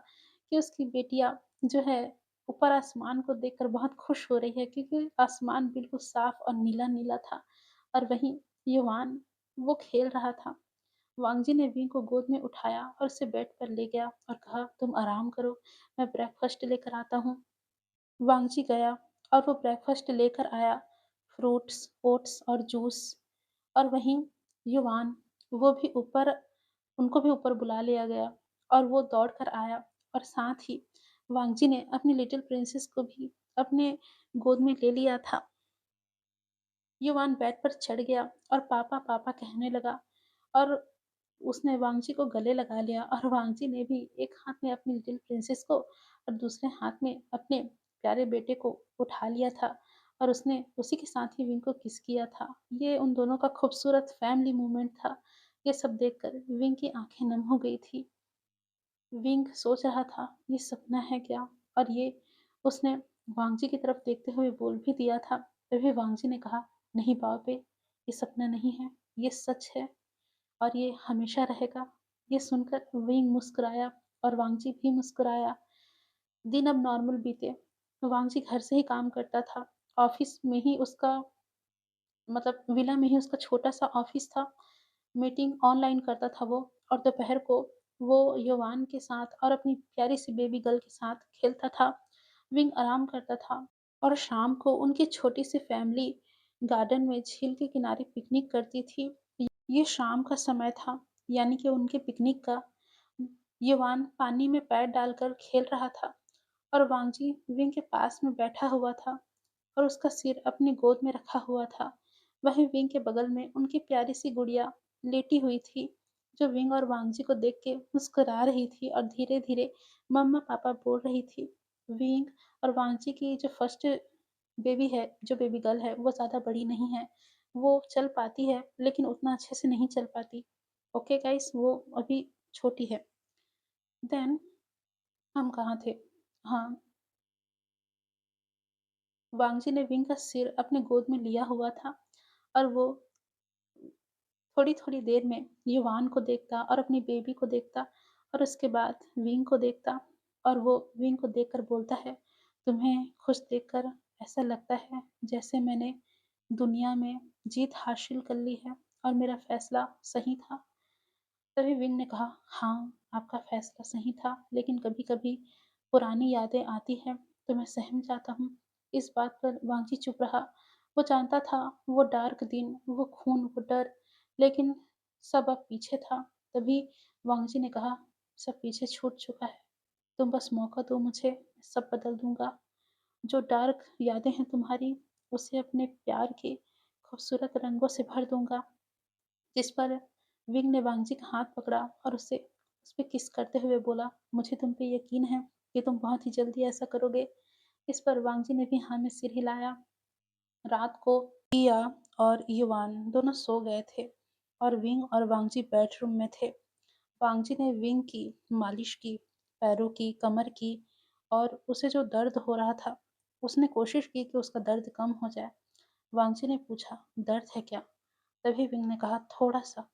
कि उसकी बेटियां जो है ऊपर आसमान को देखकर बहुत खुश हो रही है, क्योंकि आसमान बिल्कुल साफ और नीला नीला था। और वहीं युवान वो खेल रहा था। वांगजी ने वी को गोद में उठाया और उसे बेड पर ले गया और कहा, तुम आराम करो, मैं ब्रेकफास्ट लेकर आता हूँ। वांगजी गया और वो ब्रेकफास्ट लेकर आया, फ्रूट्स, ओट्स और जूस। और वहीं युवान वो भी ऊपर उनको भी ऊपर बुला लिया गया और वो दौड़ कर आया और साथ ही वांगजी ने अपनी लिटिल प्रिंसेस को भी अपने गोद में ले लिया था। युवान बेड पर चढ़ गया और पापा पापा कहने लगा और उसने वांगजी को गले लगा लिया और वांगजी ने भी एक हाथ में अपनी लिटिल प्रिंसेस को और दूसरे हाथ में अपने प्यारे बेटे को उठा लिया था और उसने उसी के साथ ही विंग को किस किया था। ये उन दोनों का खूबसूरत फैमिली मोमेंट था। ये सब देखकर विंग की आंखें नम हो गई थी। विंग सोच रहा था, ये सपना है क्या? और ये उसने वांगजी की तरफ देखते हुए बोल भी दिया था। तभी वांगजी ने कहा, नहीं बाबे, ये सपना नहीं है, ये सच है और ये हमेशा रहेगा। ये सुनकर विंग मुस्कुराया और वांगजी भी मुस्कुराया। दिन अब नॉर्मल बीते। वांगजी घर से ही काम करता था। ऑफिस में ही उसका मतलब विला में ही उसका छोटा सा ऑफिस था। मीटिंग ऑनलाइन करता था वो। और दोपहर को वो योवान के साथ और अपनी प्यारी सी बेबी गर्ल के साथ खेलता था। विंग आराम करता था और शाम को उनकी छोटी सी फैमिली गार्डन में झील के किनारे पिकनिक करती थी। ये शाम का समय था, यानी कि उनके पिकनिक का। युवान पानी में पैर डालकर खेल रहा था और वांगजी विंग के पास में बैठा हुआ था और उसका सिर अपनी गोद में रखा हुआ था। वहीं विंग के बगल में उनकी प्यारी सी गुड़िया लेटी हुई थी, जो विंग और वांगजी को देख के मुस्कुरा रही थी और धीरे धीरे मम्मा पापा बोल रही थी। विंग और वांगजी की जो फर्स्ट बेबी है, जो बेबी गर्ल है, वो ज़्यादा बड़ी नहीं है। वो चल पाती है लेकिन उतना अच्छे से नहीं चल पाती। ओके गाइस, वो अभी छोटी है। देन हम कहाँ थे? हाँ, वांगजी ने विंग का सिर अपने गोद में लिया हुआ था और वो थोड़ी-थोड़ी देर में युवान को देखता और अपनी बेबी को देखता और उसके बाद विंग को देखता और वो विंग को देखकर बोलता है, तुम्हें खुश देखकर ऐसा लगता है जैसे मैंने दुनिया में जीत हासिल कर ली है और मेरा फैसला सही था। तभी विंग ने कहा, हाँ, आपका फैसला सही था, लेकिन कभी-कभी पुरानी यादें आती हैं तो मैं सहम जाता हूँ। इस बात पर वांगजी चुप रहा। वो जानता था वो डार्क दिन, वो खून, वो डर, लेकिन सब अब पीछे था। तभी वांगजी ने कहा, सब पीछे छूट चुका है। तुम बस मौका दो मुझे, मैं सब बदल दूँगा। जो डार्क यादें हैं तुम्हारी, उसे अपने प्यार के खूबसूरत रंगों से भर दूँगा। जिस पर विंग ने वांगजी का हाथ पकड़ा और उस पे किस करते हुए बोला, मुझे तुम पे यकीन है कि तुम बहुत ही जल्दी ऐसा करोगे। इस पर वांगजी ने भी हाँ में सिर हिलाया। रात को लिया और युवान दोनों सो गए थे और विंग और वांगजी बेडरूम में थे। वांगजी ने विंग की मालिश की, पैरों की, कमर की, और उसे जो दर्द हो रहा था, उसने कोशिश की कि उसका दर्द कम हो जाए। वांगजी ने पूछा, दर्द है क्या? तभी विंग ने कहा, थोड़ा सा।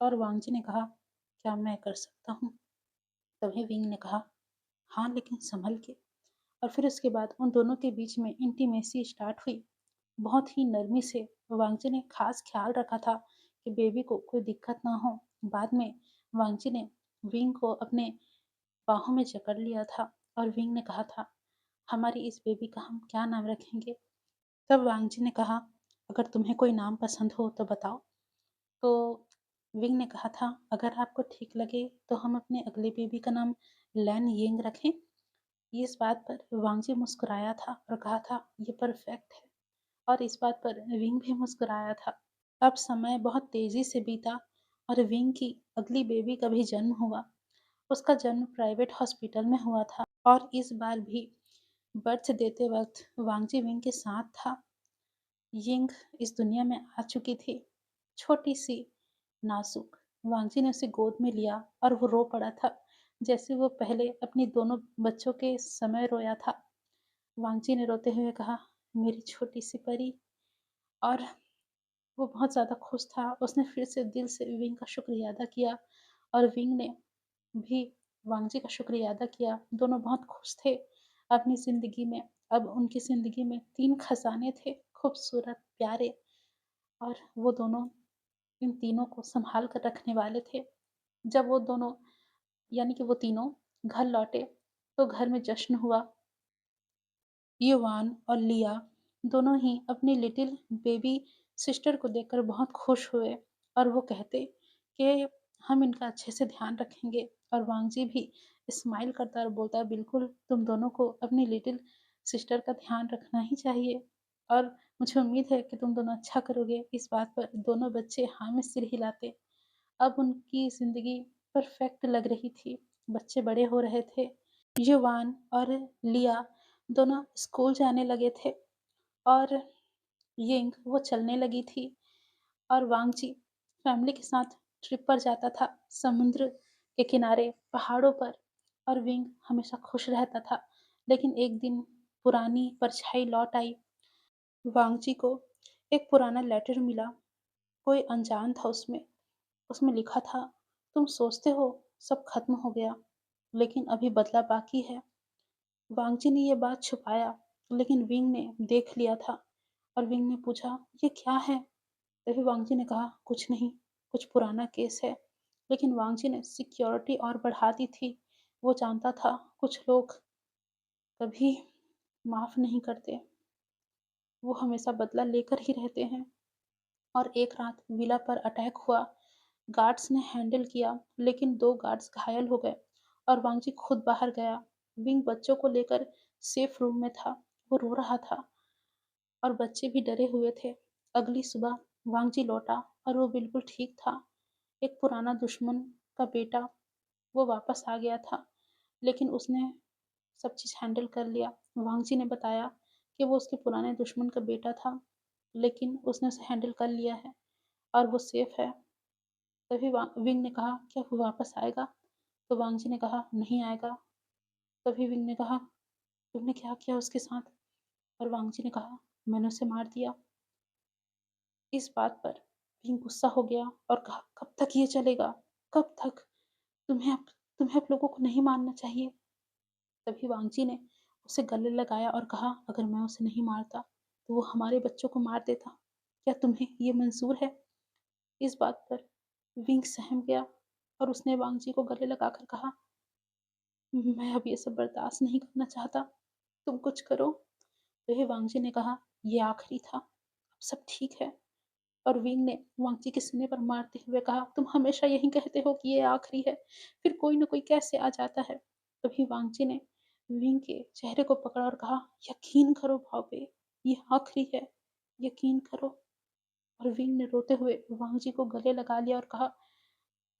और वांगजी ने कहा, क्या मैं कर सकता हूँ? तभी विंग ने कहा, हाँ लेकिन संभल के। और फिर उसके बाद उन दोनों के बीच में इंटीमेसी स्टार्ट हुई, बहुत ही नरमी से। वांगजी ने खास ख्याल रखा था कि बेबी को कोई दिक्कत ना हो। बाद में वांगजी ने विंग को अपने बाहों में जकड़ लिया था और विंग ने कहा था, हमारी इस बेबी का हम क्या नाम रखेंगे? तब वांगजी ने कहा, अगर तुम्हें कोई नाम पसंद हो तो बताओ। तो विंग ने कहा था, अगर आपको ठीक लगे तो हम अपने अगले बेबी का नाम लैन यिंग रखें। इस बात पर वांगजी मुस्कुराया था और कहा था, ये परफेक्ट है। और इस बात पर विंग भी मुस्कुराया था। अब समय बहुत तेजी से बीता और विंग की अगली बेबी का भी जन्म हुआ। उसका जन्म प्राइवेट हॉस्पिटल में हुआ था और इस बार भी बर्थ देते वक्त वांगजी विंग के साथ था। यिंग इस दुनिया में आ चुकी थी, छोटी सी, नाजुक। वांगजी ने उसे गोद में लिया और वो रो पड़ा था, जैसे वो पहले अपनी दोनों बच्चों के समय रोया था। वांगजी ने रोते हुए कहा, मेरी छोटी सी परी। और वो बहुत ज़्यादा खुश था। उसने फिर से दिल से विंग का शुक्रिया अदा किया और विंग ने भी वांगजी का शुक्रिया अदा किया। दोनों बहुत खुश थे अपनी ज़िंदगी में। अब उनकी ज़िंदगी में 3 खज़ाने थे, खूबसूरत, प्यारे, और वो दोनों इन तीनों को सँभाल कर रखने वाले थे। जब वो दोनों, यानी कि वो तीनों घर लौटे, तो घर में जश्न हुआ। युवान और लिया दोनों ही अपनी लिटिल बेबी सिस्टर को देखकर बहुत खुश हुए और वो कहते कि हम इनका अच्छे से ध्यान रखेंगे। और वांगजी भी स्माइल करता और बोलता, बिल्कुल, तुम दोनों को अपनी लिटिल सिस्टर का ध्यान रखना ही चाहिए और मुझे उम्मीद है कि तुम दोनों अच्छा करोगे। इस बात पर दोनों बच्चे हाँ में सिर हिलाते। अब उनकी ज़िंदगी परफेक्ट लग रही थी। बच्चे बड़े हो रहे थे। युवान और लिया दोनों स्कूल जाने लगे थे और यिंग वो चलने लगी थी और वांगजी फैमिली के साथ ट्रिप पर जाता था, समुद्र के किनारे, पहाड़ों पर। और विंग हमेशा खुश रहता था। लेकिन एक दिन पुरानी परछाई लौट आई। वांगजी को एक पुराना लेटर मिला। कोई अनजान था उसमें। उसमें लिखा था, तुम सोचते हो सब खत्म हो गया, लेकिन अभी बदला बाकी है। वांगजी ने ये बात छुपाया, लेकिन विंग ने देख लिया था और विंग ने पूछा, ये क्या है? तभी वांगजी ने कहा, कुछ नहीं, कुछ पुराना केस है। लेकिन वांगजी ने सिक्योरिटी और बढ़ा दी थी। वो जानता था कुछ लोग कभी माफ नहीं करते, वो हमेशा बदला लेकर ही रहते हैं। और एक रात विला पर अटैक हुआ। गार्ड्स ने हैंडल किया, लेकिन 2 गार्ड्स घायल हो गए और वांगजी खुद बाहर गया। विंग बच्चों को लेकर सेफ रूम में था। वो रो रहा था और बच्चे भी डरे हुए थे। अगली सुबह वांगजी लौटा और वो बिल्कुल ठीक था। एक पुराना दुश्मन का बेटा वो वापस आ गया था, लेकिन उसने सब चीज़ हैंडल कर लिया। वांगजी ने बताया कि वो उसके पुराने दुश्मन का बेटा था, लेकिन उसने उसे हैंडल कर लिया है और वो सेफ है। तभी विंग ने कहा, क्या वो वापस आएगा? तो वांगजी ने कहा, नहीं आएगा। तभी विंग ने कहा, तुमने क्या किया उसके साथ? और वांगजी ने कहा, मैंने उसे मार दिया। इस बात पर विंग गुस्सा हो गया और कहा, कब तक ये चलेगा? कब तक? तुम्हें अब तुम्हें अब लोगों को नहीं मारना चाहिए। तभी वांगजी ने उसे गले लगाया और कहा, अगर मैं उसे नहीं मारता तो वो हमारे बच्चों को मार देता। क्या तुम्हें ये मंजूर है? इस बात पर विंग सहम गया और उसने वांगजी को गले लगाकर कहा, मैं अब ये सब बर्दाश्त नहीं करना चाहता, तुम कुछ करो। तो ये वांगजी ने कहा, ये आखिरी था, सब ठीक है। और विंग ने वांगची के सीने पर मारते हुए कहा, तुम हमेशा यही कहते हो कि ये आखिरी है, फिर कोई ना कोई कैसे आ जाता है। तभी वांगची ने विंग के चेहरे को पकड़ा और कहा, यकीन करो भावे, ये आखिरी है, यकीन करो। और विंग ने रोते हुए वांगची को गले लगा लिया और कहा,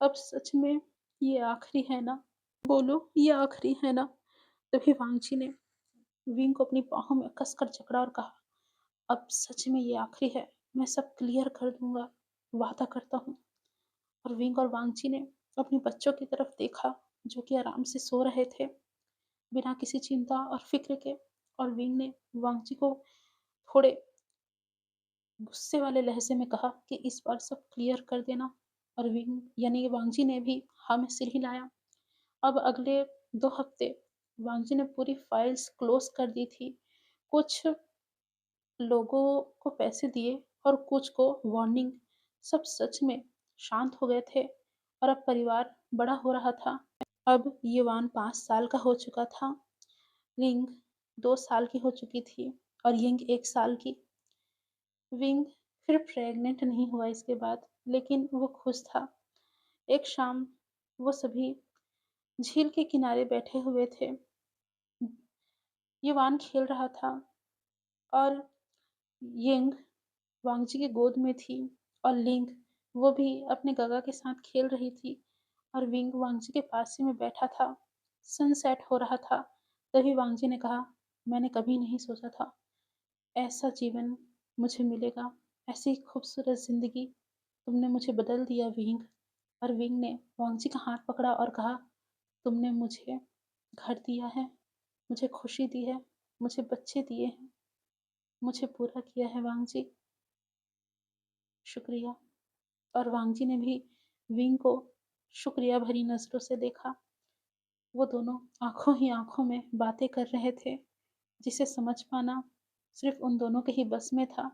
अब सच में ये आखिरी है ना? बोलो, ये आखिरी है ना? तभी वांगची ने विंग को अपनी बाहों में कसकर जकड़ा और कहा, अब सच में ये आखिरी है, मैं सब क्लियर कर दूंगा, वादा करता हूँ। और विंग और वांगची ने अपने बच्चों की तरफ देखा, जो कि आराम से सो रहे थे, बिना किसी चिंता और फिक्र के। और विंग ने वांगची को थोड़े गुस्से वाले लहजे में कहा कि इस बार सब क्लियर कर देना। और विंग यानी वांगजी ने भी हाँ में सिर हिलाया। अब अगले 2 हफ्ते वांगजी ने पूरी फाइल्स क्लोज कर दी थी। कुछ लोगों को पैसे दिए और कुछ को वार्निंग। सब सच में शांत हो गए थे और अब परिवार बड़ा हो रहा था। अब युवान 5 साल का हो चुका था, रिंग 2 साल की हो चुकी थी और यिंग 1 साल की। विंग फिर प्रेग्नेंट नहीं हुआ इसके बाद, लेकिन वो खुश था। एक शाम वो सभी झील के किनारे बैठे हुए थे। युवान खेल रहा था और यिंग वांगजी की गोद में थी और लिंग वो भी अपने गगा के साथ खेल रही थी और विंग वांगजी के पास ही में बैठा था। सनसेट हो रहा था। तभी वांगजी ने कहा, मैंने कभी नहीं सोचा था ऐसा जीवन मुझे मिलेगा, ऐसी खूबसूरत जिंदगी तुमने मुझे बदल दिया विंग। और विंग ने वांगजी का हाथ पकड़ा और कहा, तुमने मुझे घर दिया है, मुझे खुशी दी है, मुझे बच्चे दिए हैं, मुझे पूरा किया है वांगजी, शुक्रिया। और वांगजी ने भी विंग को शुक्रिया भरी नजरों से देखा। वो दोनों आंखों ही आंखों में बातें कर रहे थे, जिसे समझ पाना सिर्फ उन दोनों के ही बस में था।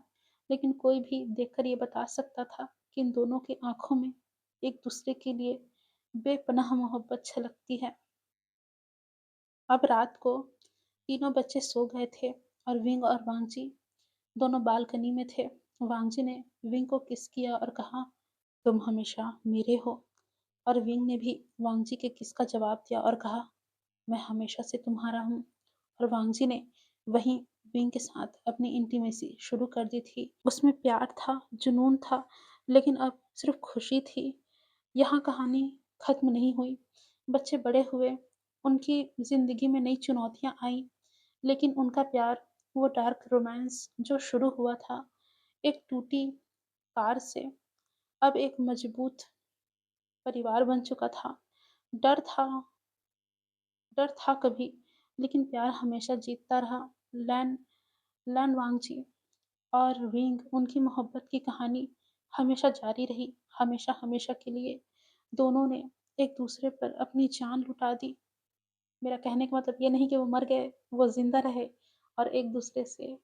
लेकिन कोई भी देखकर ये बता सकता था कि इन दोनों की आंखों में एक दूसरे के लिए बेपनाह मोहब्बत छलकती है। अब रात को तीनों बच्चे सो गए थे और विंग और वांगजी दोनों बालकनी में थे। वांगजी ने विंग को किस किया और कहा, तुम हमेशा मेरे हो। और विंग ने भी वांगजी के किस का जवाब दिया और कहा, मैं हमेशा से तुम्हारा हूँ। और वांगजी ने वहीं विंग के साथ अपनी इंटीमेसी शुरू कर दी थी। उसमें प्यार था, जुनून था, लेकिन अब सिर्फ खुशी थी। यहाँ कहानी खत्म नहीं हुई। बच्चे बड़े हुए, उनकी जिंदगी में नई चुनौतियाँ आईं, लेकिन उनका प्यार, वो डार्क रोमांस जो शुरू हुआ था एक टूटी कार से, अब एक मजबूत परिवार बन चुका था। डर था, डर था कभी, लेकिन प्यार हमेशा जीतता रहा। लैन लैन वांगजी और विंग, उनकी मोहब्बत की कहानी हमेशा जारी रही, हमेशा हमेशा के लिए। दोनों ने एक दूसरे पर अपनी जान लुटा दी। मेरा कहने का मतलब ये नहीं कि वो मर गए, वो जिंदा रहे और एक दूसरे से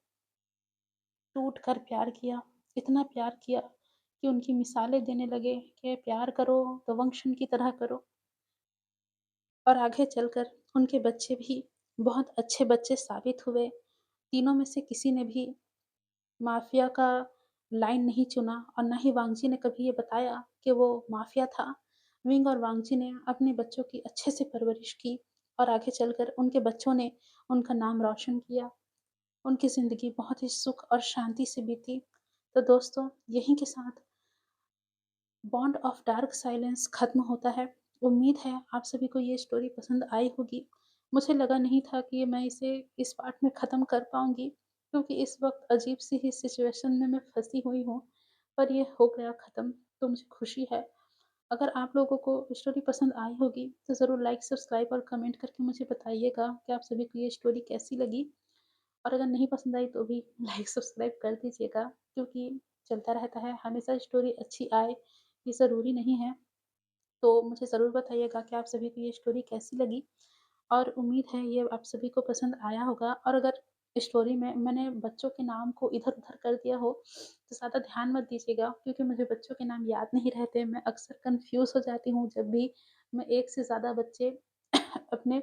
टूट कर प्यार किया। इतना प्यार किया कि उनकी मिसालें देने लगे कि प्यार करो तो वंशन की तरह करो। और आगे चलकर उनके बच्चे भी बहुत अच्छे बच्चे साबित हुए। तीनों में से किसी ने भी माफिया का लाइन नहीं चुना और ना ही वांगजी ने कभी ये बताया कि वो माफिया था। विंग और वांगजी ने अपने बच्चों की अच्छे से परवरिश की और आगे चलकर उनके बच्चों ने उनका नाम रोशन किया। उनकी ज़िंदगी बहुत ही सुख और शांति से बीती। तो दोस्तों, यहीं के साथ बॉन्ड ऑफ डार्क साइलेंस खत्म होता है। उम्मीद है आप सभी को ये स्टोरी पसंद आई होगी। मुझे लगा नहीं था कि मैं इसे इस पार्ट में ख़त्म कर पाऊँगी, क्योंकि इस वक्त अजीब सी ही सिचुएशन में मैं फंसी हुई हूँ, पर ये हो गया ख़त्म, तो मुझे खुशी है। अगर आप लोगों को स्टोरी पसंद आई होगी तो ज़रूर लाइक, सब्सक्राइब और कमेंट करके मुझे बताइएगा कि आप सभी को ये स्टोरी कैसी लगी। और अगर नहीं पसंद आई तो भी लाइक सब्सक्राइब कर दीजिएगा, क्योंकि चलता रहता है, हमेशा स्टोरी अच्छी आए ये ज़रूरी नहीं है। तो मुझे ज़रूर बताइएगा कि आप सभी को ये स्टोरी कैसी लगी और उम्मीद है ये आप सभी को पसंद आया होगा। और अगर स्टोरी में मैंने बच्चों के नाम को इधर-उधर कर दिया हो तो ज़्यादा ध्यान मत दीजिएगा, क्योंकि मुझे बच्चों के नाम याद नहीं रहते। मैं अक्सर कन्फ्यूज़ हो जाती हूँ जब भी मैं एक से ज़्यादा बच्चे अपने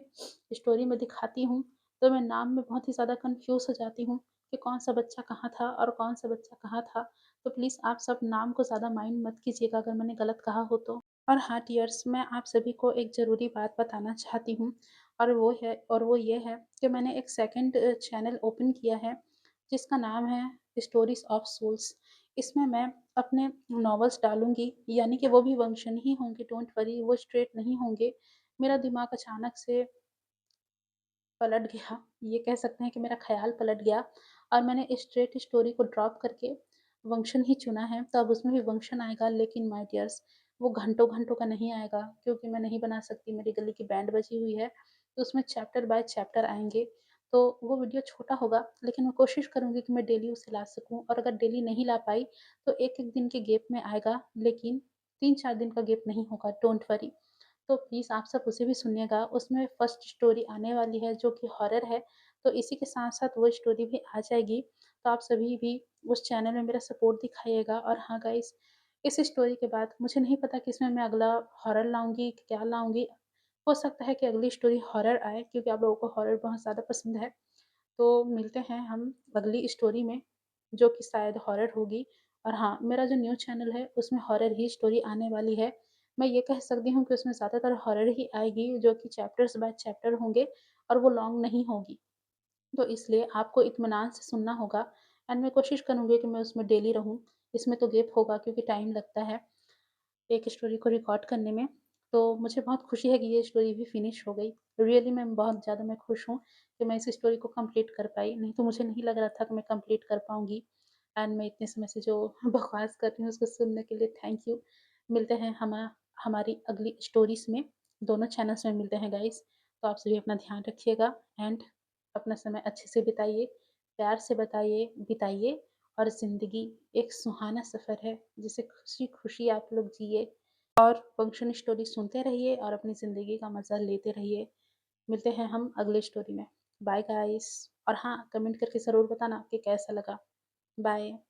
स्टोरी में दिखाती हूँ, तो मैं नाम में बहुत ही ज़्यादा कन्फ्यूज़ हो जाती हूँ। कि कौन-सा बच्चा कहाँ था और कौन-सा बच्चा कहाँ था। तो प्लीज़ आप सब नाम को ज़्यादा माइंड मत कीजिएगा अगर मैंने गलत कहा हो तो। और हाँ डियर्स, मैं आप सभी को एक ज़रूरी बात बताना चाहती हूँ और वो ये है कि मैंने एक सेकंड चैनल ओपन किया है, जिसका नाम है स्टोरीज़ ऑफ सोल्स। इसमें मैं अपने नॉवेल्स डालूँगी, यानी कि वो भी वंशन ही होंगे, डोंट वरी, वो स्ट्रेट नहीं होंगे। मेरा दिमाग अचानक से पलट गया, ये कह सकते हैं कि मेरा ख़्याल पलट गया और मैंने स्ट्रेट स्टोरी को ड्रॉप करके वंशन ही चुना है। तो अब उसमें भी वंशन आएगा, लेकिन माय डियर्स वो घंटों-घंटों का नहीं आएगा, क्योंकि मैं नहीं बना सकती, मेरी गले की बैंड बजी हुई है, तो उसमें चैप्टर बाय चैप्टर आएँगे। तो वो वीडियो छोटा होगा, लेकिन मैं कोशिश करूँगी कि मैं डेली उसे ला सकूँ, और अगर डेली नहीं ला पाई, तो 1-1 दिन के गैप में आएगा, लेकिन 3-4 दिन का गैप नहीं होगा, डोंट वरी। तो प्लीज़ आप सब उसे भी सुनिएगा। उसमें फर्स्ट स्टोरी आने वाली है जो कि हॉरर है, तो इसी के साथ-साथ वो स्टोरी भी आ जाएगी। तो आप सभी भी उस चैनल में मेरा सपोर्ट दिखाइएगा। और हाँ गाइज़, इस स्टोरी के बाद मुझे नहीं पता कि इसमें मैं अगला हॉरर लाऊँगी कि क्या लाऊँगी। हो सकता है कि अगली स्टोरी हॉरर आए, क्योंकि आप लोगों को हॉरर बहुत ज़्यादा पसंद है। तो मिलते हैं हम अगली स्टोरी में, जो कि शायद हॉरर होगी। और हाँ, मेरा जो न्यू चैनल है उसमें हॉरर ही स्टोरी आने वाली है। मैं ये कह सकती हूँ कि उसमें ज़्यादातर हॉरर ही आएगी, जो कि चैप्टर्स बाय चैप्टर होंगे और वो लॉन्ग नहीं होगी। तो इसलिए आपको इत्मीनान से सुनना होगा, एंड मैं कोशिश करूँगी कि मैं उसमें डेली रहूँ। इसमें तो गैप होगा, क्योंकि टाइम लगता है एक स्टोरी को रिकॉर्ड करने में। तो मुझे बहुत खुशी है कि ये स्टोरी भी फिनिश हो गई। रियली मैं बहुत ज़्यादा मैं खुश हूँ कि मैं इस स्टोरी को कंप्लीट कर पाई, नहीं तो मुझे नहीं लग रहा था कि मैं कंप्लीट कर पाऊँगी। एंड मैं इतने समय से जो बकवास कर रही हूँ उसको सुनने के लिए थैंक यू। मिलते हैं हमारी अगली स्टोरीज़ में, दोनों चैनल्स में मिलते हैं गाइज़। तो आप सभी अपना ध्यान रखिएगा एंड अपना समय अच्छे से बिताइए, प्यार से बिताइए, और ज़िंदगी एक सुहाना सफ़र है, जिसे खुशी-खुशी आप लोग जिए और फंक्शन स्टोरी सुनते रहिए और अपनी ज़िंदगी का मज़ा लेते रहिए। मिलते हैं हम अगली स्टोरी में। Bye guys. और हाँ, कमेंट करके ज़रूर बताना कि कैसा लगा। बाय।